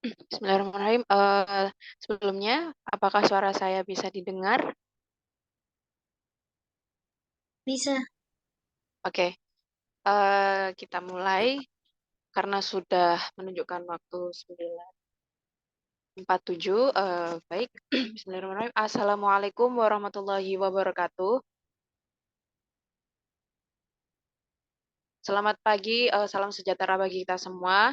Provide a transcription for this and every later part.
Bismillahirrahmanirrahim. Sebelumnya, apakah suara saya bisa didengar? Bisa. Oke, kita mulai karena sudah menunjukkan waktu 9:47. Baik, Bismillahirrahmanirrahim. Assalamualaikum warahmatullahi wabarakatuh. Selamat pagi, salam sejahtera bagi kita semua.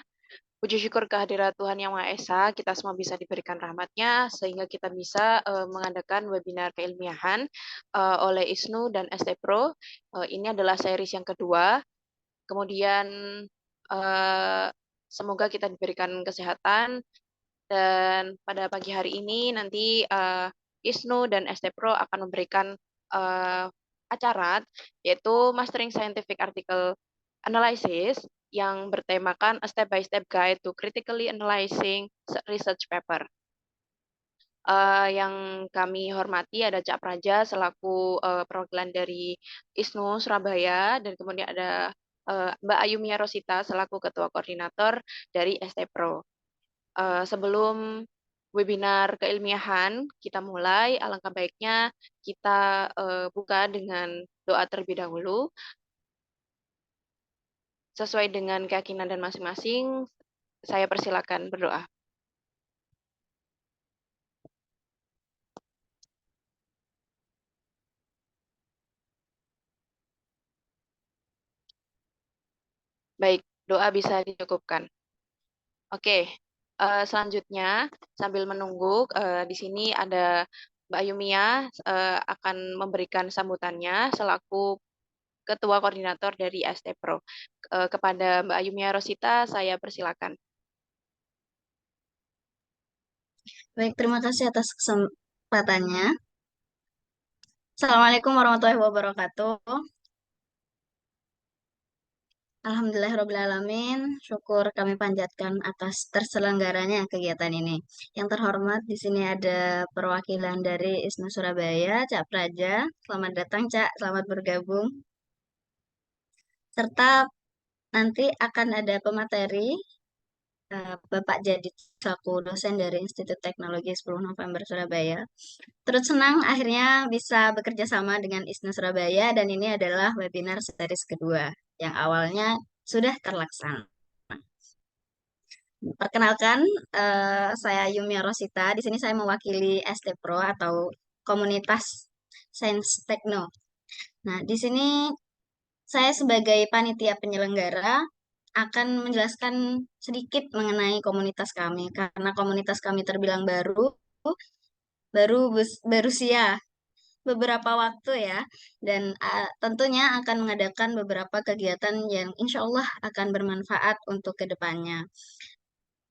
Puji syukur kehadirat Tuhan Yang Maha Esa, kita semua bisa diberikan rahmat-Nya sehingga kita bisa mengadakan webinar keilmiahan oleh ISNU dan ST Pro. Ini adalah series yang kedua. Kemudian eh, semoga kita diberikan kesehatan dan pada pagi hari ini nanti ISNU dan ST Pro akan memberikan eh, acara yaitu Mastering Scientific Article Analysis yang bertemakan A Step by Step Guide to Critically Analyzing Research Paper. Yang kami hormati ada Cak Praja selaku perwakilan dari ISNU Surabaya dan kemudian ada Mbak Ayumia Rosita selaku ketua koordinator dari ST Pro. Sebelum webinar keilmiahan kita mulai, alangkah baiknya kita buka dengan doa terlebih dahulu sesuai dengan keyakinan dan masing-masing. Saya persilakan berdoa. Baik, doa bisa dicukupkan. Oke, selanjutnya sambil menunggu di sini ada Mbak Yumia akan memberikan sambutannya selaku Ketua Koordinator dari ST Pro. Kepada Mbak Yumia Rosita, saya persilakan. Baik, terima kasih atas kesempatannya. Assalamualaikum warahmatullahi wabarakatuh. Alhamdulillahirrahmanirrahim. Syukur kami panjatkan atas terselenggaranya kegiatan ini. Yang terhormat di sini ada perwakilan dari ISNU Surabaya, Cak Praja. Selamat datang, Cak. Selamat bergabung. Serta nanti akan ada pemateri Bapak Jadid selaku dosen dari Institut Teknologi 10 November Surabaya. Terus senang akhirnya bisa bekerja sama dengan ISNU Surabaya dan ini adalah webinar series kedua yang awalnya sudah terlaksana. Perkenalkan, saya Yumia Rosita. Di sini saya mewakili ST Pro atau komunitas Sains Tekno. Nah, di sini saya sebagai panitia penyelenggara akan menjelaskan sedikit mengenai komunitas kami karena komunitas kami terbilang berusia beberapa waktu ya dan tentunya akan mengadakan beberapa kegiatan yang insya Allah akan bermanfaat untuk kedepannya.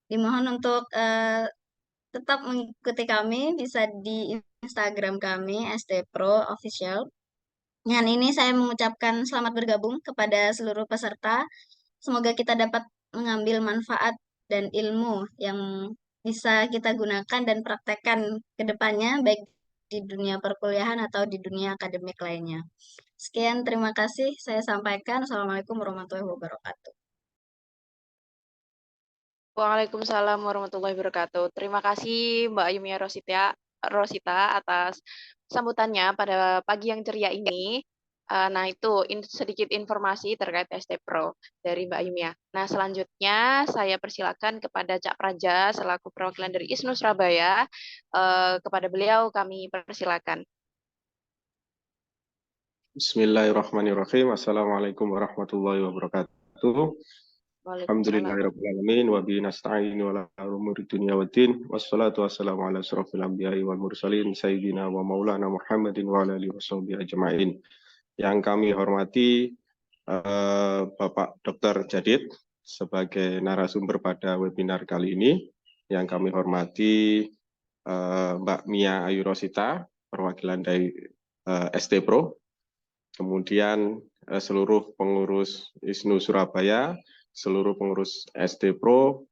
Dimohon untuk tetap mengikuti kami bisa di Instagram kami ST Pro Official. Dengan ini saya mengucapkan selamat bergabung kepada seluruh peserta. Semoga kita dapat mengambil manfaat dan ilmu yang bisa kita gunakan dan praktekkan ke depannya, baik di dunia perkuliahan atau di dunia akademik lainnya. Sekian, terima kasih saya sampaikan. Assalamualaikum warahmatullahi wabarakatuh. Waalaikumsalam warahmatullahi wabarakatuh. Terima kasih Mbak Yumia Rosita atas sambutannya pada pagi yang ceria ini. Nah, itu sedikit informasi terkait ST Pro dari Mbak Yumia. Nah, selanjutnya saya persilakan kepada Cak Praja selaku perwakilan dari ISNU Surabaya. Kepada beliau kami persilakan. Bismillahirrahmanirrahim. Assalamualaikum warahmatullahi wabarakatuh. Waalaikumsalam. Alhamdulillahirrahmanirrahim. Wa bihi nasta'in wa ala umuri dunya waddin. Wassalatu wassalamu ala asrafil anbiya'i wal mursalin. Sayyidina wa maulana Muhammadin wa ala alihi washabihi ajma'in. Yang kami hormati Bapak Dr. Jadid sebagai narasumber pada webinar kali ini. Yang kami hormati Mbak Mia Ayu Rosita, perwakilan dari ST Pro. Kemudian seluruh pengurus ISNU Surabaya, seluruh pengurus ST Pro,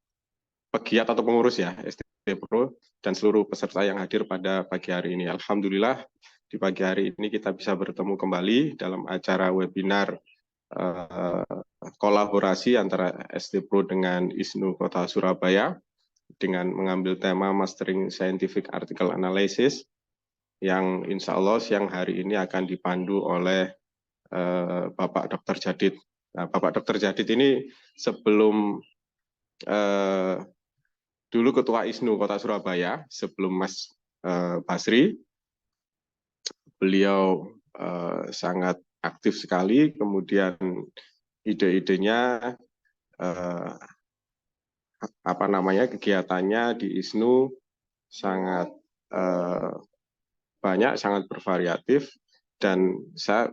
pegiat atau pengurus ya ST Pro, dan seluruh peserta yang hadir pada pagi hari ini. Alhamdulillah di pagi hari ini kita bisa bertemu kembali dalam acara webinar kolaborasi antara ST Pro dengan ISNU Kota Surabaya. dengan mengambil tema Mastering Scientific Article Analysis yang insya Allah siang hari ini akan dipandu oleh Bapak Dr. Jadid. Nah, Bapak Dr. Jadid ini sebelum dulu Ketua ISNU Kota Surabaya, sebelum Mas Basri, beliau sangat aktif sekali, kemudian ide-idenya kegiatannya di ISNU sangat banyak, sangat bervariatif, dan saya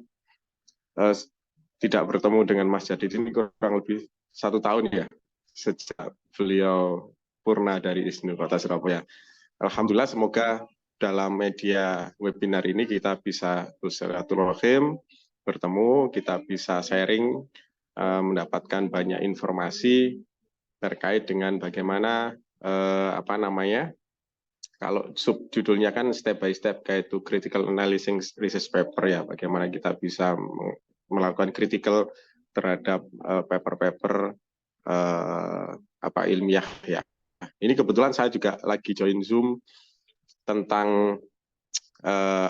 tidak bertemu dengan Mas Jadid ini kurang lebih 1 tahun ya, sejak beliau purna dari ISNU Kota Surabaya. Alhamdulillah, semoga dalam media webinar ini kita bisa bersilaturahim, bertemu, kita bisa sharing, mendapatkan banyak informasi terkait dengan bagaimana kalau subjudulnya kan step by step kayak itu critical analysis research paper ya, bagaimana kita bisa melakukan critical terhadap paper-paper ilmiah ya. Ini kebetulan saya juga lagi join Zoom tentang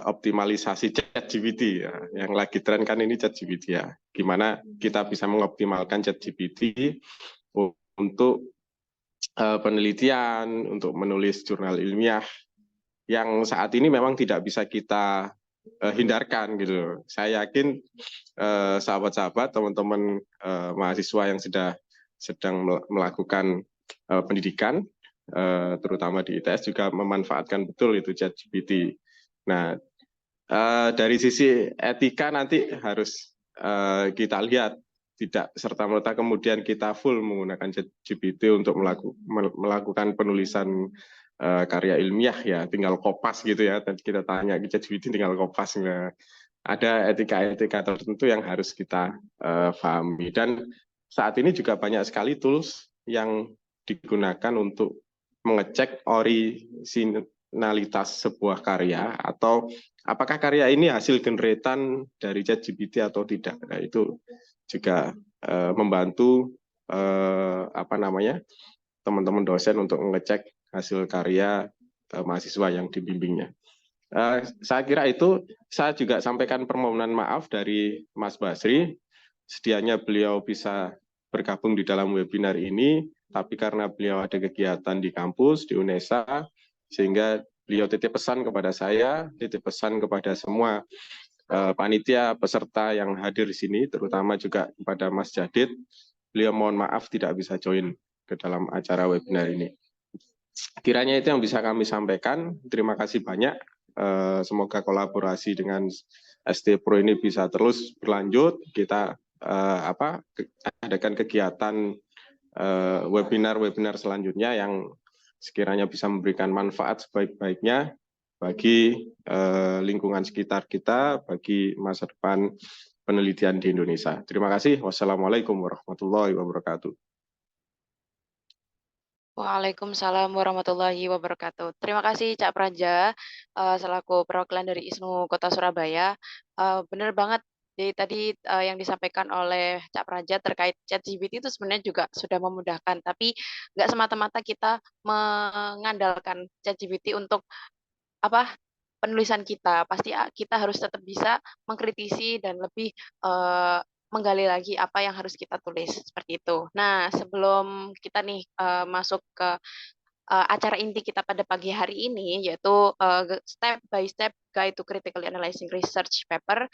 optimalisasi ChatGPT ya. Yang lagi tren kan ini ChatGPT ya. Gimana kita bisa mengoptimalkan ChatGPT untuk penelitian, untuk menulis jurnal ilmiah yang saat ini memang tidak bisa kita hindarkan gitu. Saya yakin sahabat-sahabat, teman-teman mahasiswa yang sedang melakukan pendidikan, terutama di ITS juga memanfaatkan betul itu ChatGPT. Nah, dari sisi etika nanti harus kita lihat, tidak serta-merta kemudian kita full menggunakan ChatGPT untuk melakukan penulisan karya ilmiah ya, tinggal kopas gitu ya, kita tanya ke ChatGPT tinggal kopas. Nah, ada etika-etika tertentu yang harus kita pahami, dan saat ini juga banyak sekali tools yang digunakan untuk mengecek orisinalitas sebuah karya atau apakah karya ini hasil generetan dari ChatGPT atau tidak. Nah, itu juga membantu teman-teman dosen untuk mengecek hasil karya mahasiswa yang dibimbingnya. Saya kira itu. Saya juga sampaikan permohonan maaf dari Mas Basri, sedianya beliau bisa bergabung di dalam webinar ini, tapi karena beliau ada kegiatan di kampus, di UNESA, sehingga beliau titip pesan kepada saya, titip pesan kepada semua panitia peserta yang hadir di sini, terutama juga kepada Mas Jadid, beliau mohon maaf tidak bisa join ke dalam acara webinar ini. Kiranya itu yang bisa kami sampaikan. Terima kasih banyak. Semoga kolaborasi dengan ST Pro ini bisa terus berlanjut. Kita adakan kegiatan webinar-webinar selanjutnya yang sekiranya bisa memberikan manfaat sebaik-baiknya bagi lingkungan sekitar kita, bagi masa depan penelitian di Indonesia. Terima kasih. Wassalamualaikum warahmatullahi wabarakatuh. Waalaikumsalam warahmatullahi wabarakatuh. Terima kasih Cak Praja, selaku perwakilan dari ISNU Kota Surabaya. Benar banget, jadi tadi yang disampaikan oleh Cak Praja terkait ChatGPT itu sebenarnya juga sudah memudahkan, tapi nggak semata-mata kita mengandalkan ChatGPT untuk penulisan kita. Pasti kita harus tetap bisa mengkritisi dan lebih menggali lagi apa yang harus kita tulis, seperti itu. Nah, sebelum kita nih masuk ke acara inti kita pada pagi hari ini, yaitu step by step guide to critically analyzing research paper,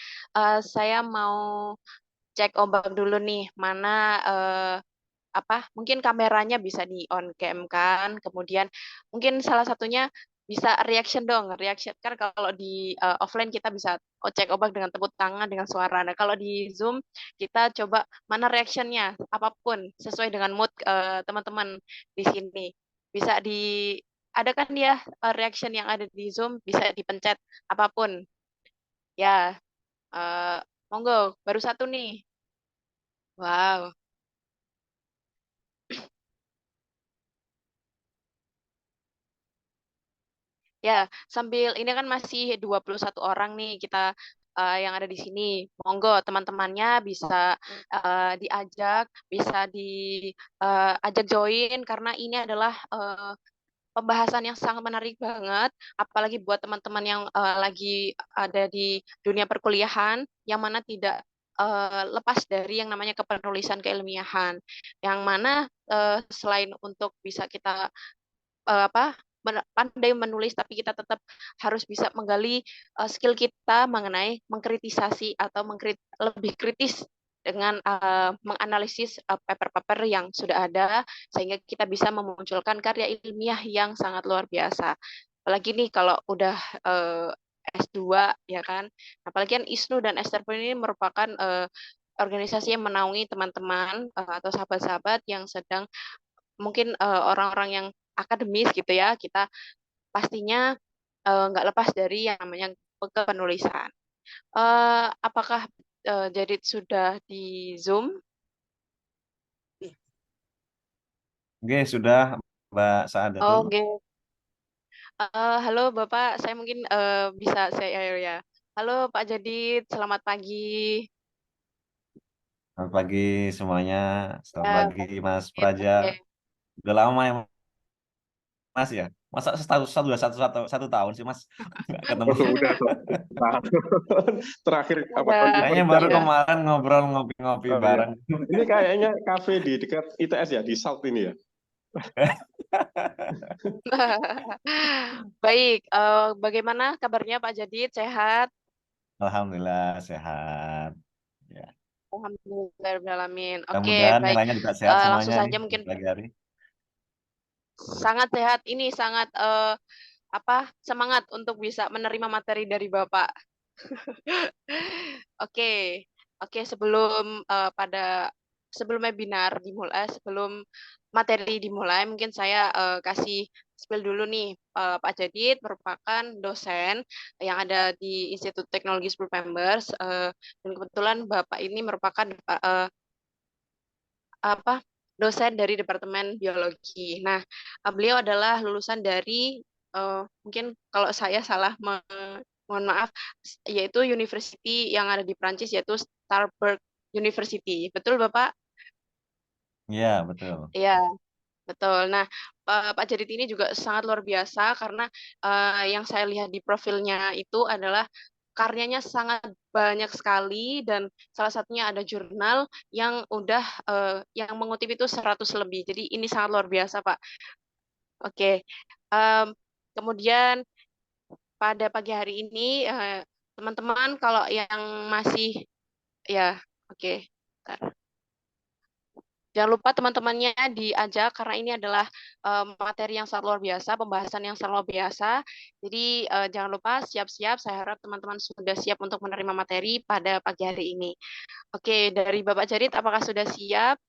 saya mau cek ombak dulu nih, mana mungkin kameranya bisa di on cam kan, kemudian mungkin salah satunya bisa reaction dong, reaction kan kalau di offline kita bisa cek ombak dengan tepuk tangan, dengan suara. Nah, kalau di Zoom kita coba mana reactionnya, apapun sesuai dengan mood teman-teman di sini. Bisa ada kan ya reaction yang ada di Zoom, bisa dipencet apapun. Ya, monggo, baru satu nih. Wow. Ya, sambil ini kan masih 21 orang nih kita yang ada di sini. Monggo teman-temannya bisa diajak, bisa diajak join karena ini adalah pembahasan yang sangat menarik banget, apalagi buat teman-teman yang lagi ada di dunia perkuliahan, yang mana tidak lepas dari yang namanya kepenulisan keilmiahan, yang mana selain untuk bisa kita apa pandai menulis, tapi kita tetap harus bisa menggali skill kita mengenai mengkritisasi atau lebih kritis dengan menganalisis paper-paper yang sudah ada, sehingga kita bisa memunculkan karya ilmiah yang sangat luar biasa. Apalagi nih kalau udah S2 ya kan, apalagi kan ISNU dan Esterpun ini merupakan organisasi yang menaungi teman-teman atau sahabat-sahabat yang sedang mungkin orang-orang yang akademis gitu ya, kita pastinya nggak lepas dari yang namanya kepenulisan. Apakah Jadid sudah di Zoom? Oke, sudah Mbak Saadatul. Oke. Halo Bapak, saya mungkin bisa saya ya. Halo Pak Jadid, selamat pagi. Selamat pagi semuanya. Selamat Ya, pagi Pak Mas Jadid. Praja. Oke. Udah lama ya Mas ya? Masa satu tahun sih Mas nggak ketemu? Udah tuh. Terakhir kapan Udah, Kayaknya kerja baru ya? kemarin ngobrol ngopi-ngopi Oh, iya. bareng. Ini kayaknya kafe di dekat ITS ya, di South ini ya. Baik, bagaimana kabarnya Pak Jadid? Sehat? Alhamdulillah sehat. Ya. Alhamdulillahirrahmanirrahim. Oke, Mudah-mudahan yang baik. lainnya juga sehat Langsung semuanya nih saja mungkin pagi hari. sangat sehat ini sangat semangat untuk bisa menerima materi dari Bapak. Oke, oke sebelum sebelum webinar dimulai, sebelum materi dimulai, mungkin saya kasih spill dulu nih. Pak Jadid merupakan dosen yang ada di Institut Teknologi 10 Pembers, dan kebetulan Bapak ini merupakan dosen dari Departemen Biologi. Nah, beliau adalah lulusan dari mungkin kalau saya salah mohon maaf, yaitu university yang ada di Prancis, yaitu Starburg University. Betul, Bapak? Iya, betul. Iya, betul. Nah, Pak Jadid ini juga sangat luar biasa karena yang saya lihat di profilnya itu adalah karyanya sangat banyak sekali, dan salah satunya ada jurnal yang udah yang mengutip itu 100 lebih. Jadi ini sangat luar biasa, Pak. Oke. Em, Kemudian pada pagi hari ini teman-teman kalau yang masih ya oke. Bentar. Jangan lupa teman-temannya diajak karena ini adalah materi yang sangat luar biasa, pembahasan yang sangat luar biasa. Jadi jangan lupa siap-siap. Saya harap teman-teman sudah siap untuk menerima materi pada pagi hari ini. Oke, dari Bapak Jadid, apakah sudah siap?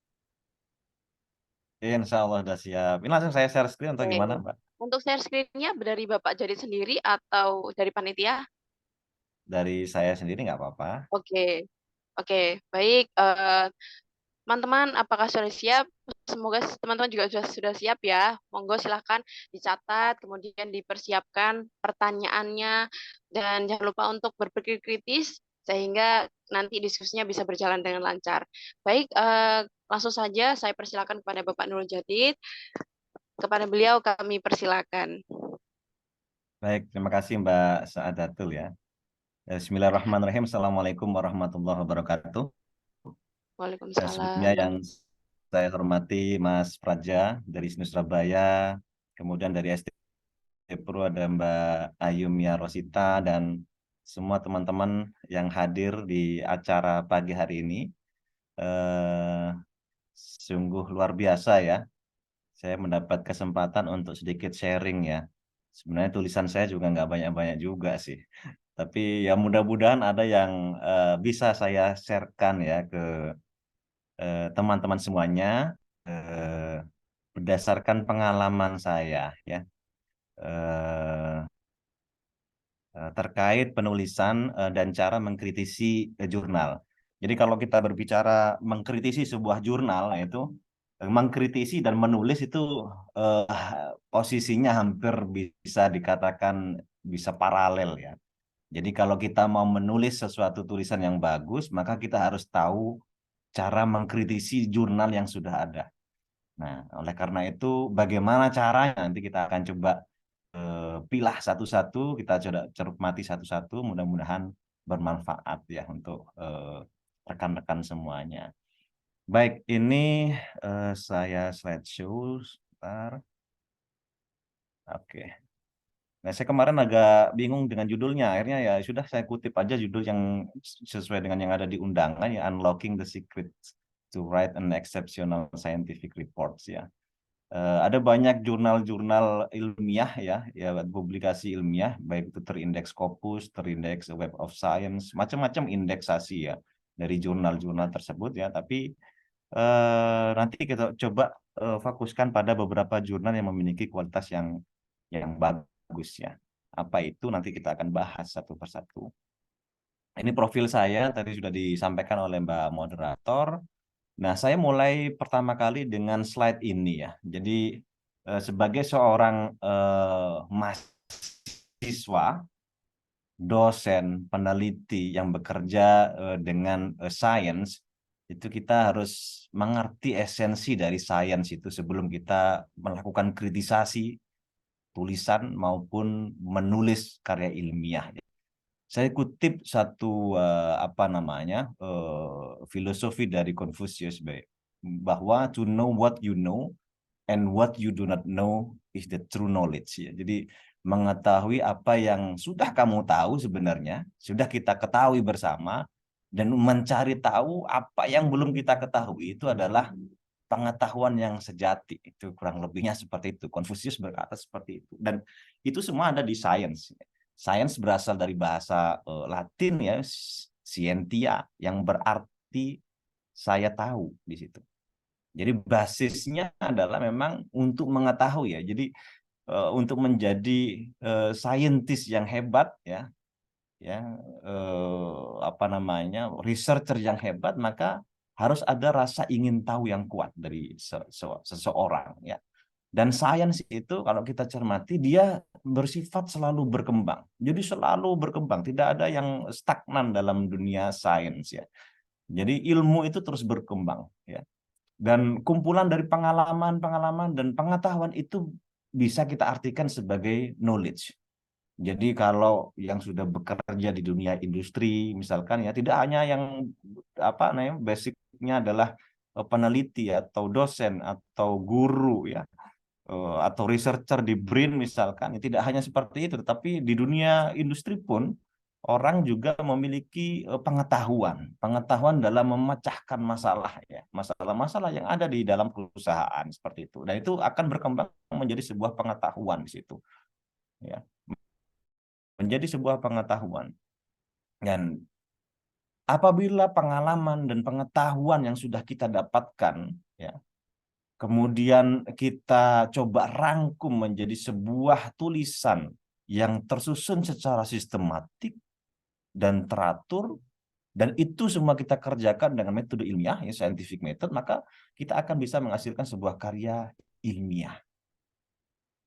Insya Allah sudah siap. Ini langsung saya share screen atau gimana, Oke. Mbak? Untuk share screen-nya dari Bapak Jadid sendiri atau dari panitia? Dari saya sendiri nggak apa-apa. Oke, oke, baik. Teman-teman, apakah sudah siap? Semoga teman-teman juga sudah siap ya. Monggo silahkan dicatat, kemudian dipersiapkan pertanyaannya, dan jangan lupa untuk berpikir kritis sehingga nanti diskusinya bisa berjalan dengan lancar. Baik, langsung saja saya persilakan kepada Bapak Nurul Jadid. Kepada beliau kami persilakan. Baik, terima kasih Mbak Saadatul ya. Bismillahirrahmanirrahim. Assalamualaikum warahmatullahi wabarakatuh. Sebelumnya Waalaikumsalam. yang saya hormati Mas Praja dari SNU Surabaya, kemudian dari SD Pro ada Mbak Ayumia Rosita, dan semua teman-teman yang hadir di acara pagi hari ini. Sungguh luar biasa ya. Saya mendapat kesempatan untuk sedikit sharing ya. Sebenarnya tulisan saya juga nggak banyak-banyak juga sih. Tapi ya mudah-mudahan ada yang bisa saya sharekan ya ke teman-teman semuanya berdasarkan pengalaman saya ya terkait penulisan dan cara mengkritisi jurnal. Jadi kalau kita berbicara mengkritisi sebuah jurnal itu mengkritisi dan menulis itu posisinya hampir bisa dikatakan bisa paralel ya. Jadi kalau kita mau menulis sesuatu tulisan yang bagus, maka kita harus tahu cara mengkritisi jurnal yang sudah ada. Nah, oleh karena itu bagaimana caranya nanti kita akan coba pilah satu-satu, kita coba cermati satu-satu, mudah-mudahan bermanfaat ya untuk rekan-rekan semuanya. Baik, ini saya slideshow sebentar. Oke. Nah, saya kemarin agak bingung dengan judulnya. Akhirnya ya sudah saya kutip aja judul yang sesuai dengan yang ada di undangan ya, Unlocking the Secrets to Write an Exceptional Scientific Reports ya. Ada banyak jurnal-jurnal ilmiah ya publikasi ilmiah, baik itu terindeks Scopus, terindeks Web of Science, macam-macam indeksasi ya dari jurnal-jurnal tersebut ya. Tapi nanti kita coba fokuskan pada beberapa jurnal yang memiliki kualitas yang bagus ya. Apa itu nanti kita akan bahas satu persatu. Ini profil saya tadi sudah disampaikan oleh Mbak Moderator. Nah, saya mulai pertama kali dengan slide ini ya. Jadi sebagai seorang mahasiswa, dosen, peneliti yang bekerja dengan sains, itu kita harus mengerti esensi dari sains itu sebelum kita melakukan kritisasi tulisan maupun menulis karya ilmiah. Saya kutip satu filosofi dari Confucius bahwa to know what you know and what you do not know is the true knowledge ya. Jadi mengetahui apa yang sudah kamu tahu sebenarnya, sudah kita ketahui bersama, dan mencari tahu apa yang belum kita ketahui itu adalah pengetahuan yang sejati. Itu kurang lebihnya seperti itu. Confucius berkata seperti itu. Dan itu semua ada di sains. Sains berasal dari bahasa Latin ya, scientia, yang berarti saya tahu di situ. Jadi basisnya adalah memang untuk mengetahui ya. Jadi untuk menjadi saintis yang hebat ya, researcher yang hebat, maka harus ada rasa ingin tahu yang kuat dari seseorang ya. Dan sains itu kalau kita cermati dia bersifat selalu berkembang. Jadi selalu berkembang, tidak ada yang stagnan dalam dunia sains ya. Jadi ilmu itu terus berkembang ya. Dan kumpulan dari pengalaman dan pengetahuan itu bisa kita artikan sebagai knowledge. Jadi kalau yang sudah bekerja di dunia industri misalkan ya, tidak hanya yang basicnya adalah peneliti atau dosen atau guru ya, atau researcher di BRIN misalkan, tidak hanya seperti itu, tetapi di dunia industri pun orang juga memiliki pengetahuan dalam memecahkan masalah ya, masalah-masalah yang ada di dalam perusahaan seperti itu, dan itu akan berkembang menjadi sebuah pengetahuan di situ ya, menjadi sebuah pengetahuan. Dan apabila pengalaman dan pengetahuan yang sudah kita dapatkan ya, kemudian kita coba rangkum menjadi sebuah tulisan yang tersusun secara sistematik dan teratur, dan itu semua kita kerjakan dengan metode ilmiah, ya, scientific method, maka kita akan bisa menghasilkan sebuah karya ilmiah.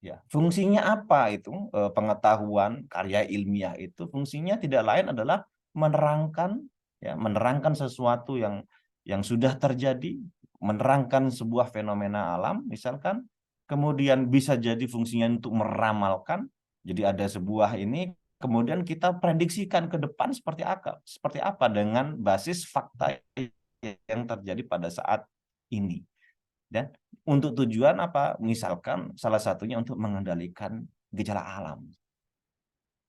Ya, fungsinya apa itu pengetahuan karya ilmiah itu? Fungsinya tidak lain adalah menerangkan sesuatu yang sudah terjadi, menerangkan sebuah fenomena alam misalkan, kemudian bisa jadi fungsinya untuk meramalkan. Jadi ada sebuah ini, kemudian kita prediksikan ke depan seperti apa dengan basis fakta yang terjadi pada saat ini. Dan untuk tujuan apa? Misalkan salah satunya untuk mengendalikan gejala alam.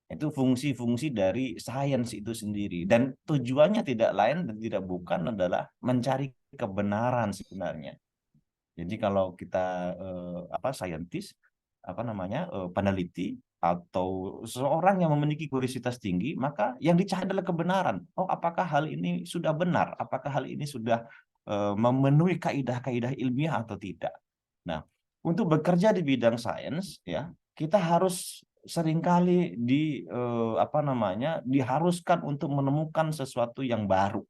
Itu fungsi-fungsi dari sains itu sendiri. Dan tujuannya tidak lain dan tidak bukan adalah mencari kebenaran sebenarnya. Jadi kalau kita saintis, peneliti atau seorang yang memiliki kuriositas tinggi, maka yang dicari adalah kebenaran. Oh, apakah hal ini sudah benar? Apakah hal ini sudah memenuhi kaidah-kaidah ilmiah atau tidak? Nah, untuk bekerja di bidang sains, ya, kita harus seringkali diharuskan untuk menemukan sesuatu yang baru.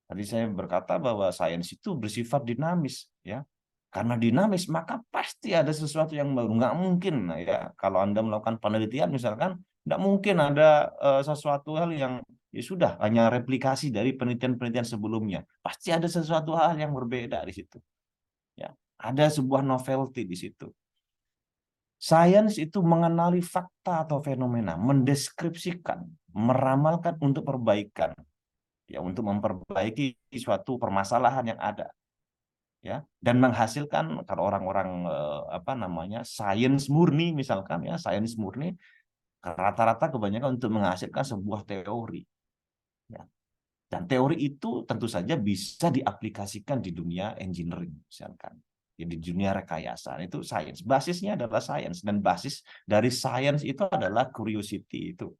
Tadi saya berkata bahwa sains itu bersifat dinamis, ya. Karena dinamis, maka pasti ada sesuatu yang baru. Nggak mungkin, ya, kalau Anda melakukan penelitian misalkan, nggak mungkin ada sesuatu hal yang ya sudah hanya replikasi dari penelitian-penelitian sebelumnya. Pasti ada sesuatu hal yang berbeda di situ. Ya, ada sebuah novelty di situ. Sains itu mengenali fakta atau fenomena, mendeskripsikan, meramalkan untuk perbaikan, ya, untuk memperbaiki suatu permasalahan yang ada, ya, dan menghasilkan kalau orang-orang apa namanya sains murni misalkan, ya, sains murni rata-rata kebanyakan untuk menghasilkan sebuah teori, ya. Dan teori itu tentu saja bisa diaplikasikan di dunia engineering misalkan, ya, di dunia rekayasa. Itu sains, basisnya adalah sains, dan basis dari sains itu adalah curiosity, itu,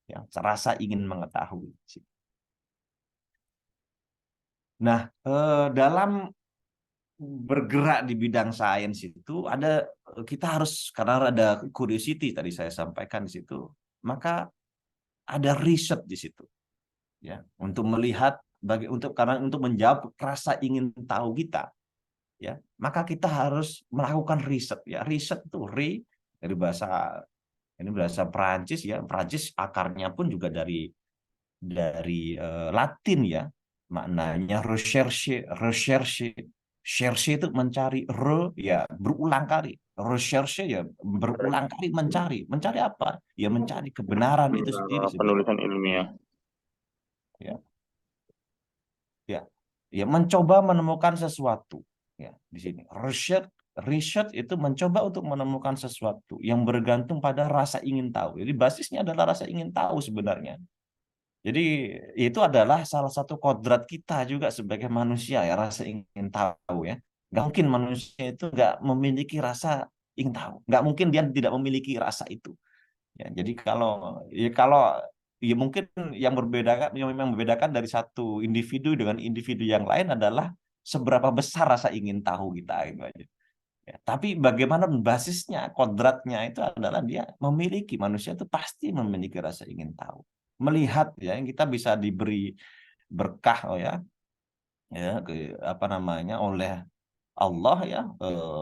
ya, rasa ingin mengetahui. Nah, dalam bergerak di bidang sains itu ada, kita harus, karena ada curiosity tadi saya sampaikan di situ, maka ada riset di situ, ya, untuk melihat karena untuk menjawab rasa ingin tahu kita, ya, maka kita harus melakukan riset, ya. Riset itu dari bahasa, ini bahasa Prancis, ya, Prancis akarnya pun juga dari Latin, ya, maknanya recherche, cherche itu mencari, ya berulang kali, recherche ya berulang kali mencari apa, ya mencari kebenaran itu sendiri sebenarnya, Penulisan ilmiah. ya, ya, ya, mencoba menemukan sesuatu, ya, di sini research itu mencoba untuk menemukan sesuatu yang bergantung pada rasa ingin tahu. Jadi basisnya adalah rasa ingin tahu sebenarnya. Jadi itu adalah salah satu kodrat kita juga sebagai manusia, ya, rasa ingin tahu, ya. Nggak mungkin manusia itu nggak memiliki rasa ingin tahu. Nggak mungkin dia tidak memiliki rasa itu. Ya, jadi kalau ya mungkin yang memang membedakan dari satu individu dengan individu yang lain adalah seberapa besar rasa ingin tahu kita, gitu aja. Ya, tapi bagaimana basisnya, kodratnya itu adalah dia memiliki, manusia itu pasti memiliki rasa ingin tahu. Melihat, ya, kita bisa diberi berkah, apa namanya, oleh Allah, ya,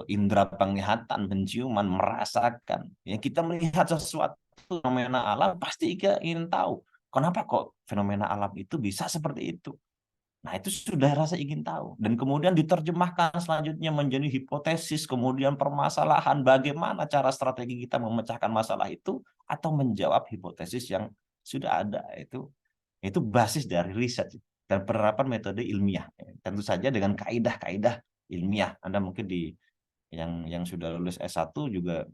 indera penglihatan, penciuman, merasakan. Ya, kita melihat sesuatu fenomena alam, pasti kita ingin tahu kenapa kok fenomena alam itu bisa seperti itu. Nah, itu sudah rasa ingin tahu. Dan kemudian diterjemahkan selanjutnya menjadi hipotesis, kemudian permasalahan, bagaimana cara strategi kita memecahkan masalah itu, atau menjawab hipotesis yang sudah ada. Itu basis dari riset dan penerapan metode ilmiah. Tentu saja dengan kaidah-kaidah ilmiah. Anda mungkin yang sudah lulus S1 juga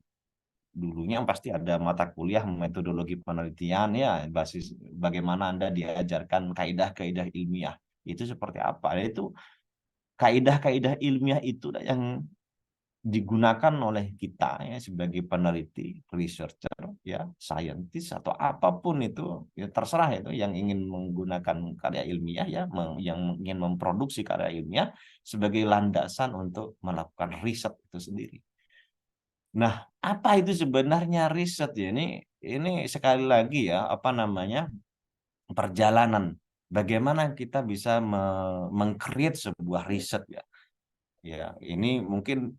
dulunya pasti ada mata kuliah metodologi penelitian, ya, basis bagaimana Anda diajarkan kaidah-kaidah ilmiah. Itu seperti apa? Itu kaidah-kaidah ilmiah itu yang digunakan oleh kita, ya, sebagai peneliti, researcher, ya, scientist atau apapun itu, ya, terserah itu yang ingin menggunakan karya ilmiah, ya, yang ingin memproduksi karya ilmiah sebagai landasan untuk melakukan riset itu sendiri. Nah, apa itu sebenarnya riset, ya? Ini sekali lagi, ya, apa namanya, perjalanan bagaimana kita bisa meng-create sebuah riset, ya. Ya, ini mungkin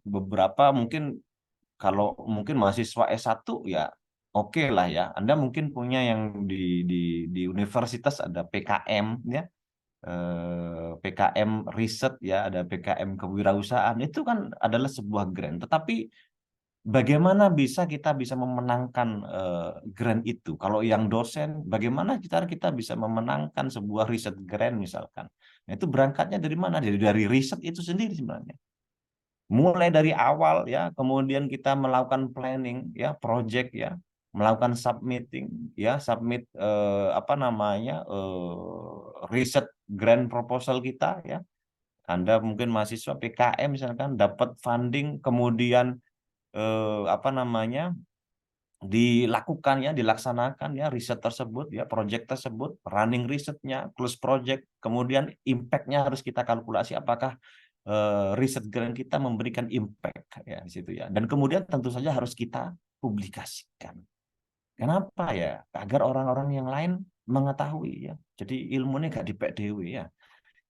kalau mungkin mahasiswa S1, ya, oke lah, ya. Anda mungkin punya yang di universitas ada PKM, ya. PKM riset, ya, ada PKM kewirausahaan. Itu kan adalah sebuah grant. Tetapi bagaimana kita bisa memenangkan grant itu? Kalau yang dosen, bagaimana kita bisa memenangkan sebuah riset grant misalkan? Nah, itu berangkatnya dari mana? Dari riset itu sendiri sebenarnya. Mulai dari awal, ya, kemudian kita melakukan planning, ya, project, ya, melakukan submit apa namanya, riset grant proposal kita, ya. Anda mungkin mahasiswa PKM misalkan dapat funding, kemudian apa namanya, dilakukan, ya, dilaksanakan, ya, riset tersebut, ya, project tersebut, running risetnya, close project, kemudian impact-nya harus kita kalkulasi apakah riset grant kita memberikan impact, ya, di situ, ya. Dan kemudian tentu saja harus kita publikasikan. Kenapa, ya? Agar orang-orang yang lain mengetahui, ya. Jadi ilmunya nggak dipek dewe, ya.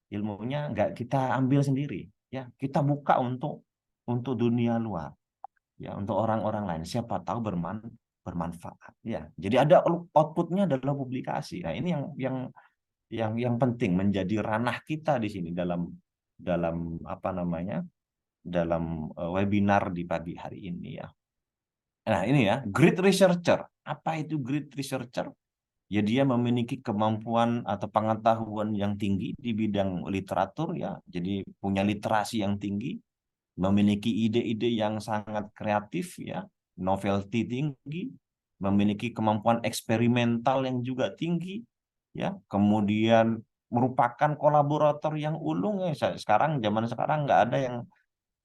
Ilmunya nggak kita ambil sendiri, ya. Kita buka untuk dunia luar, ya, untuk orang-orang lain, siapa tahu bermanfaat, ya. Jadi ada outputnya adalah publikasi. Nah, ini yang penting menjadi ranah kita di sini dalam apa namanya, dalam webinar di pagi hari ini ya. Nah ini ya, great researcher. Apa itu great researcher? Ya dia memiliki kemampuan atau pengetahuan yang tinggi di bidang literatur ya. Jadi punya literasi yang tinggi, memiliki ide-ide yang sangat kreatif ya, novelty tinggi, memiliki kemampuan eksperimental yang juga tinggi ya. Kemudian merupakan kolaborator yang ulung ya. Zaman sekarang nggak ada yang,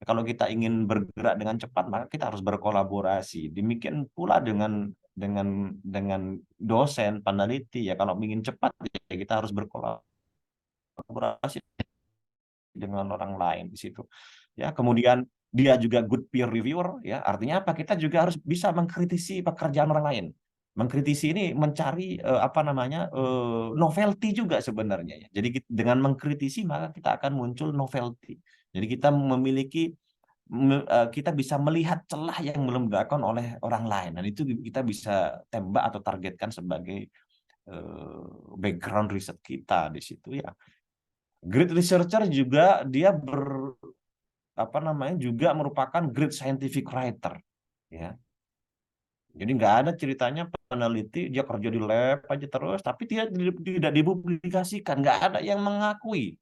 kalau kita ingin bergerak dengan cepat maka kita harus berkolaborasi. Demikian pula dengan dosen peneliti ya, kalau ingin cepat ya kita harus berkolaborasi dengan orang lain di situ. Ya, kemudian dia juga good peer reviewer ya. Artinya apa? Kita juga harus bisa mengkritisi pekerjaan orang lain. Mengkritisi ini mencari novelty juga sebenarnya ya. Jadi dengan mengkritisi maka kita akan muncul novelty. Jadi kita kita bisa melihat celah yang belum dilakukan oleh orang lain, dan itu kita bisa tembak atau targetkan sebagai background riset kita di situ ya. Great researcher juga dia juga merupakan great scientific writer ya. Jadi nggak ada ceritanya peneliti dia kerja di lab aja terus tapi dia tidak dipublikasikan, nggak ada yang mengakui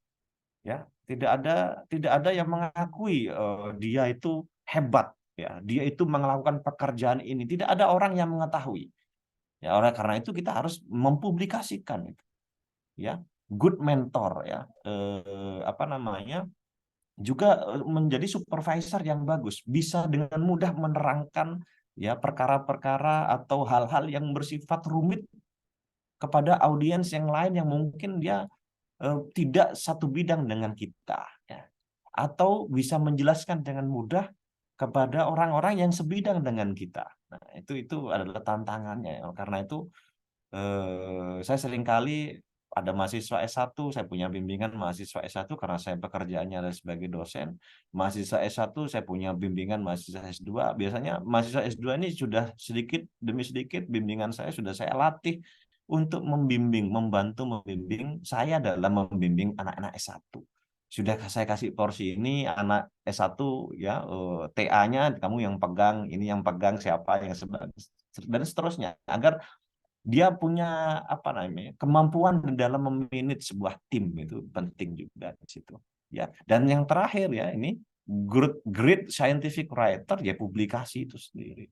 ya, tidak ada yang mengakui dia itu hebat ya, dia itu melakukan pekerjaan ini, tidak ada orang yang mengetahui ya. Oleh karena itu kita harus mempublikasikan itu ya. Good mentor ya, juga menjadi supervisor yang bagus, bisa dengan mudah menerangkan ya perkara-perkara atau hal-hal yang bersifat rumit kepada audiens yang lain yang mungkin dia tidak satu bidang dengan kita ya. Atau bisa menjelaskan dengan mudah kepada orang-orang yang sebidang dengan kita. Nah, itu adalah tantangannya. Karena itu saya seringkali ada mahasiswa S1, saya punya bimbingan mahasiswa S1 karena saya pekerjaannya adalah sebagai dosen. Mahasiswa S1 saya punya bimbingan mahasiswa S2. Biasanya mahasiswa S2 ini sudah sedikit demi sedikit bimbingan saya sudah latih untuk membantu membimbing saya dalam membimbing anak-anak S1. Sudah saya kasih porsi ini, anak S1 ya, TA-nya kamu yang pegang, ini yang pegang siapa yang dan seterusnya, agar dia punya kemampuan dalam memanage sebuah tim, itu penting juga di situ ya. Dan yang terakhir ya, ini great scientific writer ya, publikasi itu sendiri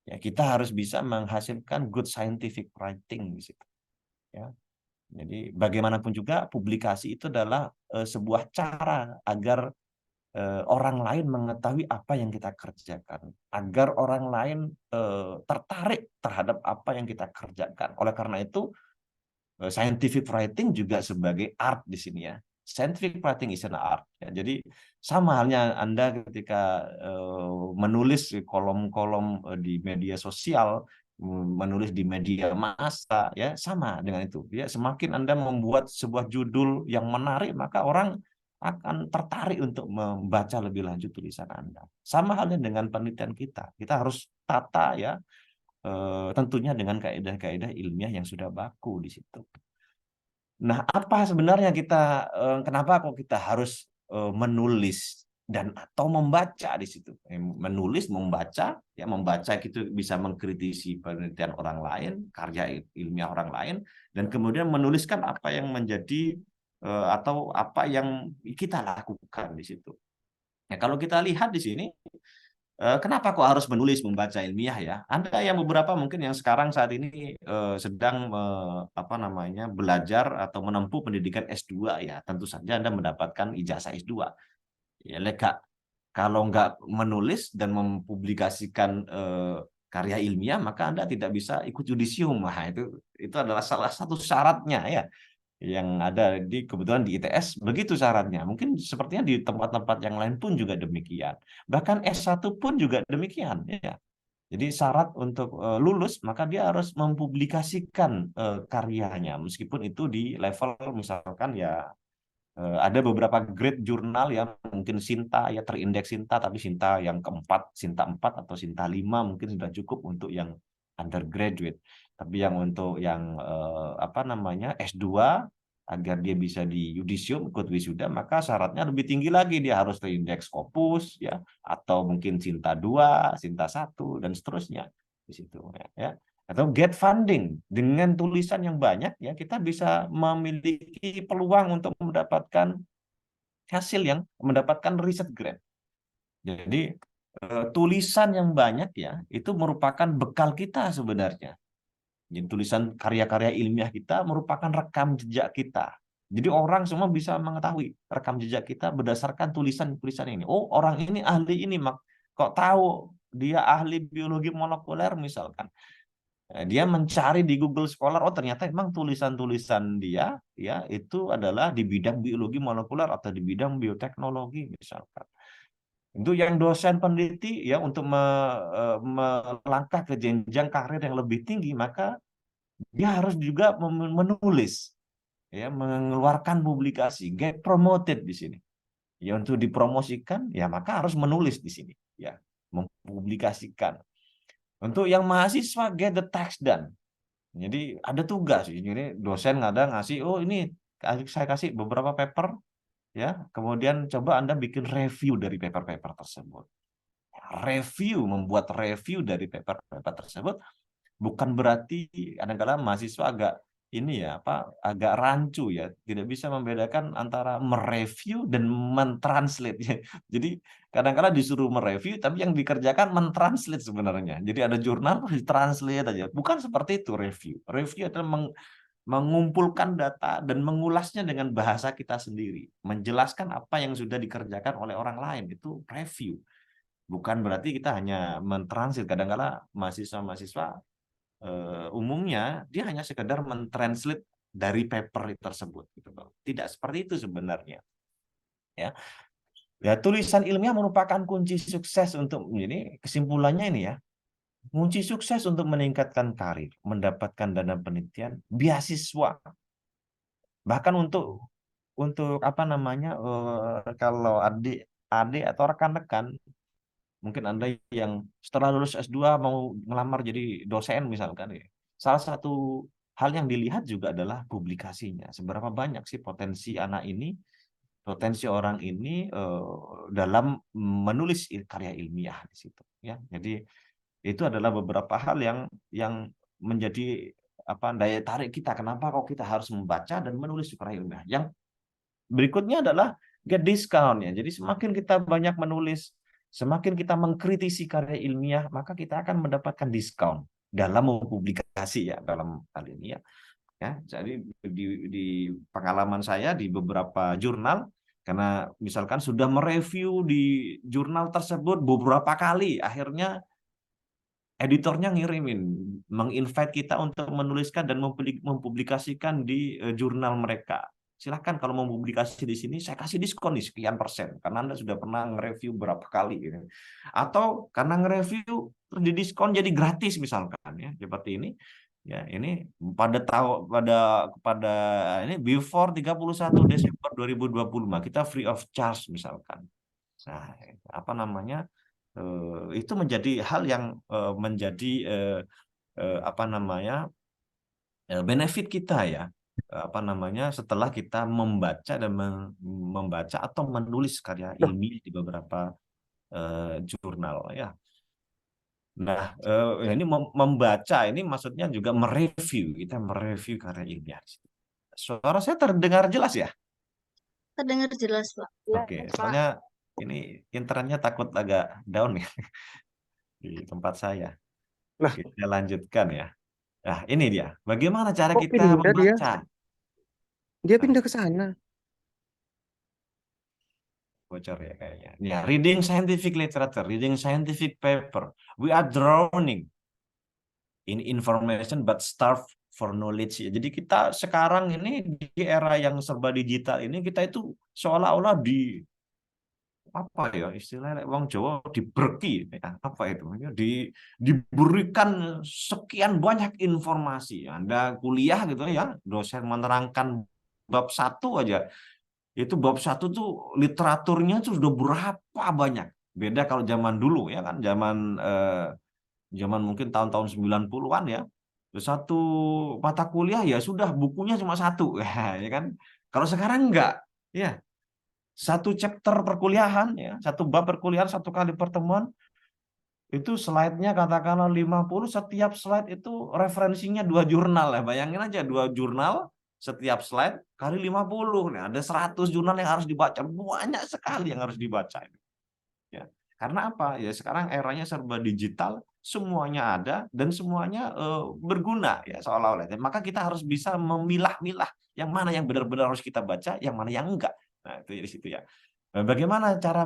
ya. Kita harus bisa menghasilkan good scientific writing di situ ya. Jadi bagaimanapun juga publikasi itu adalah sebuah cara agar orang lain mengetahui apa yang kita kerjakan, agar orang lain tertarik terhadap apa yang kita kerjakan. Oleh karena itu, scientific writing juga sebagai art di sini ya. Scientific writing is an art. Ya, jadi sama halnya Anda ketika menulis kolom-kolom di media sosial, menulis di media massa, ya sama dengan itu. Ya, semakin Anda membuat sebuah judul yang menarik, maka orang akan tertarik untuk membaca lebih lanjut tulisan Anda. Sama halnya dengan penelitian kita. Kita harus tata ya, tentunya dengan kaidah-kaidah ilmiah yang sudah baku di situ. Nah, apa sebenarnya kenapa kok kita harus menulis dan atau membaca di situ? Menulis, membaca, ya membaca itu bisa mengkritisi penelitian orang lain, karya ilmiah orang lain, dan kemudian menuliskan apa yang menjadi atau apa yang kita lakukan di situ. Ya, kalau kita lihat di sini, kenapa kok harus menulis, membaca ilmiah ya? Anda yang beberapa mungkin yang sekarang saat ini sedang belajar atau menempuh pendidikan S2 ya, tentu saja Anda mendapatkan ijazah S2. Ya, kalau nggak menulis dan mempublikasikan karya ilmiah, maka Anda tidak bisa ikut yudisium. Nah, itu adalah salah satu syaratnya ya. Yang ada kebetulan di ITS begitu syaratnya. Mungkin sepertinya di tempat-tempat yang lain pun juga demikian. Bahkan S1 pun juga demikian ya. Jadi syarat untuk lulus maka dia harus mempublikasikan karyanya, meskipun itu di level misalkan ya ada beberapa grade jurnal ya, mungkin Sinta ya, terindeks Sinta, tapi Sinta yang keempat, Sinta 4 atau Sinta 5 mungkin sudah cukup untuk yang undergraduate. Tapi yang untuk yang S2 agar dia bisa di yudisium ikut wisuda, maka syaratnya lebih tinggi lagi, dia harus ke indeks Scopus ya, atau mungkin Sinta 2, Sinta 1 dan seterusnya di situ ya. Atau get funding, dengan tulisan yang banyak ya kita bisa memiliki peluang untuk mendapatkan hasil yang mendapatkan riset grant. Jadi tulisan yang banyak ya itu merupakan bekal kita sebenarnya. Jadi tulisan karya-karya ilmiah kita merupakan rekam jejak kita. Jadi orang semua bisa mengetahui rekam jejak kita berdasarkan tulisan-tulisan ini. Oh, orang ini ahli ini, kok tahu dia ahli biologi molekuler misalkan. Dia mencari di Google Scholar, oh ternyata memang tulisan-tulisan dia ya itu adalah di bidang biologi molekuler atau di bidang bioteknologi misalkan. Untuk yang dosen peneliti ya untuk melangkah ke jenjang karir yang lebih tinggi, maka dia harus juga menulis ya, mengeluarkan publikasi, get promoted di sini. Ya untuk dipromosikan ya maka harus menulis di sini ya, mempublikasikan. Untuk yang mahasiswa, get the text done. Jadi ada tugas. Jadi dosen kadang ngasih, oh ini saya kasih beberapa paper, ya. Kemudian coba Anda bikin review dari paper-paper tersebut. Membuat review dari paper-paper tersebut bukan berarti kadang-kadang mahasiswa agak rancu ya, tidak bisa membedakan antara mereview dan mentranslate. Jadi kadang-kadang disuruh mereview tapi yang dikerjakan mentranslate sebenarnya. Jadi ada jurnal ditranslate aja. Bukan seperti itu review. Review adalah mengumpulkan data dan mengulasnya dengan bahasa kita sendiri, menjelaskan apa yang sudah dikerjakan oleh orang lain, itu review. Bukan berarti kita hanya mentranslate. Kadang-kadang mahasiswa-mahasiswa umumnya dia hanya sekedar mentranslate dari paper tersebut gitu. Tidak seperti itu sebenarnya ya. Tulisan ilmiah merupakan kunci sukses untuk ini, kesimpulannya ini ya, kunci sukses untuk meningkatkan karir, mendapatkan dana penelitian, beasiswa, bahkan untuk apa namanya, kalau adik atau rekan-rekan mungkin Anda yang setelah lulus S2 mau ngelamar jadi dosen misalkan ya. Salah satu hal yang dilihat juga adalah publikasinya. Seberapa banyak sih potensi potensi orang ini dalam menulis karya ilmiah di situ ya. Jadi itu adalah beberapa hal yang menjadi daya tarik kita. Kenapa kok kita harus membaca dan menulis karya ilmiah? Yang berikutnya adalah get discount ya. Jadi semakin kita banyak menulis, semakin kita mengkritisi karya ilmiah, maka kita akan mendapatkan diskon dalam mempublikasi ya, dalam hal ini ya. Jadi di pengalaman saya di beberapa jurnal, karena misalkan sudah mereview di jurnal tersebut beberapa kali, akhirnya editornya menginvite kita untuk menuliskan dan mempublikasikan di jurnal mereka. Silahkan kalau mau publikasi di sini, saya kasih diskon nih sekian persen, karena Anda sudah pernah nge-review berapa kali. Gitu. Atau karena nge-review, terus di diskon jadi gratis misalkan. Ya, seperti ini. Ya, ini pada ini before 31 Desember 2025, kita free of charge misalkan. Nah, itu menjadi hal yang menjadi benefit kita ya. Setelah kita membaca atau menulis karya ilmiah di beberapa jurnal ya. Nah, ini membaca ini maksudnya juga mereview, kita mereview karya ilmiah. Suara saya terdengar jelas ya? Terdengar jelas, Pak. Oke, soalnya ini internetnya takut agak down ya di tempat saya. Nah, kita lanjutkan ya. Nah, ini dia. Bagaimana cara kita membaca? Dia pindah ke sana. Bocor ya kayaknya. Ya, reading scientific literature, reading scientific paper. We are drowning in information but starve for knowledge. Jadi kita sekarang ini di era yang serba digital ini, kita itu seolah-olah istilahnya Wong Jawa diberki ya, diberikan sekian banyak informasi. Anda kuliah gitu ya, dosen menerangkan bab 1 aja, itu bab 1 tuh literaturnya tuh sudah berapa banyak. Beda kalau zaman dulu ya kan, zaman mungkin tahun-tahun 90-an ya, Satu mata kuliah ya sudah bukunya cuma satu, ya kan? Kalau sekarang enggak, ya satu chapter perkuliahan, ya satu bab perkuliahan, satu kali pertemuan itu slide-nya katakanlah 50, setiap slide itu referensinya 2 jurnal ya. Bayangin aja 2 jurnal setiap slide kali 50. Nah, ada 100 jurnal yang harus dibaca. Banyak sekali yang harus dibaca. Ya. Karena apa? Ya sekarang eranya serba digital, semuanya ada dan semuanya berguna ya seolah-olah. Maka kita harus bisa memilah-milah yang mana yang benar-benar harus kita baca, yang mana yang enggak. Nah, itu di situ ya. Bagaimana cara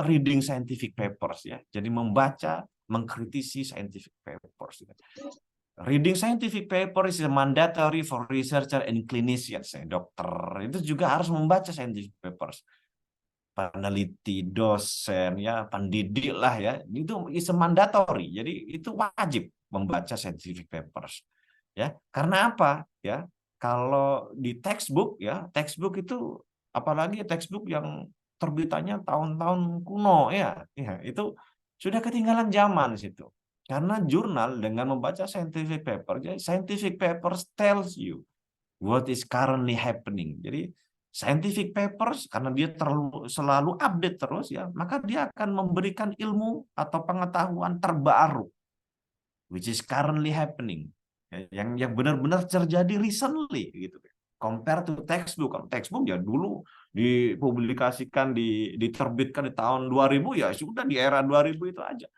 reading scientific papers ya. Jadi membaca, mengkritisi scientific papers. Reading scientific paper is mandatory for researcher and clinicians. Dokter itu juga harus membaca scientific papers. Peneliti, dosen, ya pendidik lah ya, itu is mandatory. Jadi itu wajib membaca scientific papers. Ya, karena apa? Ya, kalau di textbook ya, textbook itu apalagi textbook yang terbitannya tahun-tahun kuno ya, itu sudah ketinggalan zaman situ. Karena jurnal dengan membaca scientific paper, jadi scientific papers tells you what is currently happening. Jadi scientific papers karena dia selalu update terus ya, maka dia akan memberikan ilmu atau pengetahuan terbaru which is currently happening. Yang benar-benar terjadi recently gitu. Compare to textbook. Kalau textbook ya dulu dipublikasikan, diterbitkan di tahun 2000 ya sudah di era 2000 itu aja.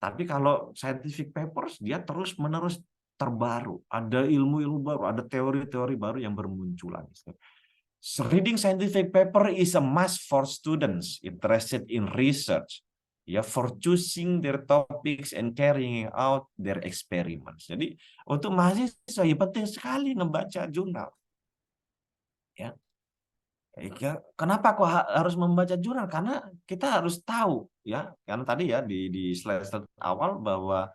Tapi kalau scientific papers dia terus-menerus terbaru, ada ilmu-ilmu baru, ada teori-teori baru yang bermunculan. So, reading scientific paper is a must for students interested in research, ya, for choosing their topics and carrying out their experiments. Jadi untuk mahasiswa ya penting sekali membaca jurnal. Ya. Kenapa kok harus membaca jurnal? Karena kita harus tahu, ya. Karena tadi ya di slide awal bahwa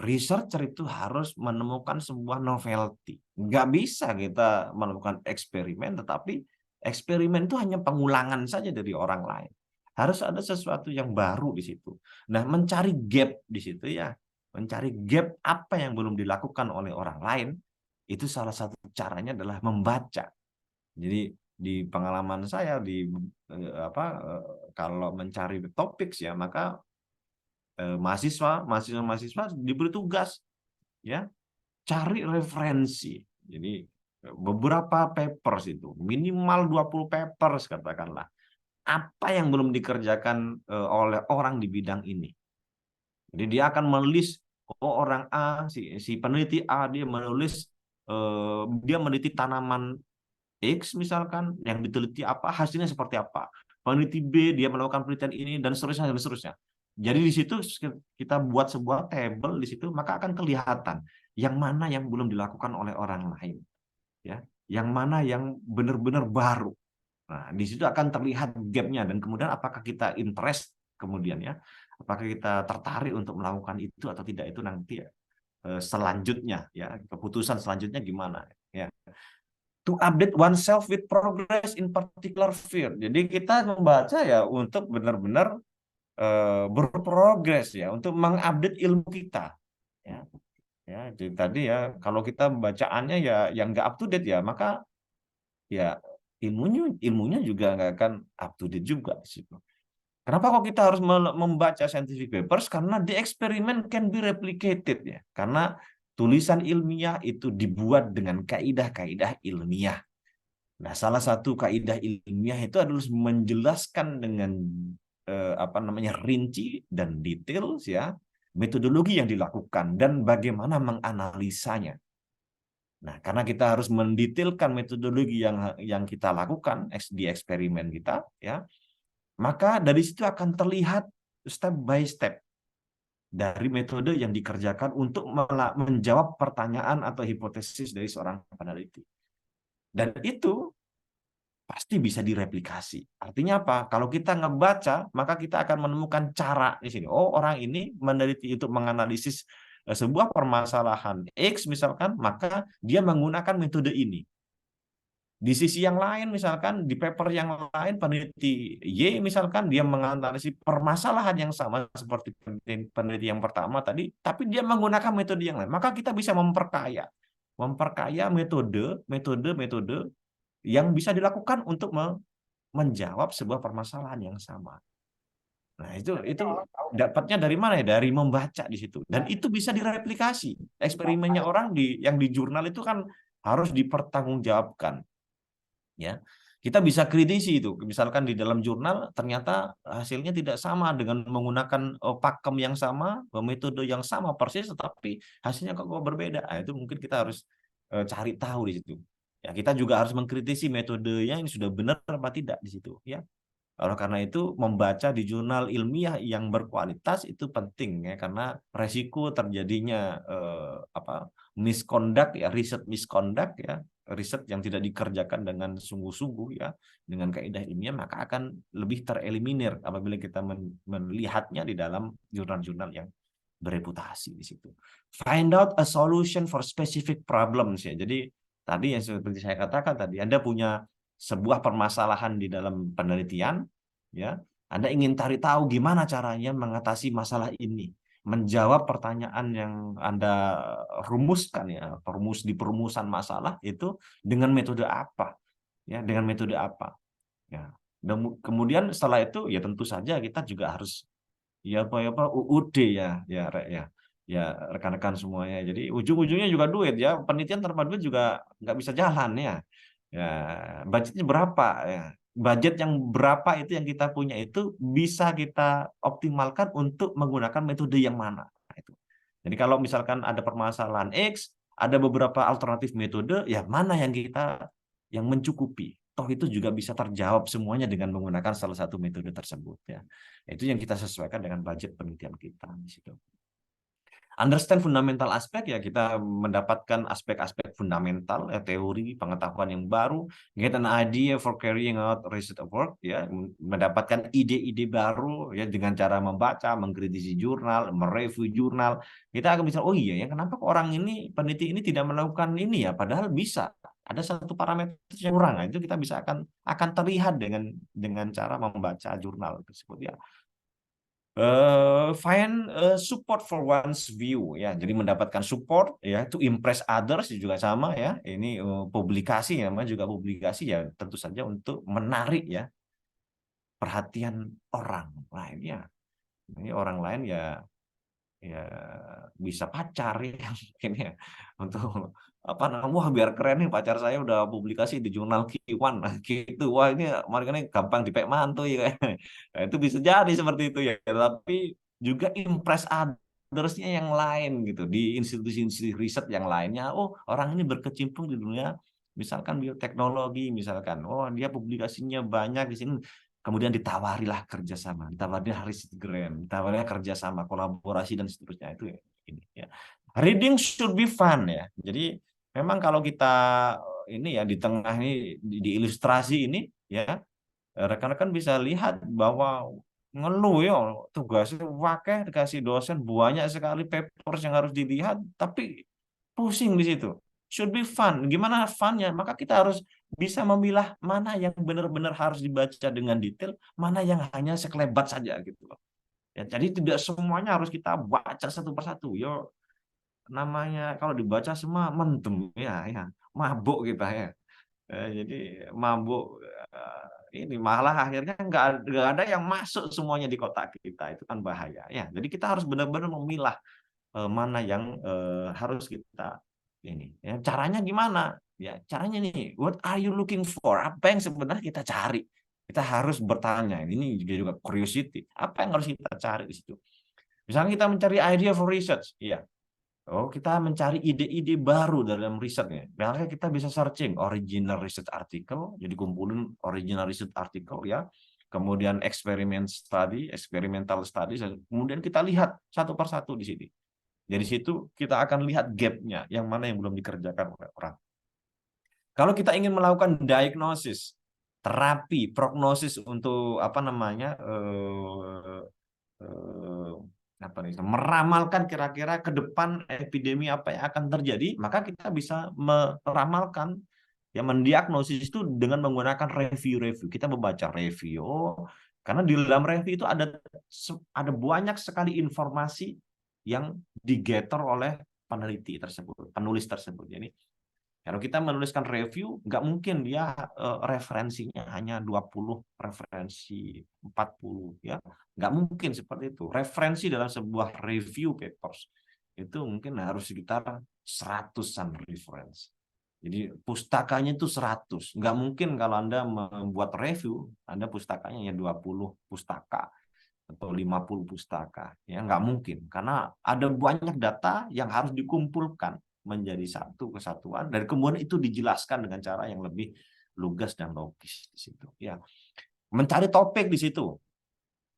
researcher itu harus menemukan sebuah novelty. Nggak bisa kita melakukan eksperimen, tetapi eksperimen itu hanya pengulangan saja dari orang lain. Harus ada sesuatu yang baru di situ. Nah, mencari gap di situ ya, mencari gap apa yang belum dilakukan oleh orang lain, itu salah satu caranya adalah membaca. Jadi di pengalaman saya kalau mencari topik ya, maka mahasiswa diberi tugas ya cari referensi. Jadi beberapa papers itu minimal 20 papers katakanlah apa yang belum dikerjakan oleh orang di bidang ini. Jadi dia akan menulis orang A, si peneliti A dia menulis dia meneliti tanaman X misalkan yang diteliti apa hasilnya seperti apa. Peneliti B dia melakukan penelitian ini dan seterusnya dan seterusnya. Jadi di situ kita buat sebuah table di situ maka akan kelihatan yang mana yang belum dilakukan oleh orang lain, ya, yang mana yang benar-benar baru. Nah, di situ akan terlihat gapnya dan kemudian apakah kita interest kemudian ya, apakah kita tertarik untuk melakukan itu atau tidak itu nanti ya, selanjutnya ya keputusan selanjutnya gimana ya. To update oneself with progress in particular field. Jadi kita membaca ya untuk benar-benar berprogres ya, untuk mengupdate ilmu kita. Ya, ya. Jadi tadi ya kalau kita bacaannya ya yang nggak up to date ya, maka ya ilmunya juga nggak akan up to date juga di situ. Kenapa kok kita harus membaca scientific papers? Karena the experiment can be replicated ya. Karena tulisan ilmiah itu dibuat dengan kaidah-kaidah ilmiah. Nah, salah satu kaidah ilmiah itu adalah menjelaskan dengan rinci dan detail ya metodologi yang dilakukan dan bagaimana menganalisanya. Nah, karena kita harus mendetailkan metodologi yang kita lakukan di eksperimen kita ya, maka dari situ akan terlihat step by step dari metode yang dikerjakan untuk menjawab pertanyaan atau hipotesis dari seorang peneliti. Dan itu pasti bisa direplikasi. Artinya apa? Kalau kita ngebaca, maka kita akan menemukan cara di sini. Oh, orang ini meneliti untuk menganalisis sebuah permasalahan X misalkan, maka dia menggunakan metode ini. Di sisi yang lain, misalkan di paper yang lain, peneliti Y misalkan dia menganalisis permasalahan yang sama seperti peneliti yang pertama tadi, tapi dia menggunakan metode yang lain. Maka kita bisa memperkaya metode yang bisa dilakukan untuk menjawab sebuah permasalahan yang sama. Nah, itu dapatnya dari mana ya? Dari membaca di situ. Dan itu bisa direplikasi. Eksperimennya orang yang di jurnal itu kan harus dipertanggungjawabkan. Ya, kita bisa kritisi itu. Misalkan di dalam jurnal ternyata hasilnya tidak sama dengan menggunakan pakem yang sama, metode yang sama persis, tetapi hasilnya kok berbeda. Nah, itu mungkin kita harus cari tahu di situ. Ya, kita juga harus mengkritisi metodenya ini sudah benar apa tidak di situ. Ya, oleh karena itu membaca di jurnal ilmiah yang berkualitas itu penting ya, karena resiko terjadinya misconduct ya, riset misconduct ya, riset yang tidak dikerjakan dengan sungguh-sungguh ya, dengan kaidah ilmiah, maka akan lebih tereliminir apabila kita melihatnya di dalam jurnal-jurnal yang bereputasi di situ. Find out a solution for specific problems ya. Jadi tadi yang seperti saya katakan tadi, Anda punya sebuah permasalahan di dalam penelitian, ya, Anda ingin cari tahu gimana caranya mengatasi masalah ini, menjawab pertanyaan yang Anda rumuskan ya, di perumusan masalah itu dengan metode apa, ya, dengan metode apa, ya. Dan kemudian setelah itu ya tentu saja kita juga harus ya apa UUD ya rekan-rekan semuanya. Jadi ujung-ujungnya juga duit ya, penelitian tanpa duit juga nggak bisa jalan ya. Ya, budgetnya berapa ya? Budget yang berapa itu yang kita punya itu bisa kita optimalkan untuk menggunakan metode yang mana. Nah, itu. Jadi kalau misalkan ada permasalahan X, ada beberapa alternatif metode, ya mana yang mencukupi. Toh itu juga bisa terjawab semuanya dengan menggunakan salah satu metode tersebut ya. Itu yang kita sesuaikan dengan budget penelitian kita di situ. Understand fundamental aspek ya, kita mendapatkan aspek-aspek fundamental ya, teori pengetahuan yang baru, get an idea for carrying out research work ya, mendapatkan ide-ide baru ya dengan cara membaca, mengkritisi jurnal, mereview jurnal. Kita akan bisa oh iya ya, kenapa orang ini peneliti ini tidak melakukan ini ya, padahal bisa. Ada satu parameter yang kurang. Nah, itu kita bisa akan terlihat dengan cara membaca jurnal tersebut ya. Find support for one's view ya, jadi mendapatkan support ya, to impress others juga sama ya, ini publikasi ya, juga publikasi ya tentu saja untuk menarik ya perhatian orang lain ya, ini orang lain ya bisa pacar ya mungkin ya, untuk apa namanya, wah biar keren nih pacar saya udah publikasi di jurnal Q1 gitu, wah ini makanya gampang dipek mantu ya. Nah, itu bisa jadi seperti itu ya, tapi juga impress others-nya yang lain gitu di institusi-institusi riset yang lainnya. Oh orang ini berkecimpung di dunia misalkan bioteknologi misalkan, oh dia publikasinya banyak di sini. Kemudian ditawarilah kerjasama, ditawarilah riset grant, ditawarilah kerjasama, kolaborasi dan seterusnya itu ya. Ini ya. Reading should be fun ya. Jadi memang kalau kita ini ya di tengah ini di ilustrasi ini ya, rekan-rekan bisa lihat bahwa ngeluh ya tugasnya wakil dikasih dosen banyak sekali papers yang harus dilihat, tapi pusing di situ. Should be fun. Gimana funnya? Maka kita harus bisa memilah mana yang benar-benar harus dibaca dengan detail, mana yang hanya sekelebat saja gitu loh. Ya, jadi tidak semuanya harus kita baca satu persatu. Yo, namanya kalau dibaca semua mendem ya, mabuk kita ya. Jadi mabuk ini malah akhirnya nggak ada yang masuk semuanya di kotak kita, itu kan bahaya ya. Jadi kita harus benar-benar memilah mana yang harus kita ini ya. Caranya gimana ya, caranya nih, what are you looking for, apa yang sebenarnya kita cari, kita harus bertanya, ini juga curiosity, apa yang harus kita cari di situ. Misalnya kita mencari idea for research ya, oh kita mencari ide-ide baru dalam risetnya, misalnya kita bisa searching original research article, jadi kumpulin original research article ya, kemudian experimental study, kemudian kita lihat satu persatu di sini. Dari situ kita akan lihat gap-nya, yang mana yang belum dikerjakan oleh orang. Kalau kita ingin melakukan diagnosis, terapi, prognosis untuk apa namanya, meramalkan kira-kira ke depan epidemi apa yang akan terjadi, maka kita bisa meramalkan Ya, mendiagnosis itu dengan menggunakan review-review. Kita membaca review, karena di dalam review itu ada banyak sekali informasi yang digather oleh peneliti tersebut, penulis tersebut. Jadi kalau kita menuliskan review, nggak mungkin dia referensinya hanya 20 referensi, 40 ya. Nggak mungkin seperti itu. Referensi dalam sebuah review papers itu mungkin harus sekitar 100-an referensi. Jadi pustakanya itu 100. Nggak mungkin kalau Anda membuat review, Anda pustakanya hanya 20 pustaka atau 50 pustaka. Ya, nggak mungkin. Karena ada banyak data yang harus dikumpulkan menjadi satu kesatuan, dan kemudian itu dijelaskan dengan cara yang lebih lugas dan logis di situ. Ya, mencari topik di situ.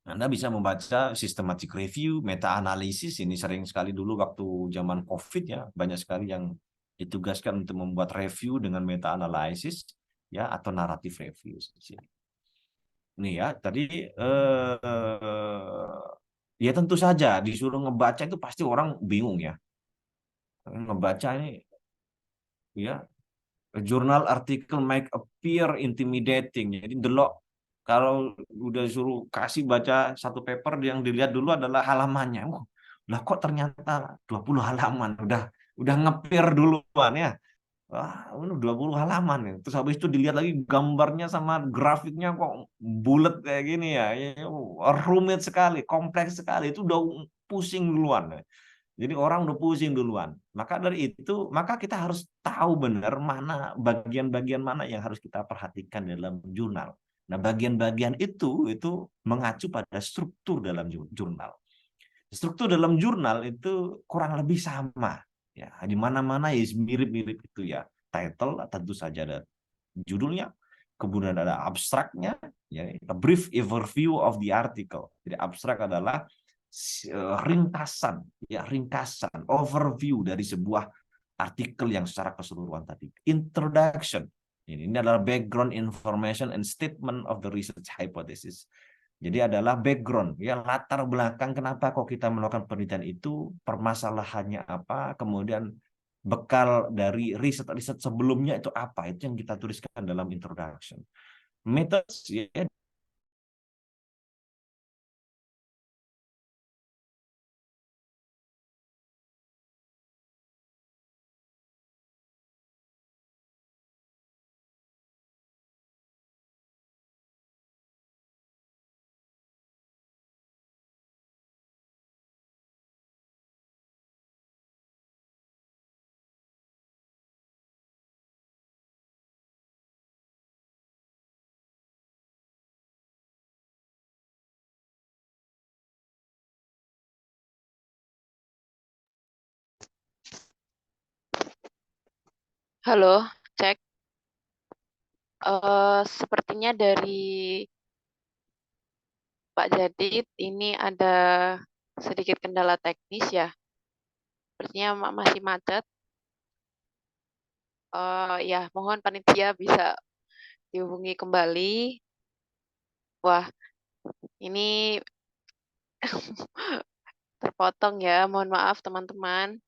Anda bisa membaca systematic review, meta-analisis. Ini sering sekali dulu waktu zaman COVID ya, banyak sekali yang ditugaskan untuk membuat review dengan meta-analisis ya, atau naratif review di sini. Nih ya, tadi ya tentu saja disuruh ngebaca itu pasti orang bingung ya. Ngebaca ini ya, jurnal artikel make appear intimidating. Jadi delok kalau udah suruh kasih baca satu paper, yang dilihat dulu adalah halamannya. Lah kok ternyata 20 halaman, udah ngepir duluan ya. Wah, 20 halaman ya. Terus habis itu dilihat lagi gambarnya sama grafiknya kok bulat kayak gini ya. Rumit sekali, kompleks sekali. Itu udah pusing duluan. Jadi orang udah pusing duluan. Maka dari itu, maka kita harus tahu benar mana bagian-bagian mana yang harus kita perhatikan dalam jurnal. Nah, bagian-bagian itu mengacu pada struktur dalam jurnal. Struktur dalam jurnal itu kurang lebih sama. Ya, di mana-mana ya mirip-mirip itu ya. Title tentu saja ada judulnya, kemudian ada abstraknya, ya, a brief overview of the article. Jadi abstrak adalah ringkasan, ya, ringkasan, overview dari sebuah artikel yang secara keseluruhan tadi. Introduction. Ini adalah background information and statement of the research hypothesis. Jadi adalah background, ya, latar belakang kenapa kok kita melakukan penelitian itu, permasalahannya apa, kemudian bekal dari riset-riset sebelumnya itu apa, itu yang kita tuliskan dalam introduction. Methods, ya. Halo, cek. Sepertinya dari Pak Jadid ini ada sedikit kendala teknis ya. Sepertinya masih macet. Ya, mohon panitia bisa dihubungi kembali. Wah, ini terpotong ya. Mohon maaf teman-teman.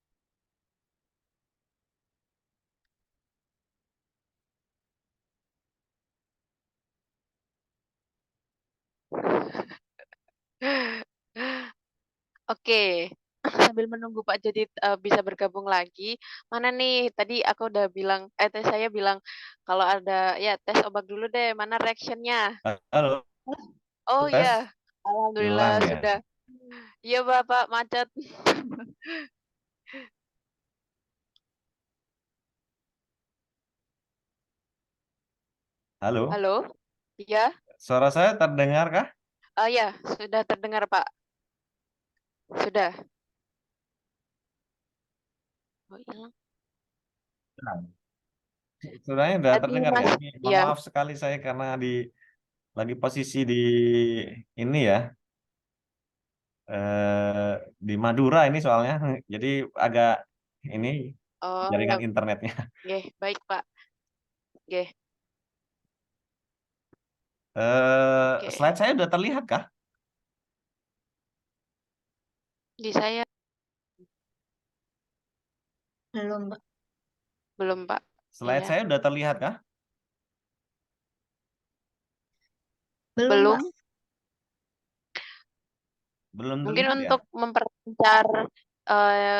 Oke, sambil menunggu Pak Jadid bisa bergabung lagi. Mana nih? Tadi aku udah bilang, saya bilang kalau ada ya tes obat dulu deh. Mana reactionnya? Halo, Oh tes ya, alhamdulillah hilang ya. sudah. Iya Bapak macet. Halo, Halo, iya. suara saya terdengar kah? Ya, sudah terdengar Pak. Sudah. Oh, hilang. Suaranya udah Tadi terdengar ya. Mas, Ini, mohon ya. maaf sekali saya karena lagi posisi di ini ya, di Madura ini soalnya, jadi agak ini Oh, jaringan internetnya. oke, baik Pak. Oke, oke. Slide saya udah terlihat kah? Di saya Belum, Mbak. belum Pak. Slide Iya. saya udah terlihat kah? Belum, Belum. Pak. Belum Mungkin terlihat ya? untuk memperlancar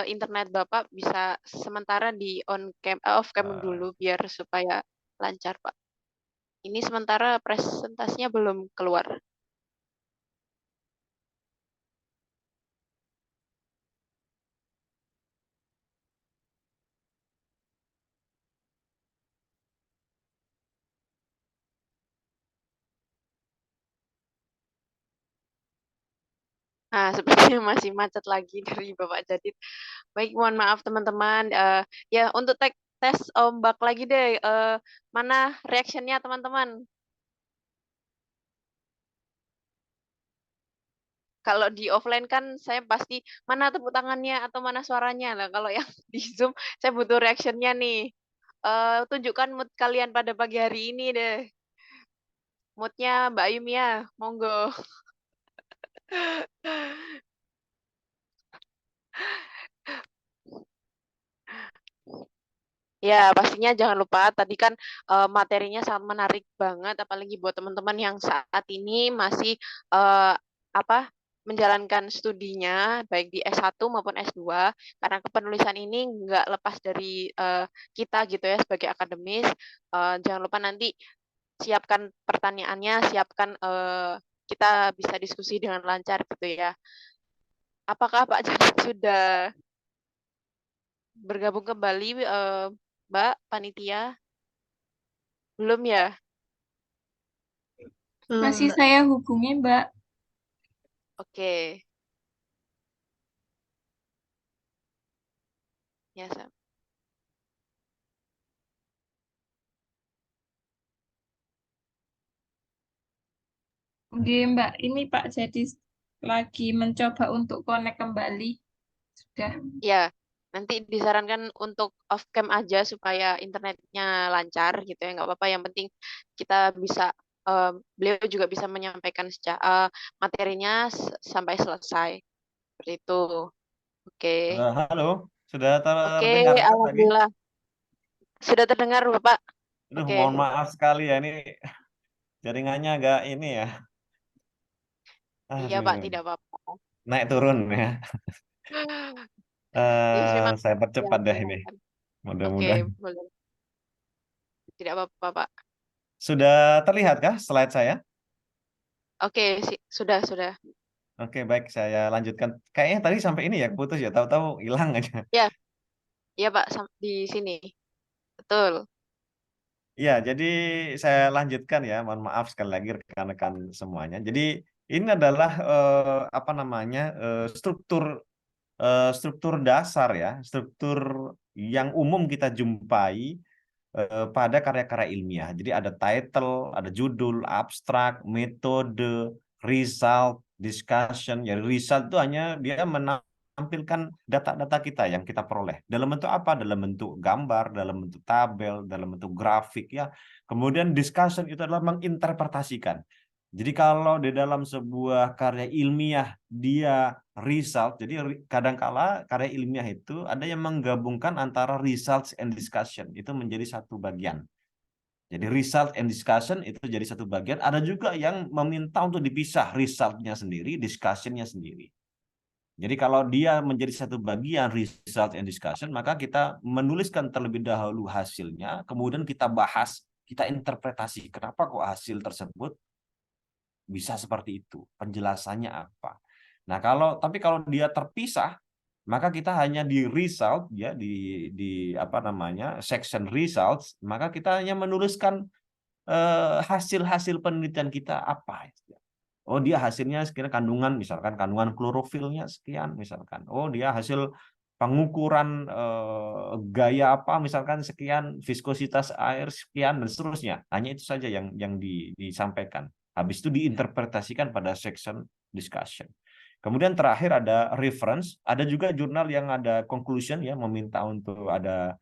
internet Bapak bisa sementara di off cam dulu biar supaya lancar, Pak. Ini sementara presentasinya belum keluar. Nah, sepertinya masih macet lagi dari Bapak Jadid. Baik, mohon maaf teman-teman. Ya, untuk tes ombak lagi deh. Mana reactionnya teman-teman? Kalau di offline kan saya pasti mana tepuk tangannya atau mana suaranya lah. Kalau yang di Zoom saya butuh reactionnya nih. Tunjukkan mood kalian pada pagi hari ini deh. Moodnya Mbak Yumia, monggo. Ya, pastinya jangan lupa tadi kan materinya sangat menarik banget, apalagi buat teman-teman yang saat ini masih apa menjalankan studinya baik di S1 maupun S2, karena kepenulisan ini nggak lepas dari kita gitu ya sebagai akademis. Jangan lupa nanti siapkan pertanyaannya, siapkan kita bisa diskusi dengan lancar gitu ya. Apakah Pak Jadid sudah bergabung kembali, Mbak Panitia? Belum ya? Belum, Masih Mbak. saya hubungi, Mbak. Oke. Ya, Sam. Oke, Mbak. Ini Pak jadi lagi mencoba untuk connect kembali. Sudah. Ya, nanti disarankan untuk off cam aja supaya internetnya lancar gitu ya. Nggak apa-apa. Yang penting kita bisa, beliau juga bisa menyampaikan materinya sampai selesai. Seperti itu. Oke. Halo, sudah Oke, terdengar kan lagi? alhamdulillah. Sudah terdengar, Bapak? Aduh, Oke. mohon maaf sekali ya, ini jaringannya agak ini ya. Iya, Pak, Aduh, tidak apa-apa. naik turun ya. Ya, memang Saya yang percepat deh ini, menyenangkan. Oke, mudah-mudahan. boleh. Tidak apa-apa, Pak. Sudah terlihatkah slide saya? Oke, sudah. Oke, baik, saya lanjutkan. Kayaknya tadi sampai ini ya, putus ya, tahu-tahu hilang aja. Ya, ya Pak, di sini. Betul. Ya, jadi saya lanjutkan ya. Mohon maaf sekali lagi rekan-rekan semuanya. Jadi ini adalah apa namanya struktur dasar ya, struktur yang umum kita jumpai pada karya-karya ilmiah. Jadi ada title, ada judul, abstrak, metode, result, discussion. Ya, result itu hanya dia menampilkan data-data kita yang kita peroleh. Dalam bentuk apa? Dalam bentuk gambar, dalam bentuk tabel, dalam bentuk grafik ya. Kemudian discussion itu adalah menginterpretasikan. Jadi kalau di dalam sebuah karya ilmiah dia result, jadi kadangkala karya ilmiah itu ada yang menggabungkan antara results and discussion, itu menjadi satu bagian. Jadi result and discussion itu jadi satu bagian, ada juga yang meminta untuk dipisah resultnya sendiri, discussionnya sendiri. Jadi kalau dia menjadi satu bagian result and discussion, maka kita menuliskan terlebih dahulu hasilnya, kemudian kita bahas, kita interpretasi kenapa kok hasil tersebut bisa seperti itu, penjelasannya apa. Nah, tapi kalau dia terpisah, maka kita hanya di result ya, di apa namanya section results, maka kita hanya menuliskan hasil-hasil penelitian kita apa. Oh, dia hasilnya sekian kandungan, misalkan kandungan klorofilnya sekian, misalkan. Oh, dia hasil pengukuran gaya apa, misalkan sekian, viskositas air sekian dan seterusnya. Hanya itu saja yang disampaikan. Habis itu diinterpretasikan pada section discussion. Kemudian terakhir ada reference, ada juga jurnal yang ada conclusion ya, meminta untuk ada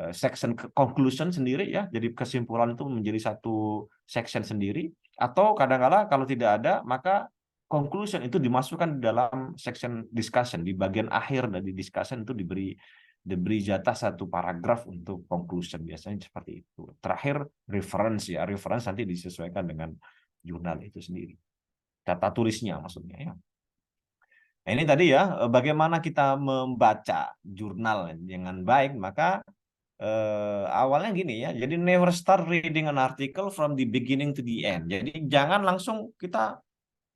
section conclusion sendiri ya, jadi kesimpulan itu menjadi satu section sendiri, atau kadang-kala kalau tidak ada maka conclusion itu dimasukkan di dalam section discussion, di bagian akhir dari discussion itu diberi diberi jatah satu paragraf untuk conclusion, biasanya seperti itu. Terakhir reference ya, reference nanti disesuaikan dengan jurnal itu sendiri, data tulisnya maksudnya ya. Nah, ini tadi ya, bagaimana kita membaca jurnal dengan baik. Maka awalnya gini ya, jadi never start reading an article from the beginning to the end. Jadi jangan langsung kita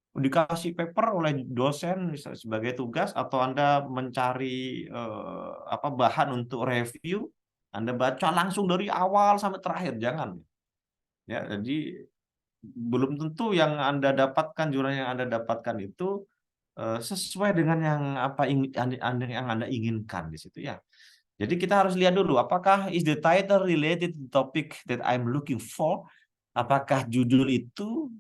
dikasih paper oleh dosen sebagai tugas, atau Anda mencari bahan untuk review, Anda baca langsung dari awal sampai terakhir, jangan. Ya, jadi belum tentu yang Anda dapatkan, jurnal yang Anda dapatkan itu sesuai dengan yang Anda inginkan di situ ya. Jadi kita harus lihat dulu, apakah is the title related to the topic that I'm looking for? Apakah judul itu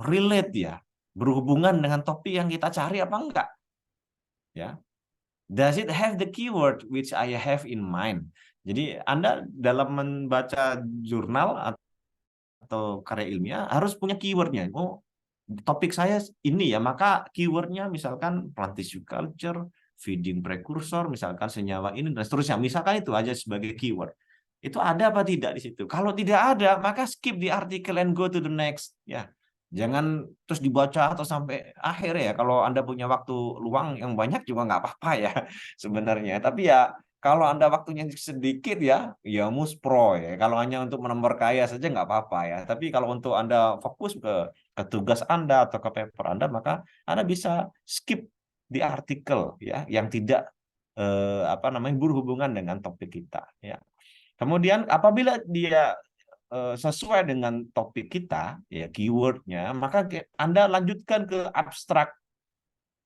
relate ya, berhubungan dengan topik yang kita cari apa enggak? Ya. Does it have the keyword which I have in mind? Jadi Anda dalam membaca jurnal atau karya ilmiah harus punya keywordnya. Oh, topik saya ini ya, maka keywordnya misalkan plant tissue culture, feeding precursor, misalkan senyawa ini dan seterusnya. Misalkan itu aja sebagai keyword. Itu ada apa tidak di situ? Kalau tidak ada, maka skip the article and go to the next. Ya, jangan terus dibaca atau sampai akhir ya. Kalau Anda punya waktu luang yang banyak juga nggak apa-apa ya sebenarnya. Tapi ya kalau Anda waktunya sedikit ya muspro ya. Kalau hanya untuk menambah kaya saja nggak apa-apa ya. Tapi kalau untuk Anda fokus ke tugas Anda atau ke paper Anda, maka Anda bisa skip di artikel ya yang tidak berhubungan dengan topik kita ya. Kemudian apabila dia sesuai dengan topik kita ya, keywordnya, maka Anda lanjutkan ke abstrak.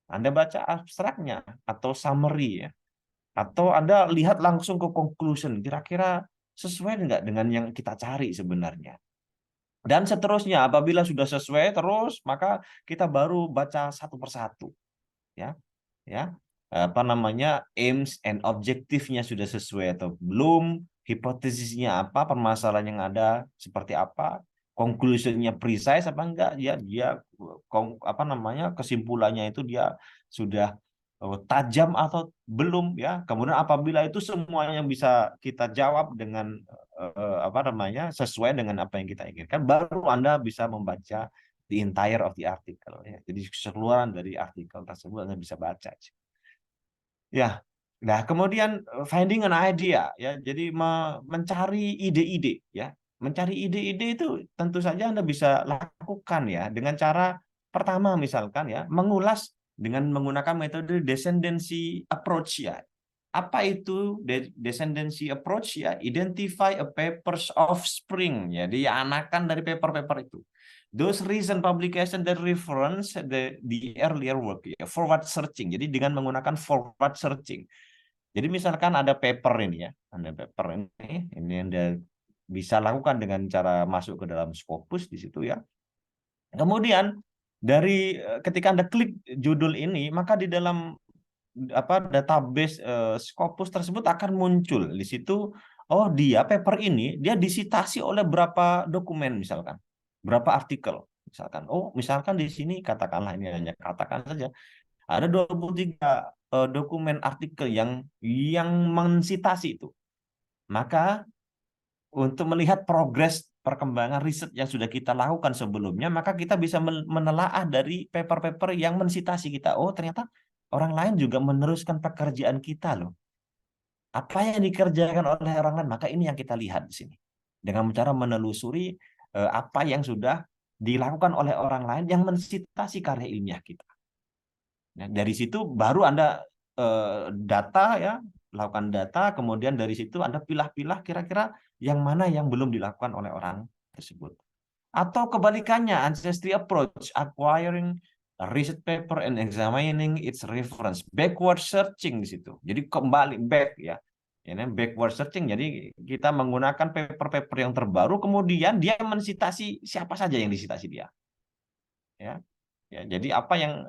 Anda baca abstraknya atau summary ya. Atau Anda lihat langsung ke conclusion, kira-kira sesuai enggak dengan yang kita cari sebenarnya. Dan seterusnya, apabila sudah sesuai terus, maka kita baru baca satu persatu. Ya. Ya. Aims and objektifnya sudah sesuai atau belum, hipotesisnya apa, permasalahan yang ada seperti apa, conclusionnya precise apa enggak, kesimpulannya itu dia sudah tajam atau belum ya. Kemudian apabila itu semuanya bisa kita jawab dengan sesuai dengan apa yang kita inginkan, baru Anda bisa membaca the entire of the article ya. Jadi keseluruhan dari artikel tersebut Anda bisa baca. Ya. Nah, kemudian finding an idea ya. Jadi mencari ide-ide ya. Mencari ide-ide itu tentu saja Anda bisa lakukan ya dengan cara pertama misalkan ya, mengulas dengan menggunakan metode descendancy approach ya. Apa itu descendancy approach ya? Identify a paper's offspring. Jadi anakan dari paper-paper itu. Those recent publication that reference the earlier work ya, forward searching. Jadi dengan menggunakan forward searching. Jadi misalkan ada paper ini ya, ada paper ini Anda bisa lakukan dengan cara masuk ke dalam Scopus di situ ya. Kemudian dari ketika Anda klik judul ini, maka di dalam database Scopus tersebut akan muncul di situ, oh dia paper ini dia disitasi oleh berapa dokumen misalkan, berapa artikel misalkan. Oh, misalkan di sini katakanlah ini hanya katakan saja ada 23 dokumen artikel yang mensitasi itu. Maka untuk melihat progres perkembangan riset yang sudah kita lakukan sebelumnya, maka kita bisa menelaah dari paper-paper yang mensitasi kita. Oh, ternyata orang lain juga meneruskan pekerjaan kita loh. Apa yang dikerjakan oleh orang lain, maka ini yang kita lihat di sini. Dengan cara menelusuri apa yang sudah dilakukan oleh orang lain yang mensitasi karya ilmiah kita. Nah, dari situ baru Anda data ya, lakukan data, kemudian dari situ Anda pilah-pilah kira-kira yang mana yang belum dilakukan oleh orang tersebut. Atau kebalikannya, ancestry approach, acquiring a research paper and examining its reference, backward searching di situ. Jadi kembali back ya. Ini backward searching. Jadi kita menggunakan paper-paper yang terbaru, kemudian dia mensitasi siapa saja yang disitasi dia. Ya. Ya, jadi apa yang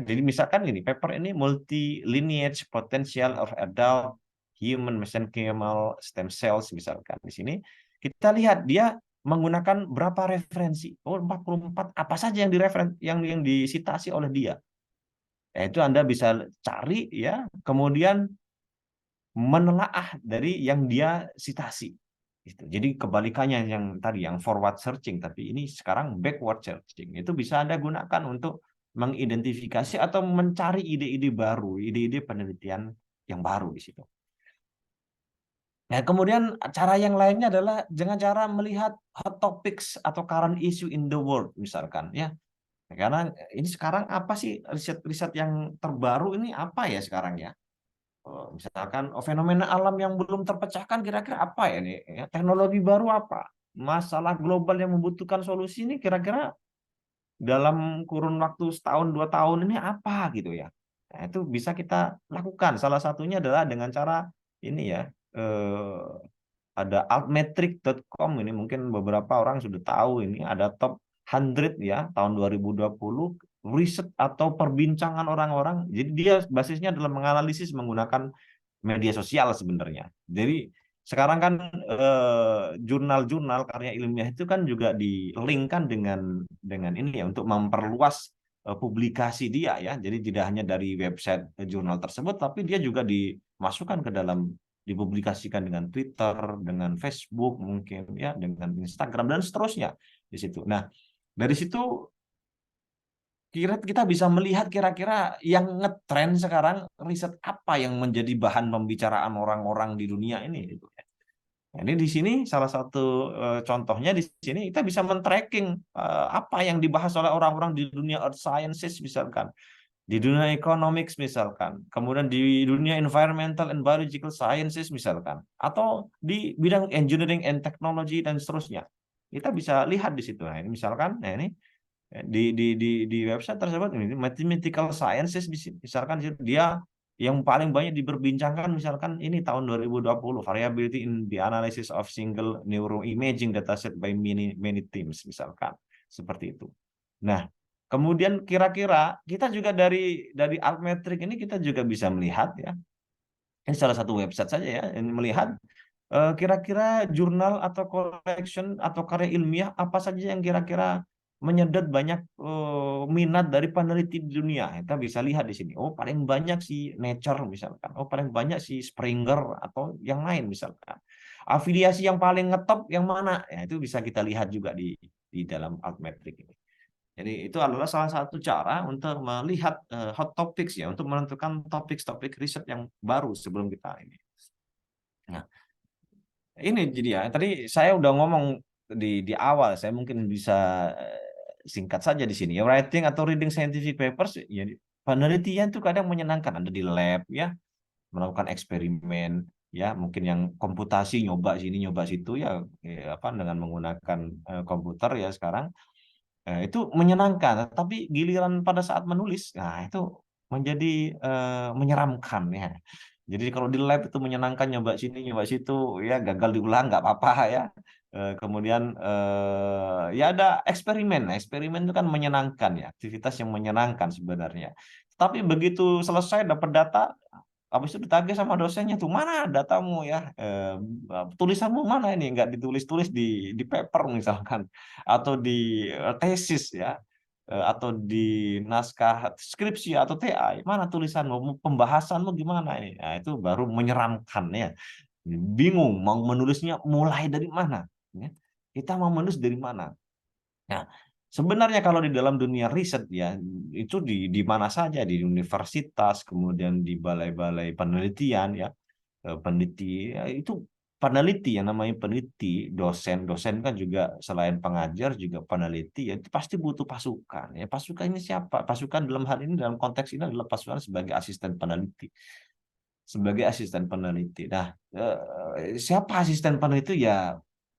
jadi misalkan ini paper ini multi lineage potential of adult human mesenchymal stem cells misalkan. Di sini kita lihat dia menggunakan berapa referensi. Oh, 44 apa saja yang disitasi oleh dia. Ya, itu Anda bisa cari ya. Kemudian menelaah dari yang dia sitasi. Gitu. Jadi kebalikannya yang tadi yang forward searching, tapi ini sekarang backward searching. Itu bisa Anda gunakan untuk mengidentifikasi atau mencari ide-ide baru, ide-ide penelitian yang baru di situ. Nah, kemudian cara yang lainnya adalah dengan cara melihat hot topics atau current issue in the world misalkan ya. Karena ini sekarang apa sih riset-riset yang terbaru ini apa ya sekarang ya? Misalkan fenomena alam yang belum terpecahkan kira-kira apa ya nih? Ya, teknologi baru apa? Masalah global yang membutuhkan solusi ini kira-kira dalam kurun waktu setahun 2 tahun ini apa gitu ya? Nah, itu bisa kita lakukan. Salah satunya adalah dengan cara ini ya. Ada altmetric.com ini mungkin beberapa orang sudah tahu ini ada top 100 ya tahun 2020 riset atau perbincangan orang-orang. Jadi dia basisnya adalah menganalisis menggunakan media sosial sebenarnya. Jadi sekarang kan jurnal-jurnal karya ilmiah itu kan juga di-linkkan dengan ini ya untuk memperluas publikasi dia ya. Jadi tidak hanya dari website jurnal tersebut tapi dia juga dimasukkan ke dalam dipublikasikan dengan Twitter, dengan Facebook mungkin ya, dengan Instagram dan seterusnya di situ. Nah, dari situ kita bisa melihat kira-kira yang ngetren sekarang riset apa yang menjadi bahan pembicaraan orang-orang di dunia ini gitu ya. Nah, ini di sini salah satu contohnya di sini kita bisa men-tracking apa yang dibahas oleh orang-orang di dunia earth sciences misalkan, di dunia economics misalkan, kemudian di dunia environmental and biological sciences misalkan, atau di bidang engineering and technology dan seterusnya. Kita bisa lihat di situ. Nah, ini misalkan, nah ini di website tersebut ini mathematical sciences misalkan dia yang paling banyak diperbincangkan misalkan ini tahun 2020 variability in the analysis of single neuroimaging dataset by many teams misalkan seperti itu. Nah, kemudian kira-kira kita juga dari Altmetric ini kita juga bisa melihat ya. Ini salah satu website saja ya, ini melihat kira-kira jurnal atau collection atau karya ilmiah apa saja yang kira-kira menyedot banyak minat dari peneliti di dunia. Kita bisa lihat di sini. Oh, paling banyak si Nature misalkan. Oh, paling banyak si Springer atau yang lain misalkan. Afiliasi yang paling ngetop yang mana? Ya, itu bisa kita lihat juga di dalam Altmetric ini. Jadi itu adalah salah satu cara untuk melihat hot topics ya, untuk menentukan topik-topik riset yang baru sebelum kita ini. Nah, ini jadi ya. Tadi saya udah ngomong di awal, saya mungkin bisa singkat saja di sini. Ya, writing atau reading scientific papers, ya penelitian itu kadang menyenangkan. Ada di lab ya, melakukan eksperimen ya, mungkin yang komputasi nyoba sini nyoba situ ya, apa dengan menggunakan komputer ya sekarang. Itu menyenangkan, tapi giliran pada saat menulis, nah itu menjadi menyeramkan ya. Jadi kalau di lab itu menyenangkan nyoba sini nyoba situ ya, gagal diulang nggak apa-apa ya. Kemudian ya ada eksperimen. Eksperimen itu kan menyenangkan ya, aktivitas yang menyenangkan sebenarnya. Tapi begitu selesai dapat data, habis itu ditagih sama dosennya tuh, mana datamu ya, tulisanmu mana ini, nggak ditulis-tulis di paper misalkan, atau di tesis ya, atau di naskah skripsi atau TA, mana tulisanmu, pembahasanmu gimana ini. Nah, itu baru menyeramkan ya, bingung mau menulisnya mulai dari mana ya. Kita mau menulis dari mana. Nah, sebenarnya kalau di dalam dunia riset ya, itu di mana saja, di universitas, kemudian di balai-balai penelitian ya, peneliti ya, itu peneliti yang namanya peneliti, dosen kan juga selain pengajar juga peneliti ya, itu pasti butuh pasukan ya. Pasukan ini siapa? Pasukan dalam hal ini, dalam konteks ini adalah pasukan sebagai asisten peneliti. Sebagai asisten peneliti. Nah, siapa asisten peneliti ya?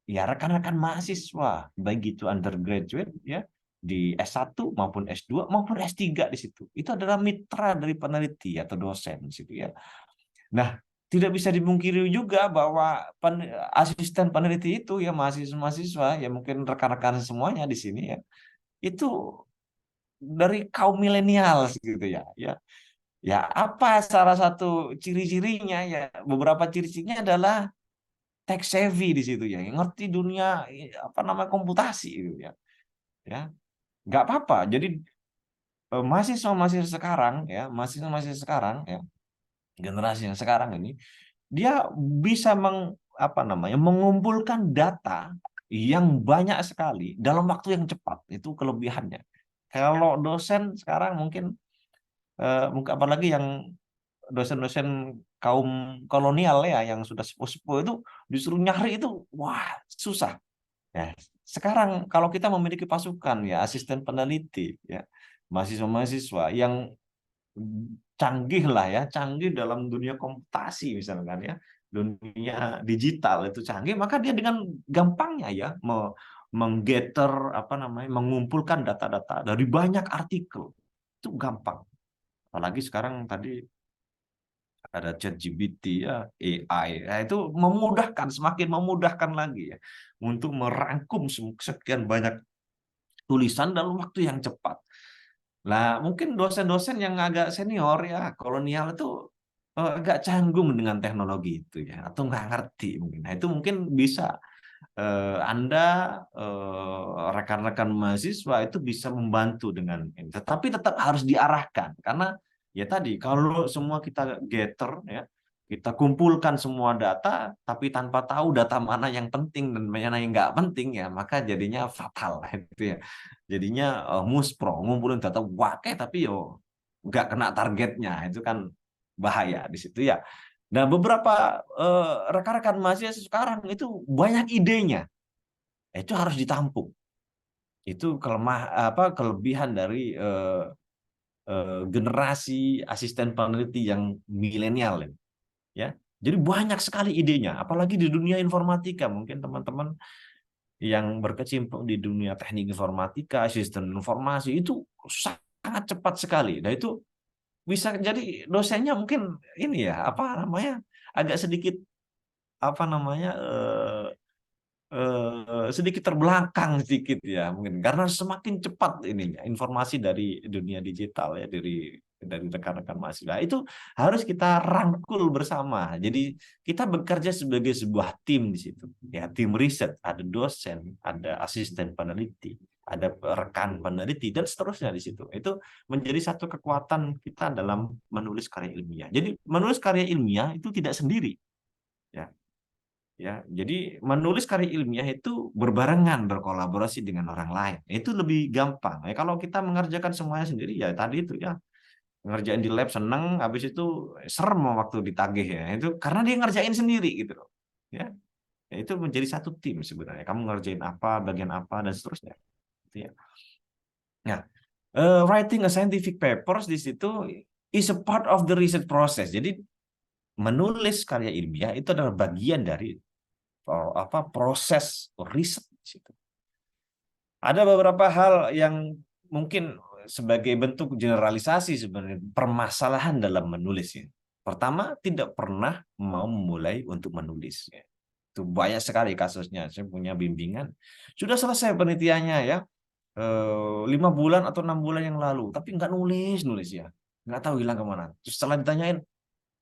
Ya rekan-rekan mahasiswa, baik itu undergraduate ya, di S1 maupun S2 maupun S3 di situ. Itu adalah mitra dari peneliti atau dosen di situ ya. Nah, tidak bisa dipungkiri juga bahwa asisten peneliti itu ya mahasiswa-mahasiswa ya, mungkin rekan-rekan semuanya di sini ya, itu dari kaum milenial gitu ya. Ya apa salah satu ciri-cirinya ya, beberapa ciri-cirinya adalah tech savvy di situ ya, yang ngerti dunia apa namanya komputasi gitu ya. Ya, nggak apa-apa. Jadi mahasiswa-mahasiswa sekarang ya, mahasiswa-mahasiswa sekarang ya, generasi yang sekarang ini dia bisa mengumpulkan data yang banyak sekali dalam waktu yang cepat. Itu kelebihannya. Kalau dosen sekarang mungkin apalagi yang dosen-dosen kaum kolonial ya yang sudah sepuh-sepuh itu disuruh nyari itu wah susah. Ya, sekarang kalau kita memiliki pasukan ya asisten peneliti ya mahasiswa-mahasiswa yang canggih lah ya, canggih dalam dunia komputasi misalkan ya, dunia digital itu canggih, maka dia dengan gampangnya ya menggetter mengumpulkan data-data dari banyak artikel. Itu gampang. Apalagi sekarang tadi ada ChatGPT ya, AI. Nah, itu memudahkan, semakin memudahkan lagi ya untuk merangkum sekian banyak tulisan dalam waktu yang cepat. Nah, mungkin dosen-dosen yang agak senior ya, kolonial itu agak canggung dengan teknologi itu ya, atau nggak ngerti mungkin. Nah, itu mungkin bisa Anda rekan-rekan mahasiswa itu bisa membantu dengan ini. Tetapi tetap harus diarahkan karena ya tadi kalau semua kita gather ya, kita kumpulkan semua data tapi tanpa tahu data mana yang penting dan mana yang nggak penting ya, maka jadinya fatal itu ya. Jadinya muspro ngumpulin data wakai tapi yo nggak kena targetnya, itu kan bahaya di situ ya. Nah, beberapa rekan-rekan mahasiswa sekarang itu banyak idenya, itu harus ditampung. Itu kelebihan dari generasi asisten peneliti yang milenial ya. Jadi banyak sekali idenya, apalagi di dunia informatika. Mungkin teman-teman yang berkecimpung di dunia teknik informatika, sistem informasi itu sangat cepat sekali. Nah, itu bisa jadi dosennya mungkin ini ya agak sedikit sedikit terbelakang sedikit ya mungkin karena semakin cepat ininya informasi dari dunia digital ya dari rekan-rekan mahasiswa itu harus kita rangkul bersama. Jadi kita bekerja sebagai sebuah tim di situ ya, tim riset, ada dosen, ada asisten peneliti, ada rekan peneliti dan seterusnya di situ. Itu menjadi satu kekuatan kita dalam menulis karya ilmiah. Jadi menulis karya ilmiah itu tidak sendiri ya. Ya, jadi menulis karya ilmiah itu berbarengan, berkolaborasi dengan orang lain. Itu lebih gampang. Ya, kalau kita mengerjakan semuanya sendiri ya tadi itu ya ngerjain di lab seneng, habis itu serem waktu ditagih ya. Itu karena dia ngerjain sendiri gitu loh. Ya. Ya, itu menjadi satu tim sebenarnya. Kamu ngerjain apa, bagian apa dan seterusnya. Gitu ya. Nah, writing a scientific papers di situ is a part of the research process. Jadi menulis karya ilmiah itu adalah bagian dari proses riset di situ. Ada beberapa hal yang mungkin sebagai bentuk generalisasi sebenarnya permasalahan dalam menulis ya. Pertama, tidak pernah mau memulai untuk menulis ya. Itu banyak sekali kasusnya. Saya punya bimbingan sudah selesai penelitiannya ya 5 bulan atau 6 bulan yang lalu, tapi nggak nulis ya, nggak tahu hilang kemana. Terus setelah ditanyain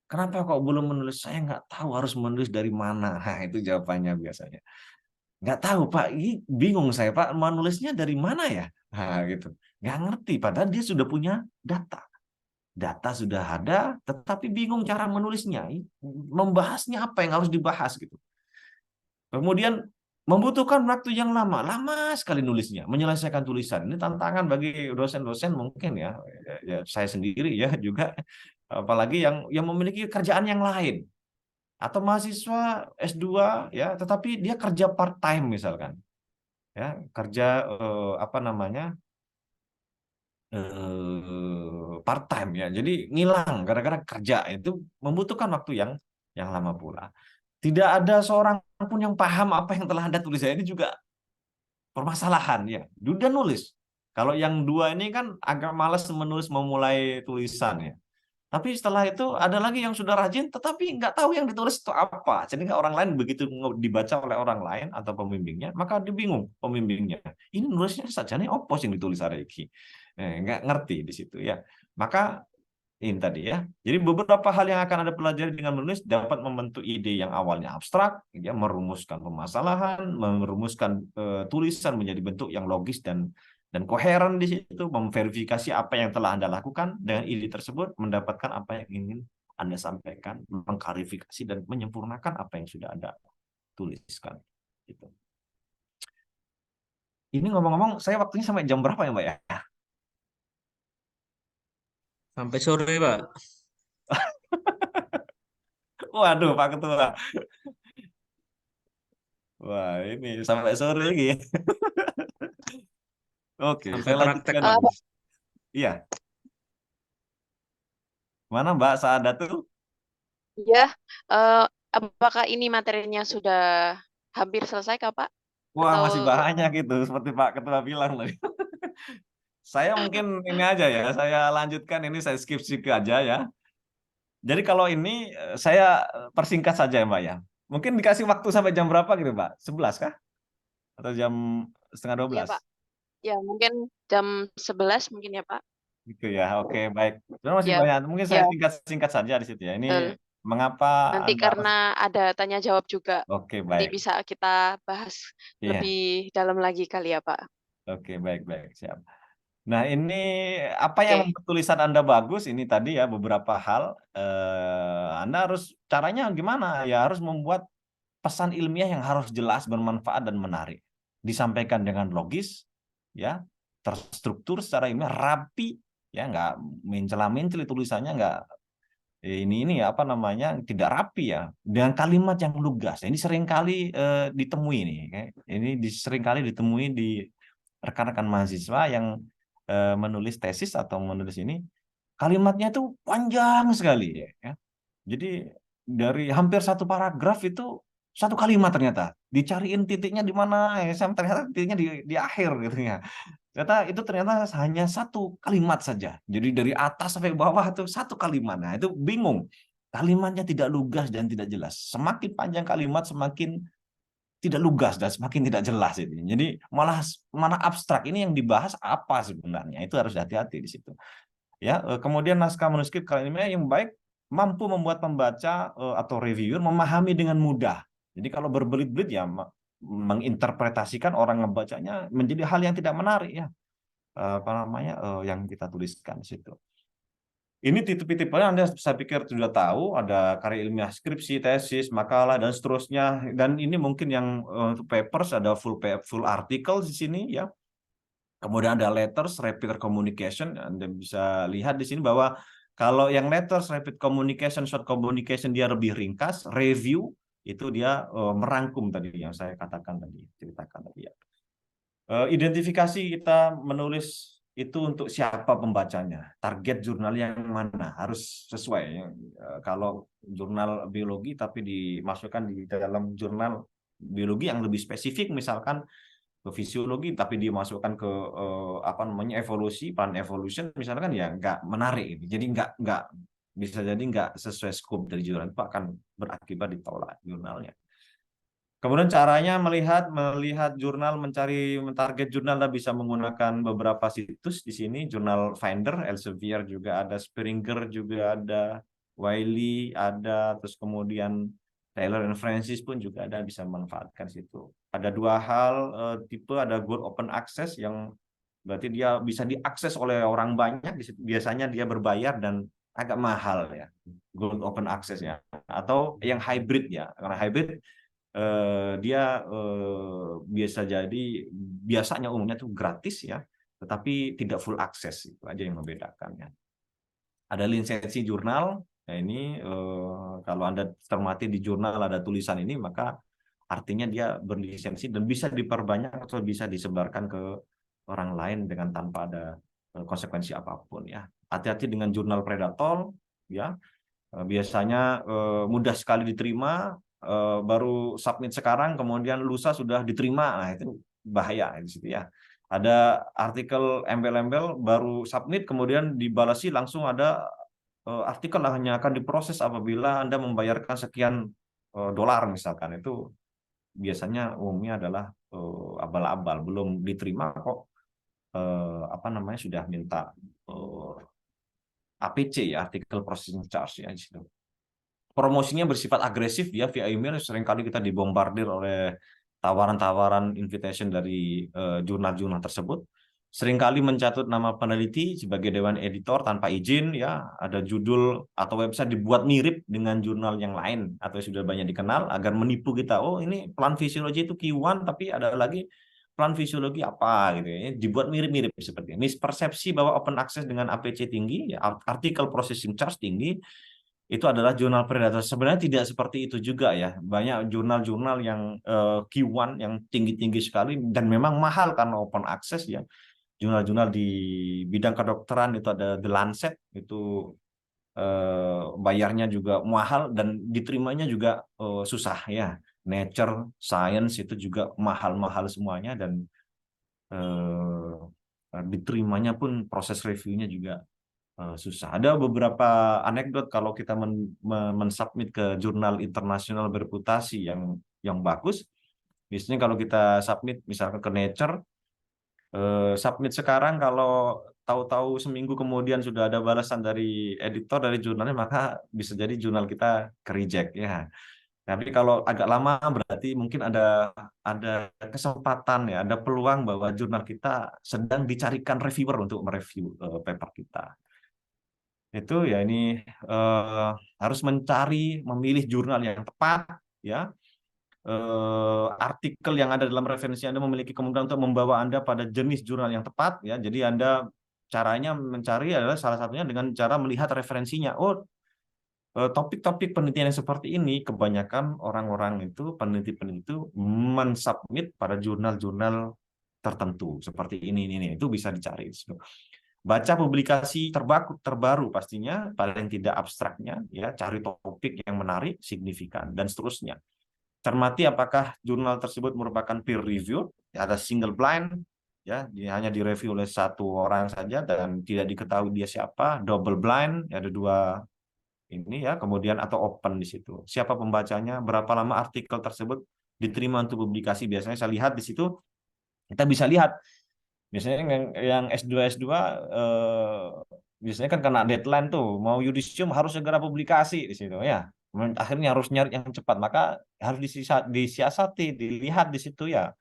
kenapa kok belum menulis? Saya nggak tahu harus menulis dari mana. Nah, itu jawabannya biasanya. Nggak tahu, Pak. Bingung saya, Pak. Menulisnya dari mana ya? Nah, gitu. Nggak ngerti. Padahal dia sudah punya data. Data sudah ada, tetapi bingung cara menulisnya. Membahasnya apa yang harus dibahas gitu. Kemudian membutuhkan waktu yang lama. Lama sekali nulisnya. Menyelesaikan tulisan. Ini tantangan bagi dosen-dosen mungkin ya. Ya saya sendiri ya juga. Apalagi yang memiliki kerjaan yang lain atau mahasiswa S2 ya tetapi dia kerja part time misalkan ya kerja part time ya jadi ngilang gara-gara kerja itu membutuhkan waktu yang lama pula. Tidak ada seorang pun yang paham apa yang telah Anda tulis. Ini juga permasalahan ya. Dia nulis. Kalau yang dua ini kan agak malas menulis memulai tulisan ya. Tapi setelah itu ada lagi yang sudah rajin, tetapi nggak tahu yang ditulis itu apa. Jadi orang lain begitu dibaca oleh orang lain atau pembimbingnya, maka dia bingung pembimbingnya. Ini nulisnya saja nih opos yang ditulis hari ini. Nggak ngerti di situ ya. Maka ini tadi ya. Jadi beberapa hal yang akan Anda pelajari dengan menulis dapat membentuk ide yang awalnya abstrak, ya, merumuskan permasalahan, merumuskan tulisan menjadi bentuk yang logis dan koheren di situ, memverifikasi apa yang telah Anda lakukan dengan ide tersebut, mendapatkan apa yang ingin Anda sampaikan, mengklarifikasi dan menyempurnakan apa yang sudah Anda tuliskan. Gitu. Ini ngomong-ngomong, saya waktunya sampai jam berapa ya, Mbak ya? Sampai sore, Pak. Waduh, Pak Ketua. Wah, ini sampai sore lagi. Oke, Sampai saya praktek, lanjutkan. Pak. Iya. Mana Mbak Saadatul? Ya, apakah ini materinya sudah hampir selesai, Kak, Pak? Wah, Atau masih banyak itu, seperti Pak Ketua bilang tadi. Saya mungkin ini aja ya, saya lanjutkan ini, saya skip aja ya. Jadi kalau ini saya persingkat saja ya Mbak ya. Mungkin dikasih waktu sampai jam berapa gitu Mbak? 11 kah? Atau jam setengah ya, 12? Pak? Ya, mungkin jam 11 mungkin ya, Pak. Gitu ya, oke baik. Sebenarnya masih Ya, banyak, mungkin saya ya, singkat saja di situ ya. Ini betul. mengapa Nanti Anda... karena ada tanya jawab juga, Oke, nanti baik. bisa kita bahas Iya. lebih dalam lagi kali ya, Pak. Oke, baik, siap. Nah, ini apa yang Oke. membuat tulisan Anda bagus? Ini tadi ya beberapa hal. Anda harus caranya gimana? Ya harus membuat pesan ilmiah yang harus jelas, bermanfaat dan menarik. Disampaikan dengan logis, ya, terstruktur secara ilmiah, rapi, ya, nggak mencela-menceli tulisannya, nggak ini apa namanya, tidak rapi ya, dengan kalimat yang lugas. Ini seringkali ditemui nih, ini seringkali ditemui di rekan-rekan mahasiswa yang menulis tesis atau menulis ini, kalimatnya itu panjang sekali ya. Jadi dari hampir satu paragraf itu satu kalimat ternyata dicariin titiknya di mana ya, ternyata titiknya di akhir gitu ya. Ternyata hanya satu kalimat saja. Jadi dari atas sampai bawah itu satu kalimat. Nah, itu bingung. Kalimatnya tidak lugas dan tidak jelas. Semakin panjang kalimat semakin tidak lugas dan semakin tidak jelas itu. Jadi malah abstrak. Ini yang dibahas apa sebenarnya? Itu harus hati-hati di situ. Ya, kemudian naskah manuskrip ilmiah yang baik mampu membuat pembaca atau reviewer memahami dengan mudah. Jadi kalau berbelit-belit ya menginterpretasikan orang ngebacanya menjadi hal yang tidak menarik ya. Apa namanya yang kita tuliskan di situ. Ini tipe-tipenya Anda saya pikir sudah tahu, ada karya ilmiah, skripsi, tesis, makalah dan seterusnya. Dan ini mungkin yang untuk papers ada full article di sini ya. Kemudian ada letters, rapid communication. Anda bisa lihat di sini bahwa kalau yang letters, rapid communication, short communication dia lebih ringkas, review itu dia merangkum tadi yang saya katakan tadi, ceritakan tadi ya. Identifikasi kita menulis itu untuk siapa pembacanya, target jurnal yang mana harus sesuai. Kalau jurnal biologi tapi dimasukkan di dalam jurnal biologi yang lebih spesifik, misalkan ke fisiologi tapi dimasukkan ke apa namanya evolusi, plan evolution misalkan ya nggak menarik. Jadi nggak bisa jadi nggak sesuai scope dari jurnal, itu akan berakibat ditolak jurnalnya. Kemudian caranya melihat jurnal, mentarget jurnal, Anda bisa menggunakan beberapa situs di sini, Jurnal Finder, Elsevier juga ada, Springer juga ada, Wiley ada, terus kemudian Taylor and Francis pun juga ada, bisa memanfaatkan situ. Ada dua hal tipe, ada Gold Open Access yang berarti dia bisa diakses oleh orang banyak, biasanya dia berbayar dan agak mahal ya, Gold Open Access ya. Atau yang hybrid ya, karena hybrid dia biasanya umumnya itu gratis ya, tetapi tidak full akses, itu aja yang membedakannya. Ada lisensi jurnal. Nah ini kalau Anda cermati di jurnal ada tulisan ini, maka artinya dia berlisensi dan bisa diperbanyak atau bisa disebarkan ke orang lain dengan tanpa ada konsekuensi apapun ya. Hati-hati dengan jurnal predator ya. Biasanya mudah sekali diterima, baru submit sekarang kemudian lusa sudah diterima. Nah itu bahaya di situ ya. Ada artikel embel-embel baru submit kemudian dibalasi langsung ada artikel hanya akan diproses apabila Anda membayarkan sekian dolar misalkan. Itu biasanya umumnya adalah abal-abal, belum diterima kok apa namanya sudah minta APC ya, artikel processing charge ya di situ. Promosinya bersifat agresif ya, via email seringkali kita dibombardir oleh tawaran-tawaran invitation dari jurnal-jurnal tersebut, seringkali mencatut nama peneliti sebagai dewan editor tanpa izin, ya, ada judul atau website dibuat mirip dengan jurnal yang lain atau sudah banyak dikenal agar menipu kita. Oh, ini Plant Physiology itu Q1, tapi ada lagi Plant Physiology apa gitu ya, dibuat mirip-mirip seperti ini. Mispersepsi bahwa open access dengan APC tinggi, ya, article processing charge tinggi, itu adalah jurnal predator. Sebenarnya tidak seperti itu juga ya. Banyak jurnal-jurnal yang Q1 yang tinggi-tinggi sekali dan memang mahal karena open access ya. Jurnal-jurnal di bidang kedokteran itu ada The Lancet, itu bayarnya juga mahal dan diterimanya juga susah ya. Nature, Science itu juga mahal-mahal semuanya dan diterimanya pun proses reviewnya juga susah. Ada beberapa anekdot kalau kita mensubmit ke jurnal internasional bereputasi yang bagus. Biasanya kalau kita submit misalkan ke Nature, submit sekarang kalau tahu-tahu seminggu kemudian sudah ada balasan dari editor dari jurnalnya, maka bisa jadi jurnal kita ke reject ya. Tapi kalau agak lama berarti mungkin ada kesempatan ya, ada peluang bahwa jurnal kita sedang dicarikan reviewer untuk mereview paper kita. Itu ya ini harus memilih jurnal yang tepat ya. Artikel yang ada dalam referensi Anda memiliki kemungkinan untuk membawa Anda pada jenis jurnal yang tepat ya. Jadi Anda caranya mencari adalah salah satunya dengan cara melihat referensinya. Oh, topik-topik penelitian yang seperti ini kebanyakan orang-orang itu peneliti-peneliti itu mensubmit pada jurnal-jurnal tertentu seperti ini itu bisa dicari. Baca publikasi terbaru pastinya, paling tidak abstraknya ya, cari topik yang menarik, signifikan dan seterusnya. Cermati apakah jurnal tersebut merupakan peer review, ya, ada single blind ya, dia hanya direview oleh satu orang saja dan tidak diketahui dia siapa, double blind, ya, ada dua ini ya, kemudian atau open di situ. Siapa pembacanya, berapa lama artikel tersebut diterima untuk publikasi. Biasanya saya lihat di situ, kita bisa lihat biasanya yang S2 biasanya kan kena deadline tuh, mau yudisium harus segera publikasi di situ ya. Akhirnya harus nyari yang cepat, maka harus disiasati, dilihat di situ ya.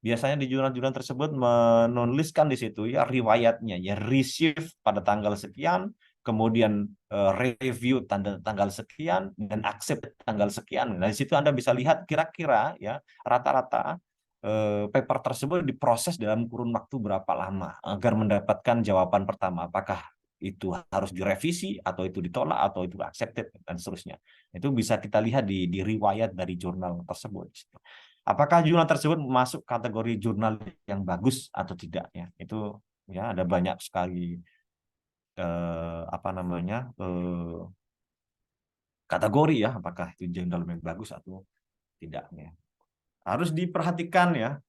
Biasanya di jurnal-jurnal tersebut menuliskan di situ ya riwayatnya, ya receive pada tanggal sekian, kemudian review tanggal sekian dan accept tanggal sekian. Nah, di situ Anda bisa lihat kira-kira ya rata-rata paper tersebut diproses dalam kurun waktu berapa lama agar mendapatkan jawaban pertama, apakah itu harus direvisi atau itu ditolak atau itu accepted dan seterusnya. Itu bisa kita lihat di riwayat dari jurnal tersebut. Apakah jurnal tersebut masuk kategori jurnal yang bagus atau tidak ya? Itu ya ada banyak sekali kategori ya, apakah itu jurnal yang bagus atau tidak ya. Harus diperhatikan ya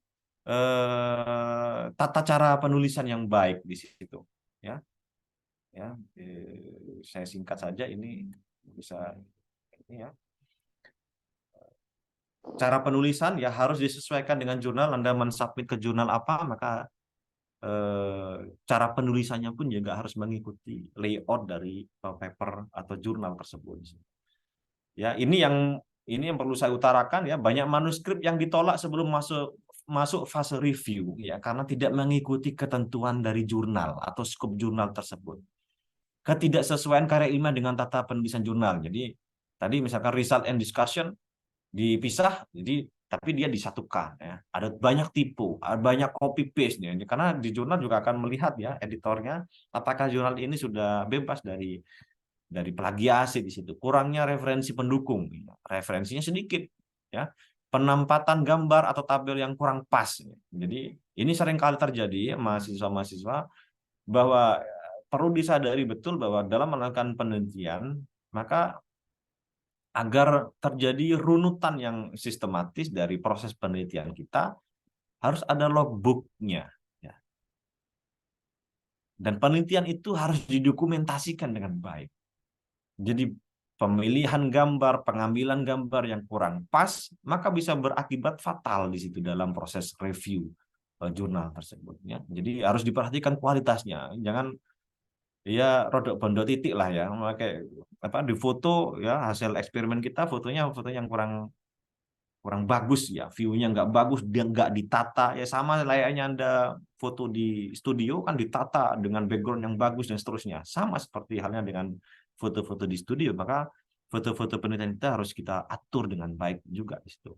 tata cara penulisan yang baik di situ ya. Saya singkat saja ini bisa ini ya. Cara penulisan ya harus disesuaikan dengan jurnal. Anda mensubmit ke jurnal apa, maka cara penulisannya pun juga harus mengikuti layout dari paper atau jurnal tersebut. Ya, ini yang perlu saya utarakan ya, banyak manuskrip yang ditolak sebelum masuk fase review ya, karena tidak mengikuti ketentuan dari jurnal atau skop jurnal tersebut. Ketidaksesuaian karya ilmiah dengan tata penulisan jurnal. Jadi tadi misalkan result and discussion dipisah, jadi tapi dia disatukan ya. Ada banyak tipu, ada banyak copy paste ya. Karena di jurnal juga akan melihat ya editornya apakah jurnal ini sudah bebas dari plagiasi di situ. Kurangnya referensi pendukung, referensinya sedikit ya. Penempatan gambar atau tabel yang kurang pas. Jadi ini sering kali terjadi mahasiswa-mahasiswa bahwa perlu disadari betul bahwa dalam melakukan penelitian maka agar terjadi runutan yang sistematis dari proses penelitian kita, harus ada logbooknya. Ya. Dan penelitian itu harus didokumentasikan dengan baik. Jadi pemilihan gambar, pengambilan gambar yang kurang pas, maka bisa berakibat fatal di situ dalam proses review jurnal tersebut. Ya. Jadi harus diperhatikan kualitasnya. Jangan ya rodok bondo titik lah ya, memakai di foto ya hasil eksperimen kita fotonya foto yang kurang kurang bagus ya, view-nya nggak bagus, dia nggak ditata ya, sama layaknya Anda foto di studio kan ditata dengan background yang bagus dan seterusnya. Sama seperti halnya dengan foto-foto di studio, maka foto-foto penelitian kita harus kita atur dengan baik juga di situ.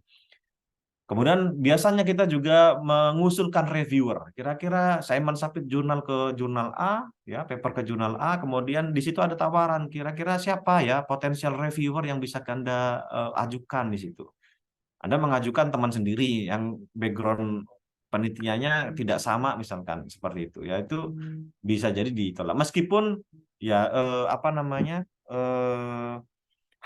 Kemudian biasanya kita juga mengusulkan reviewer. Kira-kira saya mensubmit jurnal ke jurnal A, ya, paper ke jurnal A, kemudian di situ ada tawaran. Kira-kira siapa ya potensial reviewer yang bisa Anda ajukan di situ. Anda mengajukan teman sendiri yang background penelitiannya tidak sama misalkan seperti itu. Ya itu bisa jadi ditolak. Meskipun ya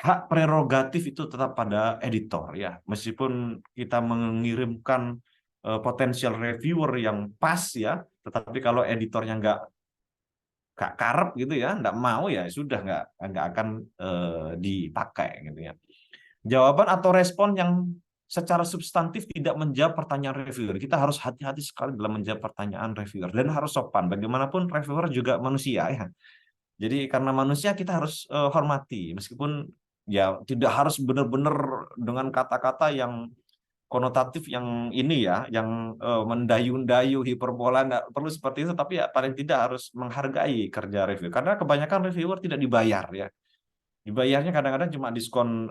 hak prerogatif itu tetap pada editor ya. Meskipun kita mengirimkan potensial reviewer yang pas ya, tetapi kalau editornya nggak karep gitu ya, nggak mau ya sudah nggak akan dipakai gitu ya. Jawaban atau respon yang secara substantif tidak menjawab pertanyaan reviewer. Kita harus hati-hati sekali dalam menjawab pertanyaan reviewer dan harus sopan. Bagaimanapun reviewer juga manusia ya. Jadi karena manusia kita harus hormati meskipun ya tidak harus benar-benar dengan kata-kata yang konotatif yang ini ya, yang mendayu-dayu, hiperbola, nggak perlu seperti itu, tapi ya paling tidak harus menghargai kerja review. Karena kebanyakan reviewer tidak dibayar ya. Dibayarnya kadang-kadang cuma diskon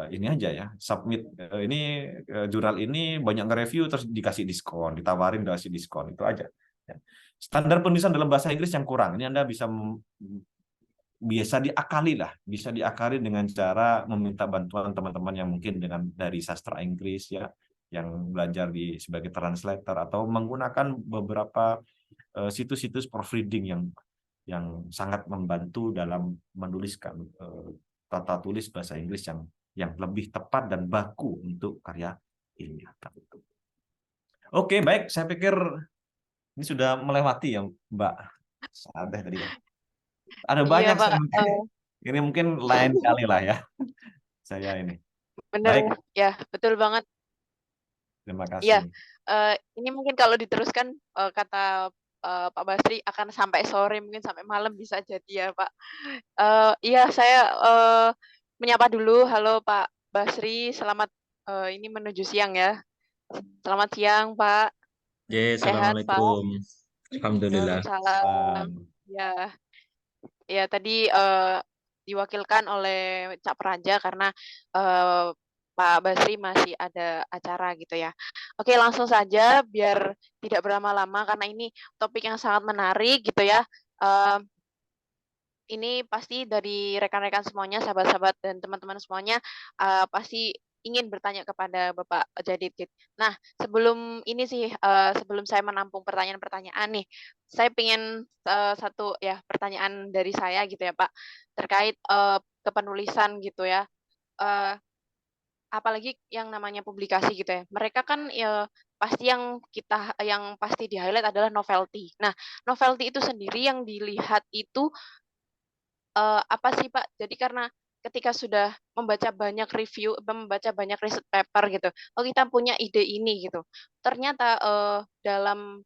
ini aja ya, submit ini jurnal ini banyak nge-review terus dikasih diskon, ditawarin dikasih diskon, itu aja. Ya. Standar penulisan dalam bahasa Inggris yang kurang. Ini Anda bisa bisa diakali dengan cara meminta bantuan teman-teman yang mungkin dari sastra Inggris ya, yang belajar sebagai translator atau menggunakan beberapa situs-situs proofreading yang sangat membantu dalam menuliskan tata tulis bahasa Inggris yang lebih tepat dan baku untuk karya ilmiah. Oke, baik. Saya pikir ini sudah melewati ya, Mbak Sadeh tadi ya. Ada Iya, banyak Pak. ini mungkin lain kali lah ya. Saya ini. Bener, Baik, ya, betul banget. terima Iya, kasih. ini mungkin kalau diteruskan kata Pak Basri akan sampai sore, mungkin sampai malam bisa jadi ya, Pak. Iya, saya menyapa dulu. Halo Pak Basri, selamat ini menuju siang ya. Selamat siang, Pak. Sehat, Pak. Assalamualaikum. Alhamdulillah. Waalaikumsalam. Ya, ya tadi diwakilkan oleh Cak Praja karena Pak Basri masih ada acara gitu ya. Oke, langsung saja biar tidak berlama-lama karena ini topik yang sangat menarik gitu ya. Ini pasti dari rekan-rekan semuanya, sahabat-sahabat dan teman-teman semuanya pasti ingin bertanya kepada Bapak Jadid. Nah, sebelum ini sih, sebelum saya menampung pertanyaan-pertanyaan nih, saya ingin satu ya pertanyaan dari saya gitu ya Pak, terkait kepenulisan gitu ya. Apalagi yang namanya publikasi gitu ya. Mereka kan ya pasti yang pasti di-highlight adalah novelty. Nah, novelty itu sendiri yang dilihat itu apa sih Pak, jadi karena ketika sudah membaca banyak review, membaca banyak riset paper gitu, oh kita punya ide ini gitu. Ternyata dalam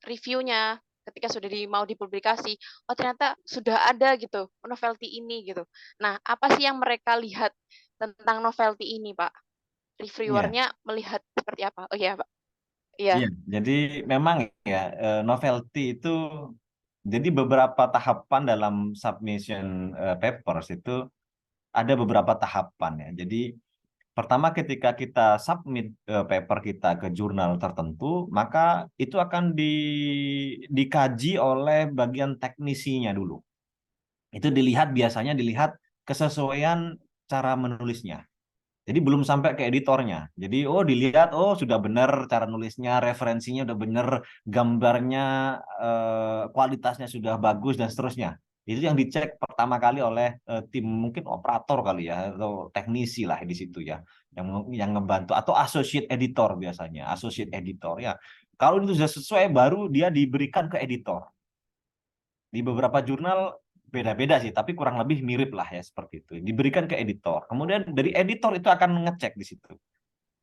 reviewnya ketika sudah mau dipublikasi, oh ternyata sudah ada gitu novelty ini gitu. Nah, apa sih yang mereka lihat tentang novelty ini Pak? Iya. Reviewernya melihat seperti apa? Oh iya Pak. Iya. Iya, jadi memang ya novelty itu jadi beberapa tahapan dalam submission papers itu ada beberapa tahapan ya. Jadi pertama ketika kita submit paper kita ke jurnal tertentu, maka itu akan dikaji oleh bagian teknisinya dulu. Itu biasanya dilihat kesesuaian cara menulisnya. Jadi belum sampai ke editornya. Jadi dilihat sudah benar cara nulisnya, referensinya udah benar, gambarnya kualitasnya sudah bagus dan seterusnya. Itu yang dicek pertama kali oleh tim mungkin operator kali ya atau teknisi lah di situ ya yang ngebantu atau associate editor biasanya, associate editor ya. Kalau itu sudah sesuai baru dia diberikan ke editor. Di beberapa jurnal beda-beda sih, tapi kurang lebih mirip lah ya seperti itu. Diberikan ke editor. Kemudian dari editor itu akan mengecek di situ.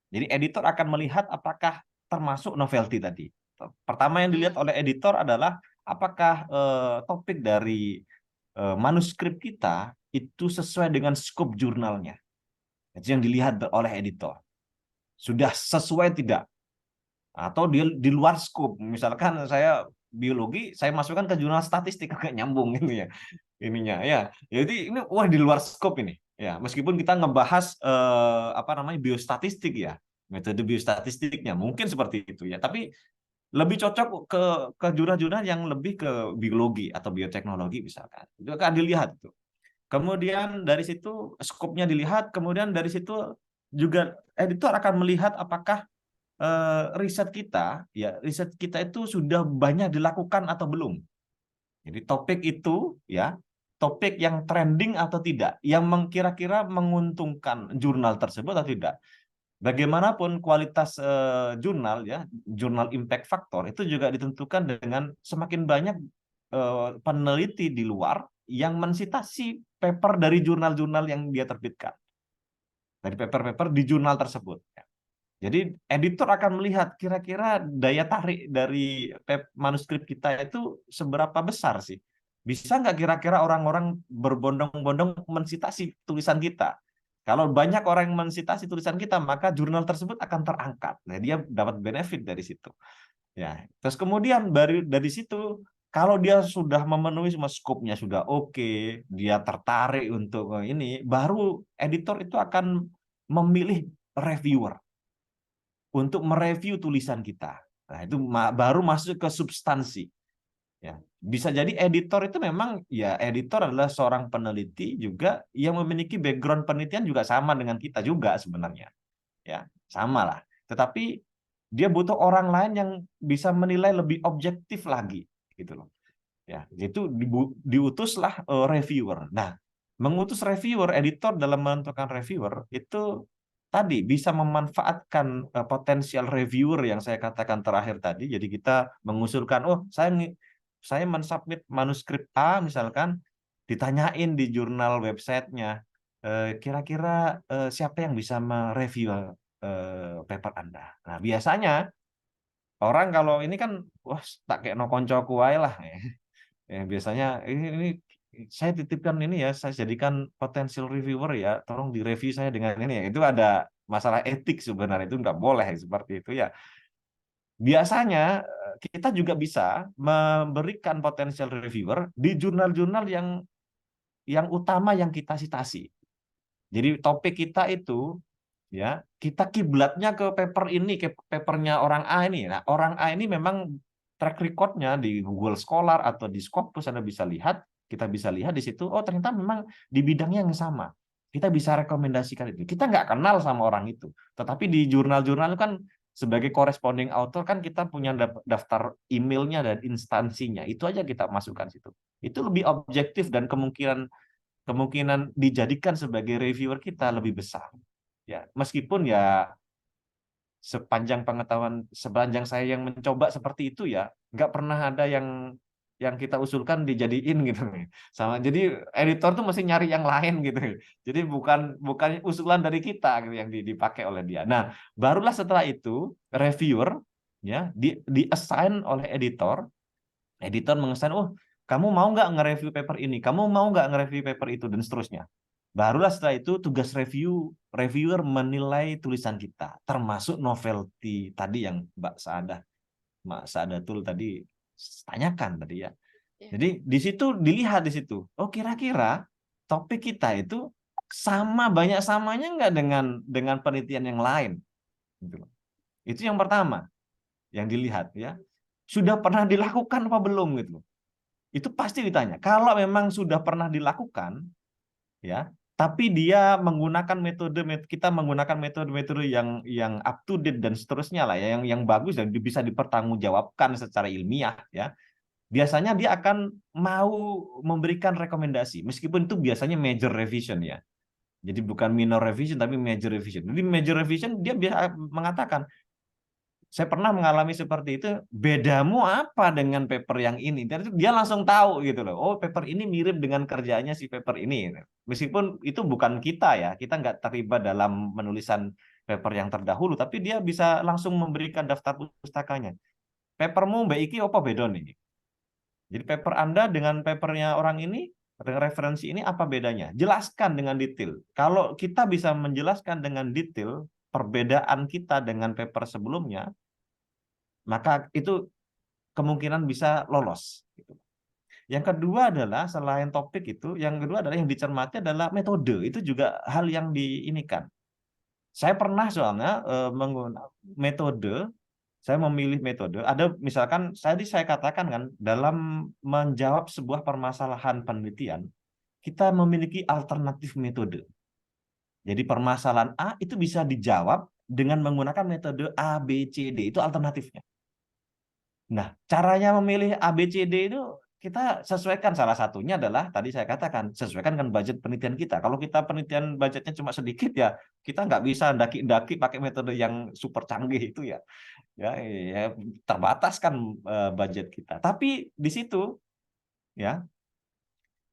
Jadi editor akan melihat apakah termasuk novelty tadi. Pertama yang dilihat oleh editor adalah apakah topik dari manuskrip kita itu sesuai dengan skop jurnalnya. Itu yang dilihat oleh editor. sudah sesuai tidak, atau dia di luar skop. Misalkan saya biologi, saya masukkan ke jurnal statistik, agak nyambung gitu ya ininya ya. Jadi ini wah di luar skop ini ya, meskipun kita ngebahas biostatistik ya, metode biostatistiknya mungkin seperti itu ya, tapi lebih cocok ke jurnal-jurnal yang lebih ke biologi atau bioteknologi misalkan. Itu akan dilihat tuh. Kemudian dari situ skopnya dilihat, kemudian dari situ juga editor akan melihat apakah riset kita itu sudah banyak dilakukan atau belum. Jadi topik itu ya, topik yang trending atau tidak, yang kira-kira menguntungkan jurnal tersebut atau tidak. Bagaimanapun kualitas jurnal ya, jurnal impact factor itu juga ditentukan dengan semakin banyak peneliti di luar yang mensitasi paper dari jurnal-jurnal yang dia terbitkan, dari paper-paper di jurnal tersebut. Jadi editor akan melihat kira-kira daya tarik dari manuskrip kita itu seberapa besar sih. Bisa nggak kira-kira orang-orang berbondong-bondong mensitasi tulisan kita? Kalau banyak orang yang mensitasi tulisan kita, maka jurnal tersebut akan terangkat. Nah, dia dapat benefit dari situ. Ya, terus kemudian dari situ, kalau dia sudah memenuhi semua skopnya sudah oke, dia tertarik untuk ini, baru editor itu akan memilih reviewer untuk mereview tulisan kita. Nah, itu baru masuk ke substansi. Ya, bisa jadi editor itu memang ya, editor adalah seorang peneliti juga yang memiliki background penelitian juga sama dengan kita juga sebenarnya. Ya, sama lah. Tetapi dia butuh orang lain yang bisa menilai lebih objektif lagi gitu loh. Ya, itu diutuslah reviewer. Nah, mengutus reviewer, editor dalam menentukan reviewer itu tadi bisa memanfaatkan potensial reviewer yang saya katakan terakhir tadi. Jadi kita mengusulkan, oh saya mensubmit manuskrip A misalkan, ditanyain di jurnal websitenya, kira-kira siapa yang bisa mereview paper Anda. Nah, biasanya orang kalau ini kan, wah tak kayak no koncoku wae lah. Ya, biasanya ini saya titipkan ini ya, saya jadikan potensial reviewer ya, tolong direview saya dengan ini ya. Itu ada masalah etik sebenarnya, itu nggak boleh seperti itu ya. Biasanya kita juga bisa memberikan potensial reviewer di jurnal-jurnal yang utama yang kita citasi. Jadi topik kita itu ya, kita kiblatnya ke paper ini, ke papernya orang A ini. Nah, orang A ini memang track record-nya di Google Scholar atau di Scopus Anda bisa lihat, kita bisa lihat di situ, oh ternyata memang di bidangnya yang sama. Kita bisa rekomendasikan itu. Kita nggak kenal sama orang itu. Tetapi di jurnal-jurnal kan sebagai corresponding author kan kita punya daftar emailnya dan instansinya. Itu aja kita masukkan situ. Itu lebih objektif dan kemungkinan dijadikan sebagai reviewer kita lebih besar. Ya, meskipun ya sepanjang saya yang mencoba seperti itu ya, nggak pernah ada yang kita usulkan dijadiin gitu nih. Jadi editor tuh mesti nyari yang lain gitu. Jadi bukan usulan dari kita gitu yang dipakai oleh dia. Nah, barulah setelah itu reviewer ya di assign oleh editor mengesan, oh kamu mau nggak nge-review paper ini, kamu mau nggak nge-review paper itu, dan seterusnya. Barulah setelah itu tugas reviewer menilai tulisan kita, termasuk novelty tadi yang Mbak Saadatul tadi tanyakan tadi ya. Jadi di situ dilihat di situ, oh kira-kira topik kita itu banyak samanya nggak dengan penelitian yang lain. Gitu. Itu yang pertama yang dilihat ya. Sudah pernah dilakukan apa belum gitu. Itu pasti ditanya. Kalau memang sudah pernah dilakukan ya, tapi dia menggunakan kita menggunakan metode-metode yang up to date dan seterusnya lah ya, yang bagus dan bisa dipertanggungjawabkan secara ilmiah ya. Biasanya dia akan mau memberikan rekomendasi, meskipun itu biasanya major revision ya. Jadi bukan minor revision tapi major revision. Jadi major revision dia biasa mengatakan, saya pernah mengalami seperti itu, bedamu apa dengan paper yang ini? Dan dia langsung tahu gitu loh, oh paper ini mirip dengan kerjaannya si paper ini. Meskipun itu bukan kita ya, kita nggak terlibat dalam menulisan paper yang terdahulu, tapi dia bisa langsung memberikan daftar pustakanya. Papermu Mbak Iki apa beda nih? Jadi paper Anda dengan papernya orang ini, dengan referensi ini apa bedanya? Jelaskan dengan detail. Kalau kita bisa menjelaskan dengan detail perbedaan kita dengan paper sebelumnya, maka itu kemungkinan bisa lolos. Gitu. Yang kedua adalah selain topik itu, yang kedua adalah yang dicermati adalah metode. Itu juga hal yang diinikan. Saya pernah soalnya menggunakan metode, saya memilih metode. Ada misalkan saya katakan kan dalam menjawab sebuah permasalahan penelitian, kita memiliki alternatif metode. Jadi permasalahan A itu bisa dijawab dengan menggunakan metode A, B, C, D. Itu alternatifnya. Nah, caranya memilih A, B, C, D itu kita sesuaikan. Salah satunya adalah tadi saya katakan, sesuaikan dengan budget penelitian kita. Kalau kita penelitian budgetnya cuma sedikit ya, kita nggak bisa daki-daki pakai metode yang super canggih itu ya. Ya terbatas kan budget kita. Tapi di situ ya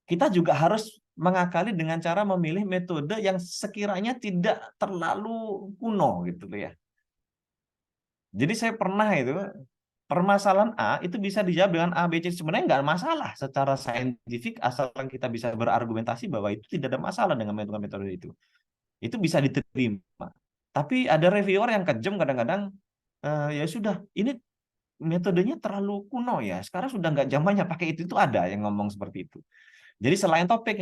kita juga harus mengakali dengan cara memilih metode yang sekiranya tidak terlalu kuno gitu ya. Jadi saya pernah itu permasalahan A itu bisa dijawab dengan A, B, C. Sebenarnya nggak masalah secara saintifik asalkan kita bisa berargumentasi bahwa itu tidak ada masalah dengan metode itu. Itu bisa diterima. Tapi ada reviewer yang kejam kadang-kadang ya sudah ini metodenya terlalu kuno ya. Sekarang sudah nggak zamannya pakai itu ada yang ngomong seperti itu. Jadi selain topik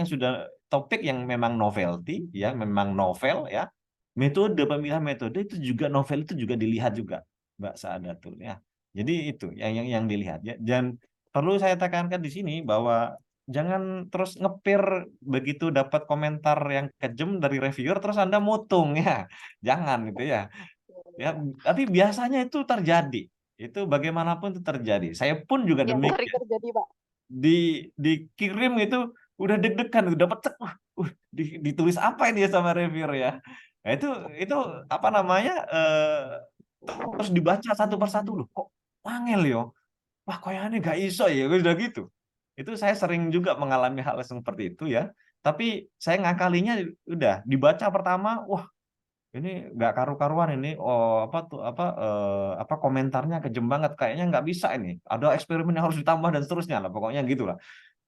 yang memang novelty ya, memang novel ya, pemilihan metode itu juga novel itu juga dilihat juga, Mbak Saadatul ya. Jadi itu yang dilihat ya. Dan perlu saya tekankan di sini bahwa jangan terus ngepir begitu dapat komentar yang kejam dari reviewer terus Anda mutung ya. Jangan gitu ya. Ya, tapi biasanya itu terjadi. Itu bagaimanapun itu terjadi. Saya pun juga Yang sering demikian. terjadi, Pak. Dikirim itu udah deg-degan, udah pecek, ditulis apa ini ya sama reviewer ya. Nah, itu apa namanya terus dibaca satu persatu loh, kok wangel yo, wah kayaknya gak iso ya, udah gitu. Itu saya sering juga mengalami hal seperti itu ya. Tapi saya ngakalinya udah dibaca pertama, wah ini nggak karu-karuan ini, apa komentarnya kejem banget, kayaknya nggak bisa ini, ada eksperimen yang harus ditambah dan seterusnya lah, pokoknya gitulah.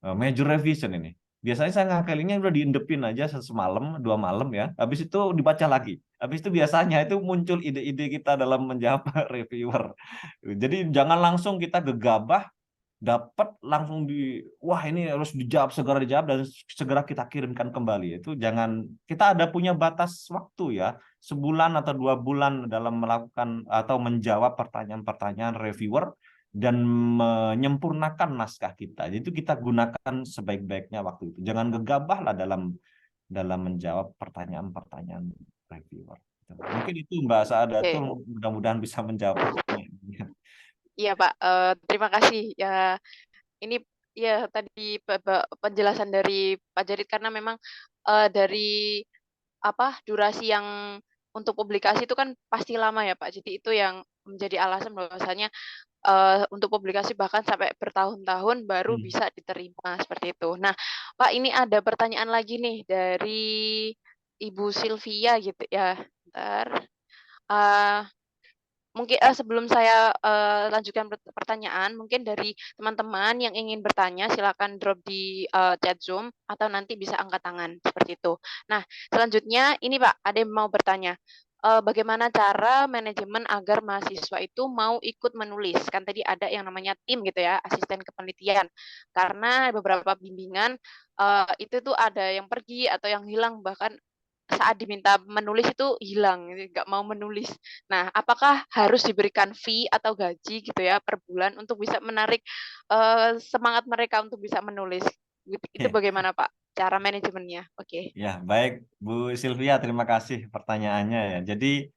Major revision ini. Biasanya saya ngakalinya udah diindepin aja semalam, 2 malam ya. Habis itu dibaca lagi. Habis itu biasanya itu muncul ide-ide kita dalam menjawab reviewer. Jadi jangan langsung kita gegabah dapat langsung wah ini harus segera dijawab dan segera kita kirimkan kembali. Itu jangan, kita ada punya batas waktu ya, sebulan atau 2 bulan dalam melakukan atau menjawab pertanyaan-pertanyaan reviewer dan menyempurnakan naskah kita. Jadi itu kita gunakan sebaik-baiknya waktu itu. Jangan gegabah lah dalam menjawab pertanyaan-pertanyaan reviewer. Mungkin itu Mbak Saadatul, mudah-mudahan bisa menjawab pertanyaannya. Iya Pak, terima kasih ya. Ini ya tadi penjelasan dari Pak Jarid, karena memang dari durasi yang untuk publikasi itu kan pasti lama ya Pak. Jadi itu yang menjadi alasan bahwasanya untuk publikasi bahkan sampai bertahun-tahun baru bisa diterima seperti itu. Nah Pak, ini ada pertanyaan lagi nih dari Ibu Sylvia gitu ya. Bentar. Mungkin sebelum saya lanjutkan pertanyaan, mungkin dari teman-teman yang ingin bertanya silakan drop di chat Zoom atau nanti bisa angkat tangan seperti itu. Nah, selanjutnya ini Pak, ada yang mau bertanya. Bagaimana cara manajemen agar mahasiswa itu mau ikut menulis? Kan tadi ada yang namanya tim gitu ya, asisten kepenelitian. Karena beberapa bimbingan itu tuh ada yang pergi atau yang hilang, bahkan saat diminta menulis itu hilang, nggak mau menulis. Nah, apakah harus diberikan fee atau gaji gitu ya per bulan untuk bisa menarik semangat mereka untuk bisa menulis? Itu bagaimana Pak cara manajemennya? Oke. Ya, baik Bu Sylvia, terima kasih pertanyaannya ya. Jadi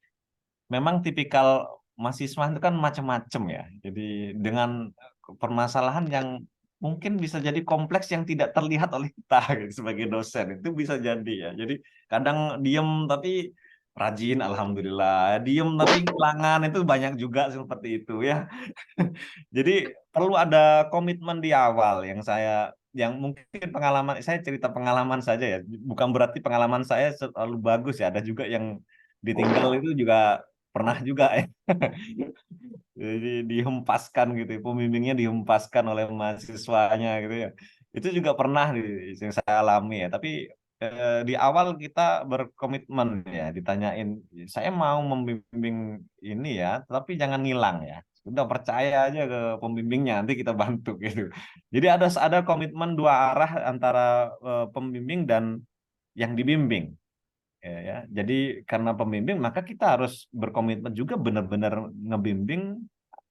memang tipikal mahasiswa itu kan macam-macam ya. Jadi dengan permasalahan yang mungkin bisa jadi kompleks yang tidak terlihat oleh kita gitu, sebagai dosen itu bisa jadi ya. Jadi kadang diem tapi rajin, alhamdulillah. Diem tapi kelangan itu banyak juga seperti itu ya. Jadi perlu ada komitmen di awal yang mungkin pengalaman saya, cerita pengalaman saja ya. Bukan berarti pengalaman saya selalu bagus ya. Ada juga yang ditinggal itu juga pernah juga ya. Jadi dihempaskan gitu, pembimbingnya dihempaskan oleh mahasiswanya gitu ya. Itu juga pernah yang saya alami ya. Tapi di awal kita berkomitmen ya, ditanyain saya mau membimbing ini ya, tapi jangan ngilang ya. Udah percaya aja ke pembimbingnya, nanti kita bantu gitu. Jadi ada komitmen dua arah antara pembimbing dan yang dibimbing. Ya. Jadi karena pembimbing maka kita harus berkomitmen juga benar-benar ngebimbing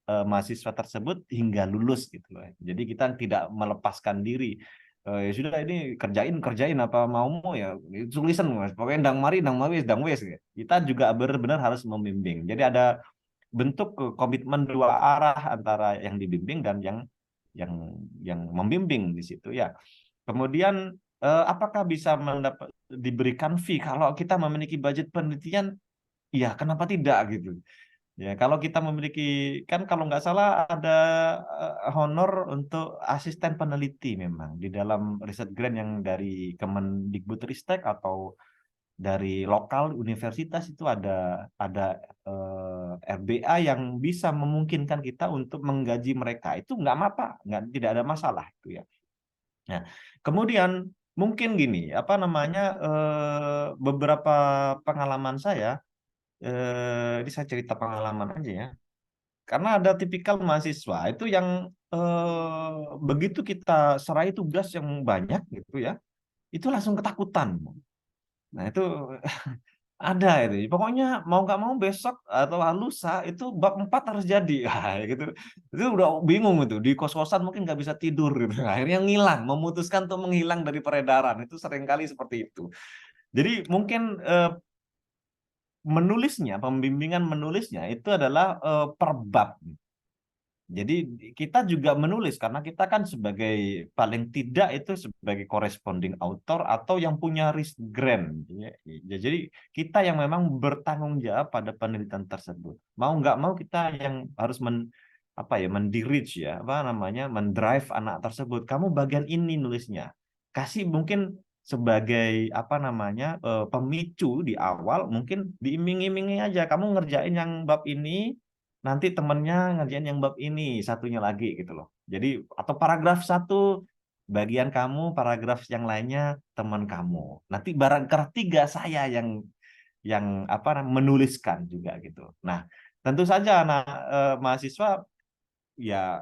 mahasiswa tersebut hingga lulus gitu loh. Jadi kita tidak melepaskan diri. Ya sudah ini kerjain apa maumu ya tulisan Mas. Pokoknya ndang mari wis gitu. Kita juga benar-benar harus membimbing. Jadi ada bentuk komitmen dua arah antara yang dibimbing dan yang yang membimbing di situ ya. Kemudian apakah bisa diberikan fee kalau kita memiliki budget penelitian? Ya, kenapa tidak gitu? Ya, kalau kita memiliki, kan kalau nggak salah ada honor untuk asisten peneliti memang di dalam riset grant yang dari Kemendikbudristek atau dari lokal universitas itu ada RBA yang bisa memungkinkan kita untuk menggaji mereka. Itu nggak apa, tidak ada masalah itu ya. Nah, kemudian mungkin gini, apa namanya beberapa pengalaman saya. Ini saya cerita pengalaman aja ya. Karena ada tipikal mahasiswa itu yang begitu kita serai tugas yang banyak gitu ya, itu langsung ketakutan. Nah itu ada itu. Pokoknya mau nggak mau besok atau lusa itu bab 4 harus jadi. Gitu. Itu udah bingung itu. Di kos-kosan mungkin nggak bisa tidur gitu. Akhirnya ngilang, memutuskan untuk menghilang dari peredaran. Itu seringkali seperti itu. Jadi mungkin pembimbingan menulisnya itu adalah per bab. Jadi kita juga menulis karena kita kan sebagai paling tidak itu sebagai corresponding author atau yang punya risk grant. Jadi kita yang memang bertanggung jawab pada penelitian tersebut. Mau nggak mau kita yang harus mendirige ya, mendrive anak tersebut. Kamu bagian ini nulisnya. Kasih mungkin sebagai pemicu di awal, mungkin diiming-imingi aja. Kamu ngerjain yang bab ini, nanti temennya ngerjain yang bab ini, satunya lagi gitu loh. Jadi atau paragraf 1 bagian kamu, paragraf yang lainnya teman kamu. Nanti barang ketiga saya yang menuliskan juga gitu. Nah, tentu saja anak mahasiswa ya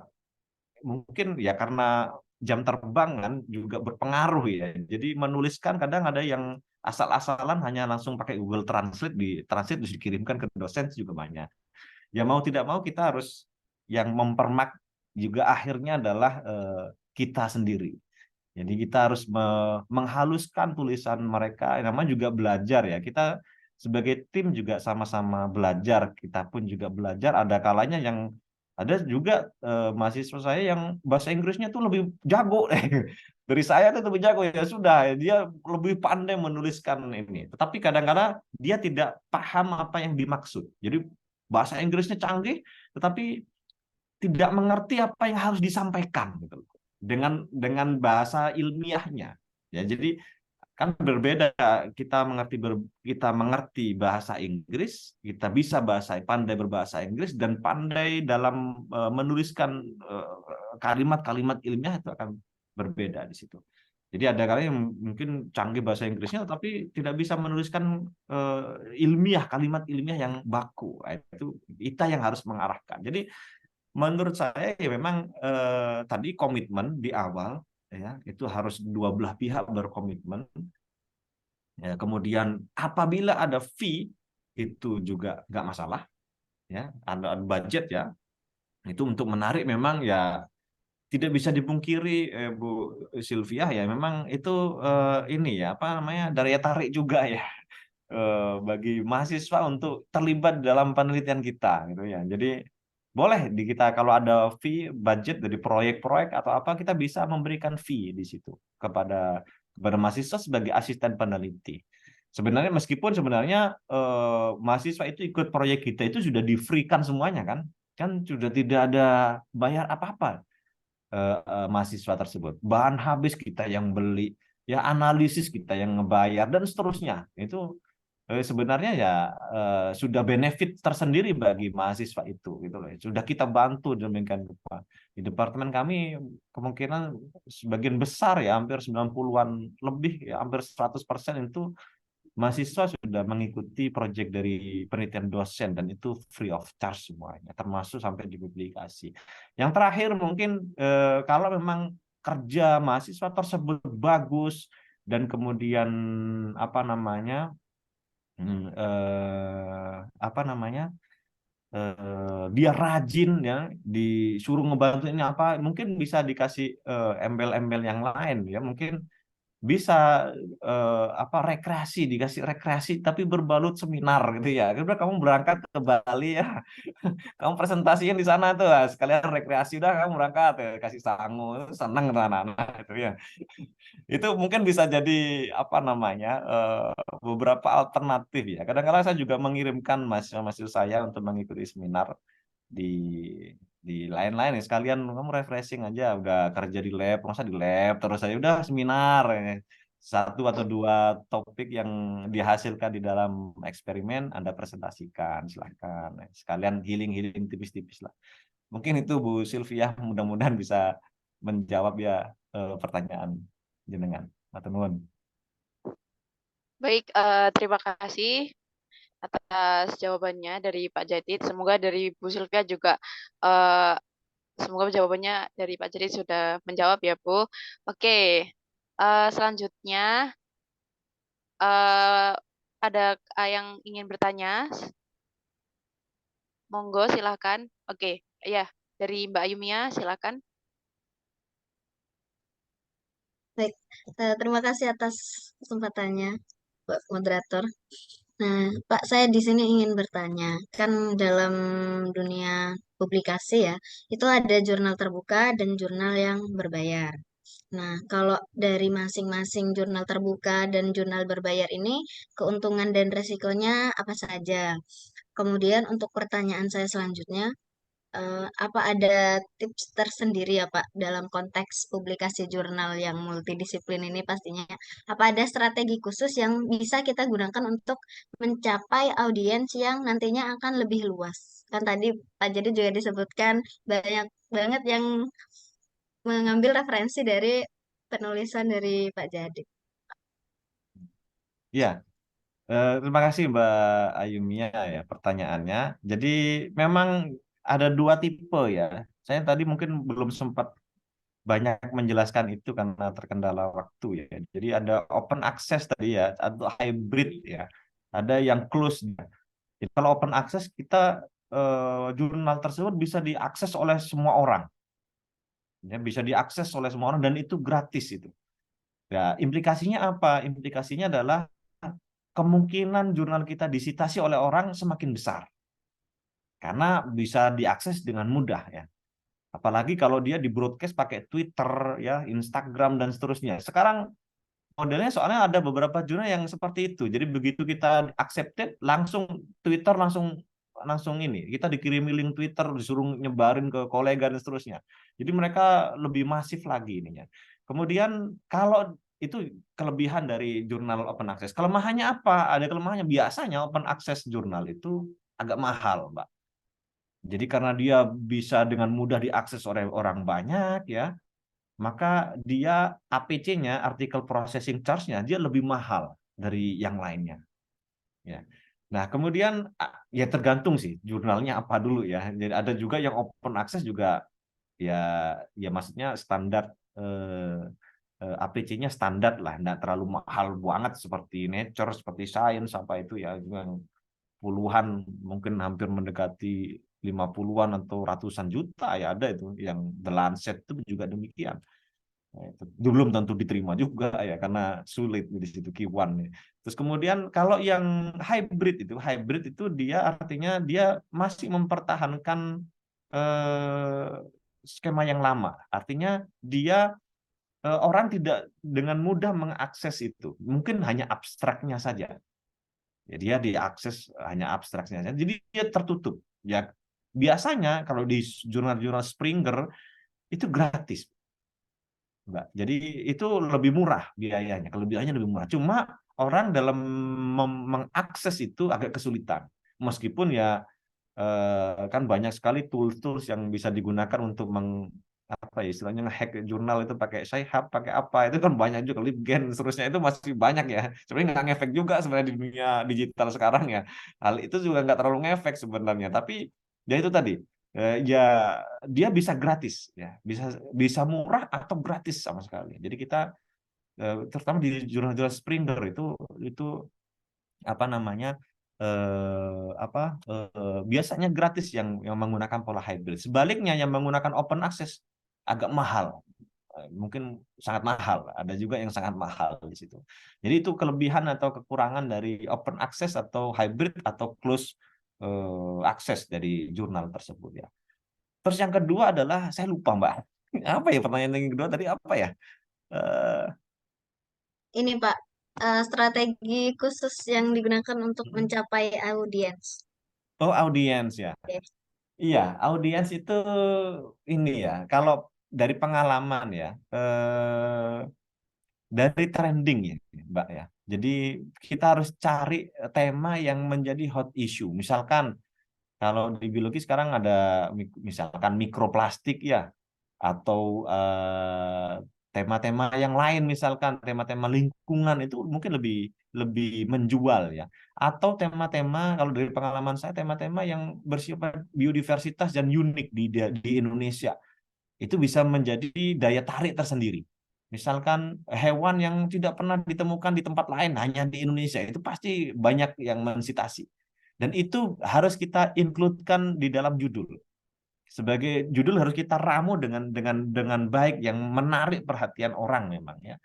mungkin ya karena jam terbang kan juga berpengaruh ya. Jadi menuliskan kadang ada yang asal-asalan hanya langsung pakai Google Translate terus dikirimkan ke dosen juga banyak. Ya mau tidak mau kita harus yang mempermak juga akhirnya adalah kita sendiri. Jadi kita harus menghaluskan tulisan mereka. Namanya juga belajar ya. Kita sebagai tim juga sama-sama belajar. Kita pun juga belajar. Ada kalanya yang ada juga mahasiswa saya yang bahasa Inggrisnya tuh lebih jago dari saya tuh lebih jago ya sudah dia lebih pandai menuliskan ini. Tetapi kadang-kadang dia tidak paham apa yang dimaksud. Jadi bahasa Inggrisnya canggih, tetapi tidak mengerti apa yang harus disampaikan gitu dengan bahasa ilmiahnya. Ya, jadi kan berbeda kita mengerti bahasa Inggris, kita bisa pandai berbahasa Inggris dan pandai dalam menuliskan kalimat-kalimat ilmiah itu akan berbeda di situ. Jadi ada kali yang mungkin canggih bahasa Inggrisnya tapi tidak bisa menuliskan ilmiah, kalimat ilmiah yang baku. Itu kita yang harus mengarahkan. Jadi menurut saya ya memang tadi komitmen di awal ya itu harus dua belah pihak berkomitmen. Ya, kemudian apabila ada fee itu juga nggak masalah ya, ada budget ya. Itu untuk menarik memang ya tidak bisa dipungkiri Bu Sylvia ya memang itu ini ya daya tarik juga ya bagi mahasiswa untuk terlibat dalam penelitian kita gitu ya. Jadi boleh di kita kalau ada fee budget dari proyek-proyek atau apa kita bisa memberikan fee di situ kepada mahasiswa sebagai asisten peneliti. Sebenarnya meskipun mahasiswa itu ikut proyek kita itu sudah di-free-kan semuanya kan sudah tidak ada bayar apa-apa mahasiswa tersebut. Bahan habis kita yang beli, ya analisis kita yang ngebayar dan seterusnya. Itu sebenarnya ya sudah benefit tersendiri bagi mahasiswa itu gitu loh. Sudah kita bantu demikian rupa. Di departemen kami kemungkinan sebagian besar ya hampir 90-an lebih ya hampir 100% itu mahasiswa sudah mengikuti proyek dari penelitian dosen dan itu free of charge semuanya, termasuk sampai dipublikasi. Yang terakhir mungkin kalau memang kerja mahasiswa tersebut bagus dan kemudian apa namanya dia rajin ya disuruh ngebantu ini apa mungkin bisa dikasih embel-embel yang lain ya mungkin bisa rekreasi dikasih rekreasi tapi berbalut seminar gitu ya. Karena kamu berangkat ke Bali ya, kamu presentasiin di sana tuh sekalian rekreasi udah kamu berangkat ya, kasih sangu seneng anak-anak itu ya. Itu mungkin bisa jadi apa namanya beberapa alternatif ya. Kadang-kadang saya juga mengirimkan mahasiswa saya untuk mengikuti seminar di lain-lain ya sekalian kamu refreshing aja udah kerja di lab masa di lab terus saya udah seminar ya. Satu atau dua topik yang dihasilkan di dalam eksperimen Anda presentasikan silahkan sekalian healing tipis-tipis lah mungkin itu Bu Sylvia mudah-mudahan bisa menjawab ya pertanyaan jenengan matur nuwun. Baik, terima kasih atas jawabannya dari Pak Jadid. Semoga dari Bu Sylvia juga eh, semoga jawabannya dari Pak Jadid sudah menjawab ya Bu. Oke, selanjutnya ada yang ingin bertanya? Monggo silahkan. Oke, ya dari Mbak Ayumia silahkan. Baik, terima kasih atas kesempatannya, Pak Moderator. Nah, Pak, saya di sini ingin bertanya, kan dalam dunia publikasi ya, itu ada jurnal terbuka dan jurnal yang berbayar. Nah, kalau dari masing-masing jurnal terbuka dan jurnal berbayar ini, keuntungan dan resikonya apa saja? Kemudian untuk pertanyaan saya selanjutnya, apa ada tips tersendiri ya Pak dalam konteks publikasi jurnal yang multidisiplin ini pastinya? Apa ada strategi khusus yang bisa kita gunakan untuk mencapai audiens yang nantinya akan lebih luas? Kan tadi Pak Jadi juga disebutkan banyak banget yang mengambil referensi dari penulisan dari Pak Jadi. Ya, terima kasih Mbak Ayumia ya pertanyaannya. Jadi memang ada dua tipe ya. Saya tadi mungkin belum sempat banyak menjelaskan itu karena terkendala waktu ya. Jadi ada open access tadi ya, atau hybrid ya. Ada yang closed. Jadi kalau open access kita jurnal tersebut bisa diakses oleh semua orang. Ya, bisa diakses oleh semua orang dan itu gratis itu. Ya, implikasinya apa? Implikasinya adalah kemungkinan jurnal kita disitasi oleh orang semakin besar. Karena bisa diakses dengan mudah ya. Apalagi kalau dia di broadcast pakai Twitter ya, Instagram dan seterusnya. Sekarang modelnya soalnya ada beberapa jurnal yang seperti itu. Jadi begitu kita accepted langsung Twitter langsung ini. Kita dikirimi link Twitter, disuruh nyebarin ke kolega dan seterusnya. Jadi mereka lebih masif lagi ininya. Kemudian kalau itu kelebihan dari jurnal open access. Kelemahannya apa? Ada kelemahannya. Biasanya open access jurnal itu agak mahal, Mbak. Jadi karena dia bisa dengan mudah diakses oleh orang banyak ya, maka dia APC-nya, artikel processing charge-nya, dia lebih mahal dari yang lainnya. Ya. Nah, kemudian ya tergantung sih jurnalnya apa dulu ya. Jadi ada juga yang open access juga ya maksudnya standar APC-nya standar lah, enggak terlalu mahal banget seperti Nature, seperti Science apa itu ya, yang puluhan mungkin hampir mendekati 50-an atau ratusan juta ya ada itu yang The Lancet itu juga demikian. Nah, itu belum tentu diterima juga ya karena sulit di situ Q1 ya. Terus kemudian kalau yang hybrid itu dia artinya dia masih mempertahankan skema yang lama. Artinya dia orang tidak dengan mudah mengakses itu. Mungkin hanya abstraknya saja. Ya, dia diakses hanya abstraknya saja. Jadi dia tertutup. Ya biasanya kalau di jurnal-jurnal Springer itu gratis. Mbak. Jadi itu lebih murah biayanya, kelebihannya lebih murah. Cuma orang dalam mengakses itu agak kesulitan. Meskipun ya kan banyak sekali tools-tools yang bisa digunakan untuk apa ya istilahnya ngehack jurnal itu pakai Sci-Hub, pakai apa itu kan banyak juga LibGen seterusnya itu masih banyak ya. Sebenarnya nggak ngefek juga sebenarnya di dunia digital sekarang ya. Hal itu juga nggak terlalu ngefek sebenarnya. Tapi ya itu tadi ya dia bisa gratis ya, bisa murah atau gratis sama sekali. Jadi kita terutama di jurnal-jurnal Springer itu apa namanya biasanya gratis yang menggunakan pola hybrid. Sebaliknya yang menggunakan open access agak mahal. Mungkin sangat mahal, ada juga yang sangat mahal di situ. Jadi itu kelebihan atau kekurangan dari open access atau hybrid atau close access dari jurnal tersebut ya. Terus yang kedua adalah saya lupa Mbak. Apa ya pertanyaan yang kedua tadi apa ya? Ini Pak, strategi khusus yang digunakan untuk mencapai audiens. Oh, audiens ya. Oke. Iya, audiens itu ini ya. Kalau dari pengalaman ya, dari trending ya, Mbak ya. Jadi kita harus cari tema yang menjadi hot issue. Misalkan kalau di biologi sekarang ada misalkan mikroplastik ya, atau tema-tema yang lain misalkan tema-tema lingkungan itu mungkin lebih menjual ya. Atau tema-tema kalau dari pengalaman saya tema-tema yang bersifat biodiversitas dan unik di Indonesia itu bisa menjadi daya tarik tersendiri. Misalkan hewan yang tidak pernah ditemukan di tempat lain hanya di Indonesia itu pasti banyak yang mensitasi. Dan itu harus kita include-kan di dalam judul. Sebagai judul harus kita ramu dengan baik yang menarik perhatian orang memang ya.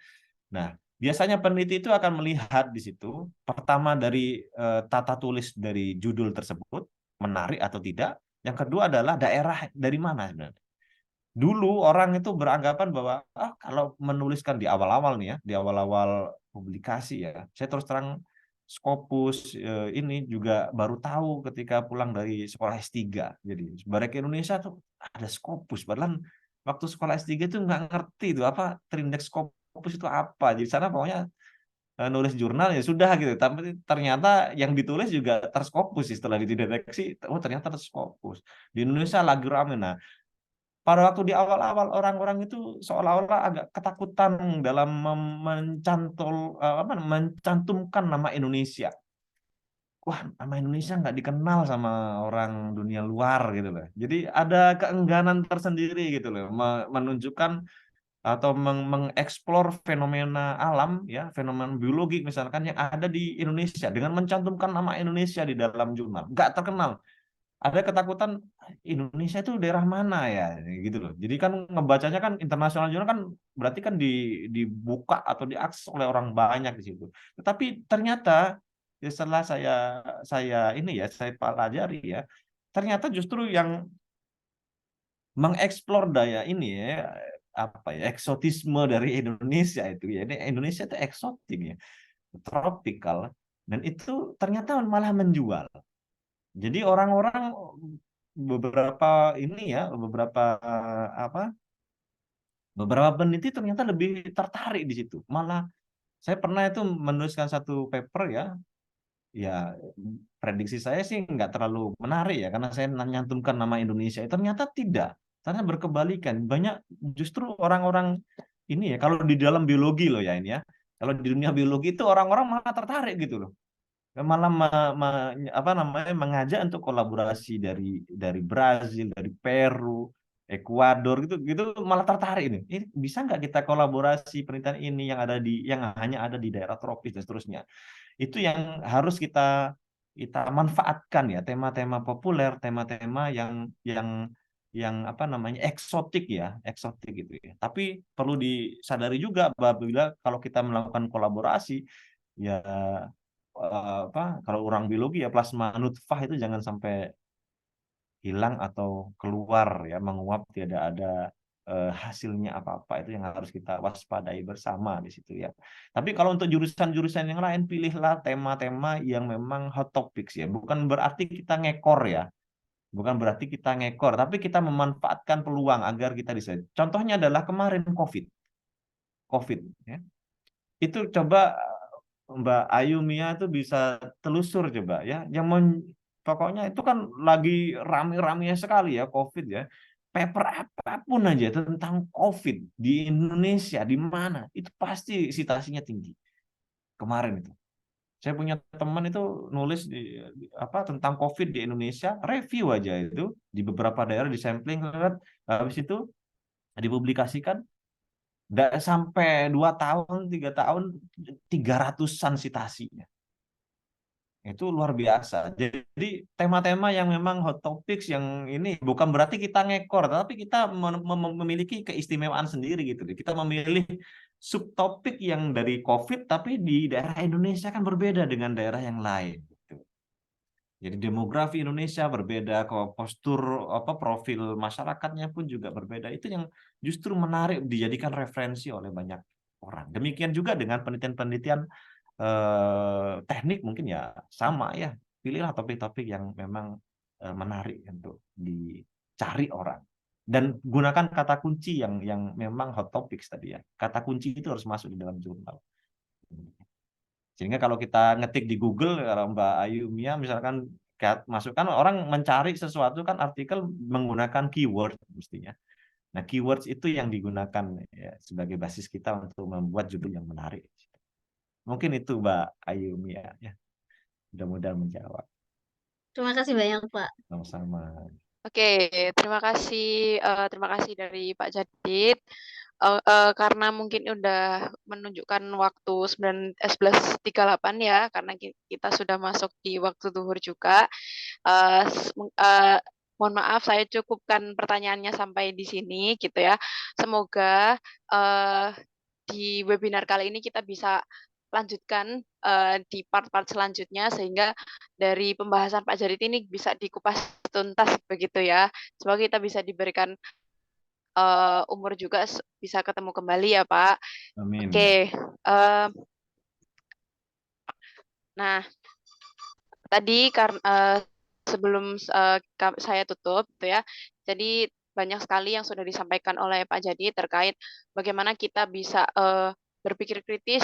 Nah, biasanya peneliti itu akan melihat di situ pertama dari tata tulis dari judul tersebut menarik atau tidak. Yang kedua adalah daerah dari mana sebenarnya. Dulu orang itu beranggapan bahwa kalau menuliskan di awal-awal nih ya, di awal-awal publikasi ya, saya terus terang Scopus ini juga baru tahu ketika pulang dari sekolah S3. Jadi sebenarnya ke Indonesia tuh ada Scopus, padahal waktu sekolah S3 itu nggak ngerti itu apa Trindex Scopus itu apa. Jadi sana pokoknya nulis jurnal ya sudah gitu. Tapi ternyata yang ditulis juga terskopus setelah dideteksi, oh ternyata terskopus. Di Indonesia lagi ramai. Nah, pada waktu di awal-awal orang-orang itu seolah-olah agak ketakutan dalam mencantumkan nama Indonesia. Wah, nama Indonesia nggak dikenal sama orang dunia luar gitu loh. Jadi ada keengganan tersendiri gitu loh, menunjukkan atau mengeksplor fenomena alam ya, fenomena biologi misalkan yang ada di Indonesia dengan mencantumkan nama Indonesia di dalam jurnal. Nggak terkenal. Ada ketakutan Indonesia itu daerah mana ya gitu loh. Jadi kan ngebacanya kan internasional jurnal kan berarti kan dibuka atau diakses oleh orang banyak di situ. Tetapi ternyata ya setelah saya ini ya saya pelajari ya, ternyata justru yang mengeksplor daya ini ya apa ya eksotisme dari Indonesia itu ya. Ini Indonesia itu eksotik ya, tropikal dan itu ternyata malah menjual. Jadi orang-orang beberapa peneliti ternyata lebih tertarik di situ. Malah saya pernah itu menuliskan satu paper ya prediksi saya sih nggak terlalu menarik ya karena saya menyantumkan nama Indonesia. Ternyata tidak, karena berkebalikan. Banyak justru orang-orang ini ya kalau di dalam biologi loh ya ini ya. Kalau di dunia biologi itu orang-orang malah tertarik gitu loh. Malah mengajak untuk kolaborasi dari Brazil, dari Peru, Ekuador gitu malah tertarik ini. Bisa nggak kita kolaborasi penelitian ini yang hanya ada di daerah tropis dan seterusnya. Itu yang harus kita manfaatkan ya, tema-tema populer, tema-tema yang apa namanya eksotik gitu ya. Tapi perlu disadari juga apabila kalau kita melakukan kolaborasi ya kalau orang biologi ya plasma nutfah itu jangan sampai hilang atau keluar ya menguap tidak ada hasilnya apa-apa. Itu yang harus kita waspadai bersama di situ ya. Tapi kalau untuk jurusan-jurusan yang lain pilihlah tema-tema yang memang hot topics ya. Bukan berarti kita ngekor ya. Bukan berarti kita ngekor, tapi kita memanfaatkan peluang agar kita bisa. Contohnya adalah kemarin COVID ya. Itu coba Mbak Ayu Mia itu bisa telusur coba ya. Pokoknya itu kan lagi rame-rame sekali ya COVID ya. Paper apapun aja tentang COVID di Indonesia di mana itu pasti citasinya tinggi. Kemarin itu saya punya teman itu nulis tentang COVID di Indonesia, review aja itu di beberapa daerah di sampling, habis itu dipublikasikan. Nggak sampai 2 tahun, 3 tahun, 300-an citasinya. Itu luar biasa. Jadi tema-tema yang memang hot topics yang ini bukan berarti kita ngekor, tapi kita memiliki keistimewaan sendiri gitu. Kita memilih subtopik yang dari COVID, tapi di daerah Indonesia kan berbeda dengan daerah yang lain. Gitu. Jadi demografi Indonesia berbeda, postur profil masyarakatnya pun juga berbeda. Itu yang justru menarik dijadikan referensi oleh banyak orang. Demikian juga dengan penelitian-penelitian teknik mungkin ya sama ya. Pilihlah topik-topik yang memang menarik untuk dicari orang. Dan gunakan kata kunci yang memang hot topics tadi ya. Kata kunci itu harus masuk di dalam jurnal. Sehingga kalau kita ngetik di Google, kalau Mbak Ayu Mia misalkan masukkan, orang mencari sesuatu kan artikel menggunakan keyword mestinya. Nah, keywords itu yang digunakan ya, sebagai basis kita untuk membuat judul yang menarik. Mungkin itu Mbak Ayu Mia ya. Mudah-mudahan menjawab. Terima kasih banyak, Pak. Sama-sama. Oke, terima kasih dari Pak Jadid. Karena mungkin udah menunjukkan waktu 11.38 ya, karena kita sudah masuk di waktu zuhur juga. Mohon maaf, saya cukupkan pertanyaannya sampai di sini gitu ya. Semoga di webinar kali ini kita bisa lanjutkan di part-part selanjutnya, sehingga dari pembahasan Pak Jadid ini bisa dikupas tuntas begitu ya. Semoga kita bisa diberikan umur juga bisa ketemu kembali ya Pak. Amin. Oke. Nah, tadi karena sebelum saya tutup gitu ya. Jadi banyak sekali yang sudah disampaikan oleh Pak Jadid terkait bagaimana kita bisa berpikir kritis,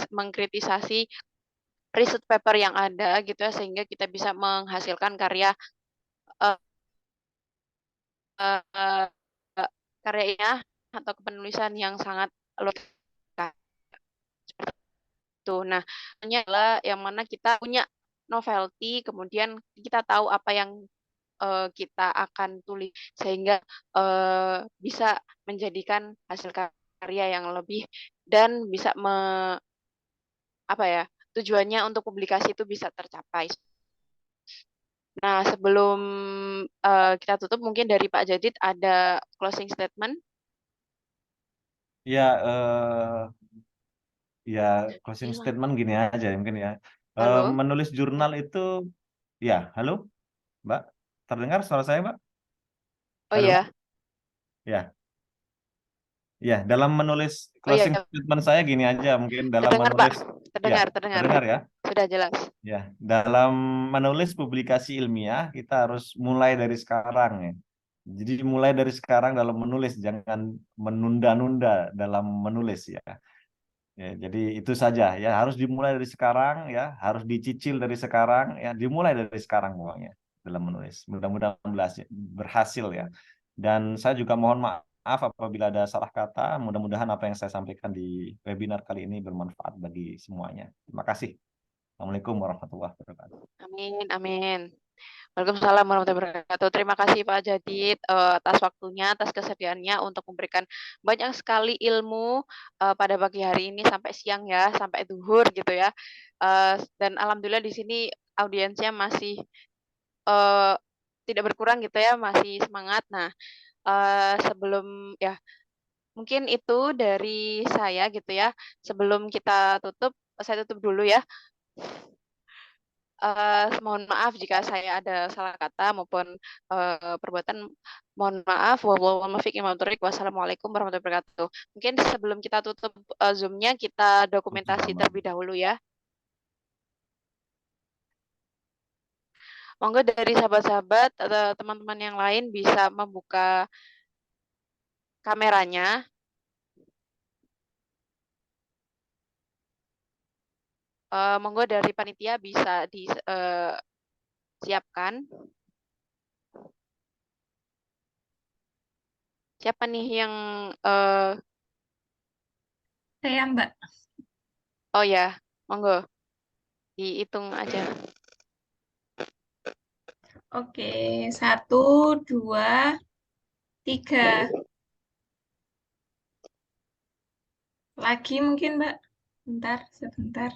mengkritisasi research paper yang ada gitu ya, sehingga kita bisa menghasilkan karya karyanya atau penulisan yang sangat luar biasa. Nah, ini adalah yang mana kita punya novelty, kemudian kita tahu apa yang kita akan tulis, sehingga bisa menjadikan hasil karya yang lebih dan bisa tujuannya untuk publikasi itu bisa tercapai. Nah, sebelum kita tutup, mungkin dari Pak Jadid ada closing statement. Ya, closing statement gini aja mungkin ya. Halo? Menulis jurnal itu, ya, halo, Mbak, terdengar suara saya, Mbak? Oh Halo? iya. Ya. Ya, dalam menulis Oh iya, closing statement saya gini aja, mungkin dalam terdengar Pak, menulis, terdengar. terdengar ya. Sudah jelas. Ya, dalam menulis publikasi ilmiah kita harus mulai dari sekarang ya. Jadi mulai dari sekarang dalam menulis, jangan menunda-nunda dalam menulis ya. Ya, jadi itu saja ya, harus dimulai dari sekarang ya, harus dicicil dari sekarang ya, dimulai dari sekarang pokoknya dalam menulis. Mudah-mudahan berhasil ya. Dan saya juga mohon maaf apabila ada salah kata. Mudah-mudahan apa yang saya sampaikan di webinar kali ini bermanfaat bagi semuanya. Terima kasih. Assalamualaikum warahmatullahi wabarakatuh. Amin, amin. Waalaikumsalam warahmatullahi wabarakatuh. Terima kasih Pak Jadid atas waktunya, atas kesediaannya untuk memberikan banyak sekali ilmu pada pagi hari ini sampai siang ya, sampai zuhur gitu ya. Dan alhamdulillah di sini audiensnya masih tidak berkurang gitu ya, masih semangat. Nah, sebelum ya mungkin itu dari saya gitu ya. Sebelum kita tutup, saya tutup dulu ya. Mohon maaf jika saya ada salah kata maupun perbuatan. Mohon maaf. Wassalamualaikum warahmatullahi wabarakatuh. Mungkin sebelum kita tutup Zoom-nya, kita dokumentasi terlebih dahulu ya. Monggo dari sahabat-sahabat atau teman-teman yang lain bisa membuka kameranya. Monggo dari panitia bisa disiapkan. Siapa nih yang Saya, Mbak. oh ya, monggo dihitung aja. Oke, 1, 2, 3. Lagi mungkin, Mbak. Bentar, sebentar.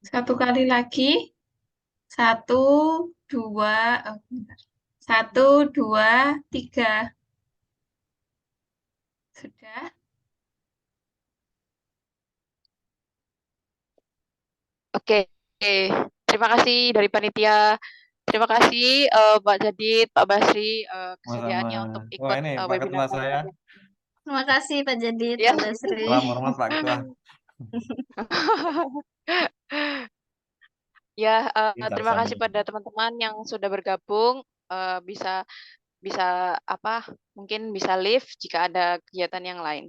Satu kali lagi. 1, 2, bentar. 1, 2, 3. Sudah? Oke, terima kasih dari panitia. Terima kasih Pak Jadid, Pak Basri Sama-sama. kesediaannya untuk Wah, ikut ini Pak webinar Ketua saya. kali ini. Terima kasih Pak Jadid, Ya. Pak Basri. Salam hormat Pak Ketua. Ya, Ini terima Tarzan. kasih pada teman-teman yang sudah bergabung. Bisa mungkin bisa live jika ada kegiatan yang lain.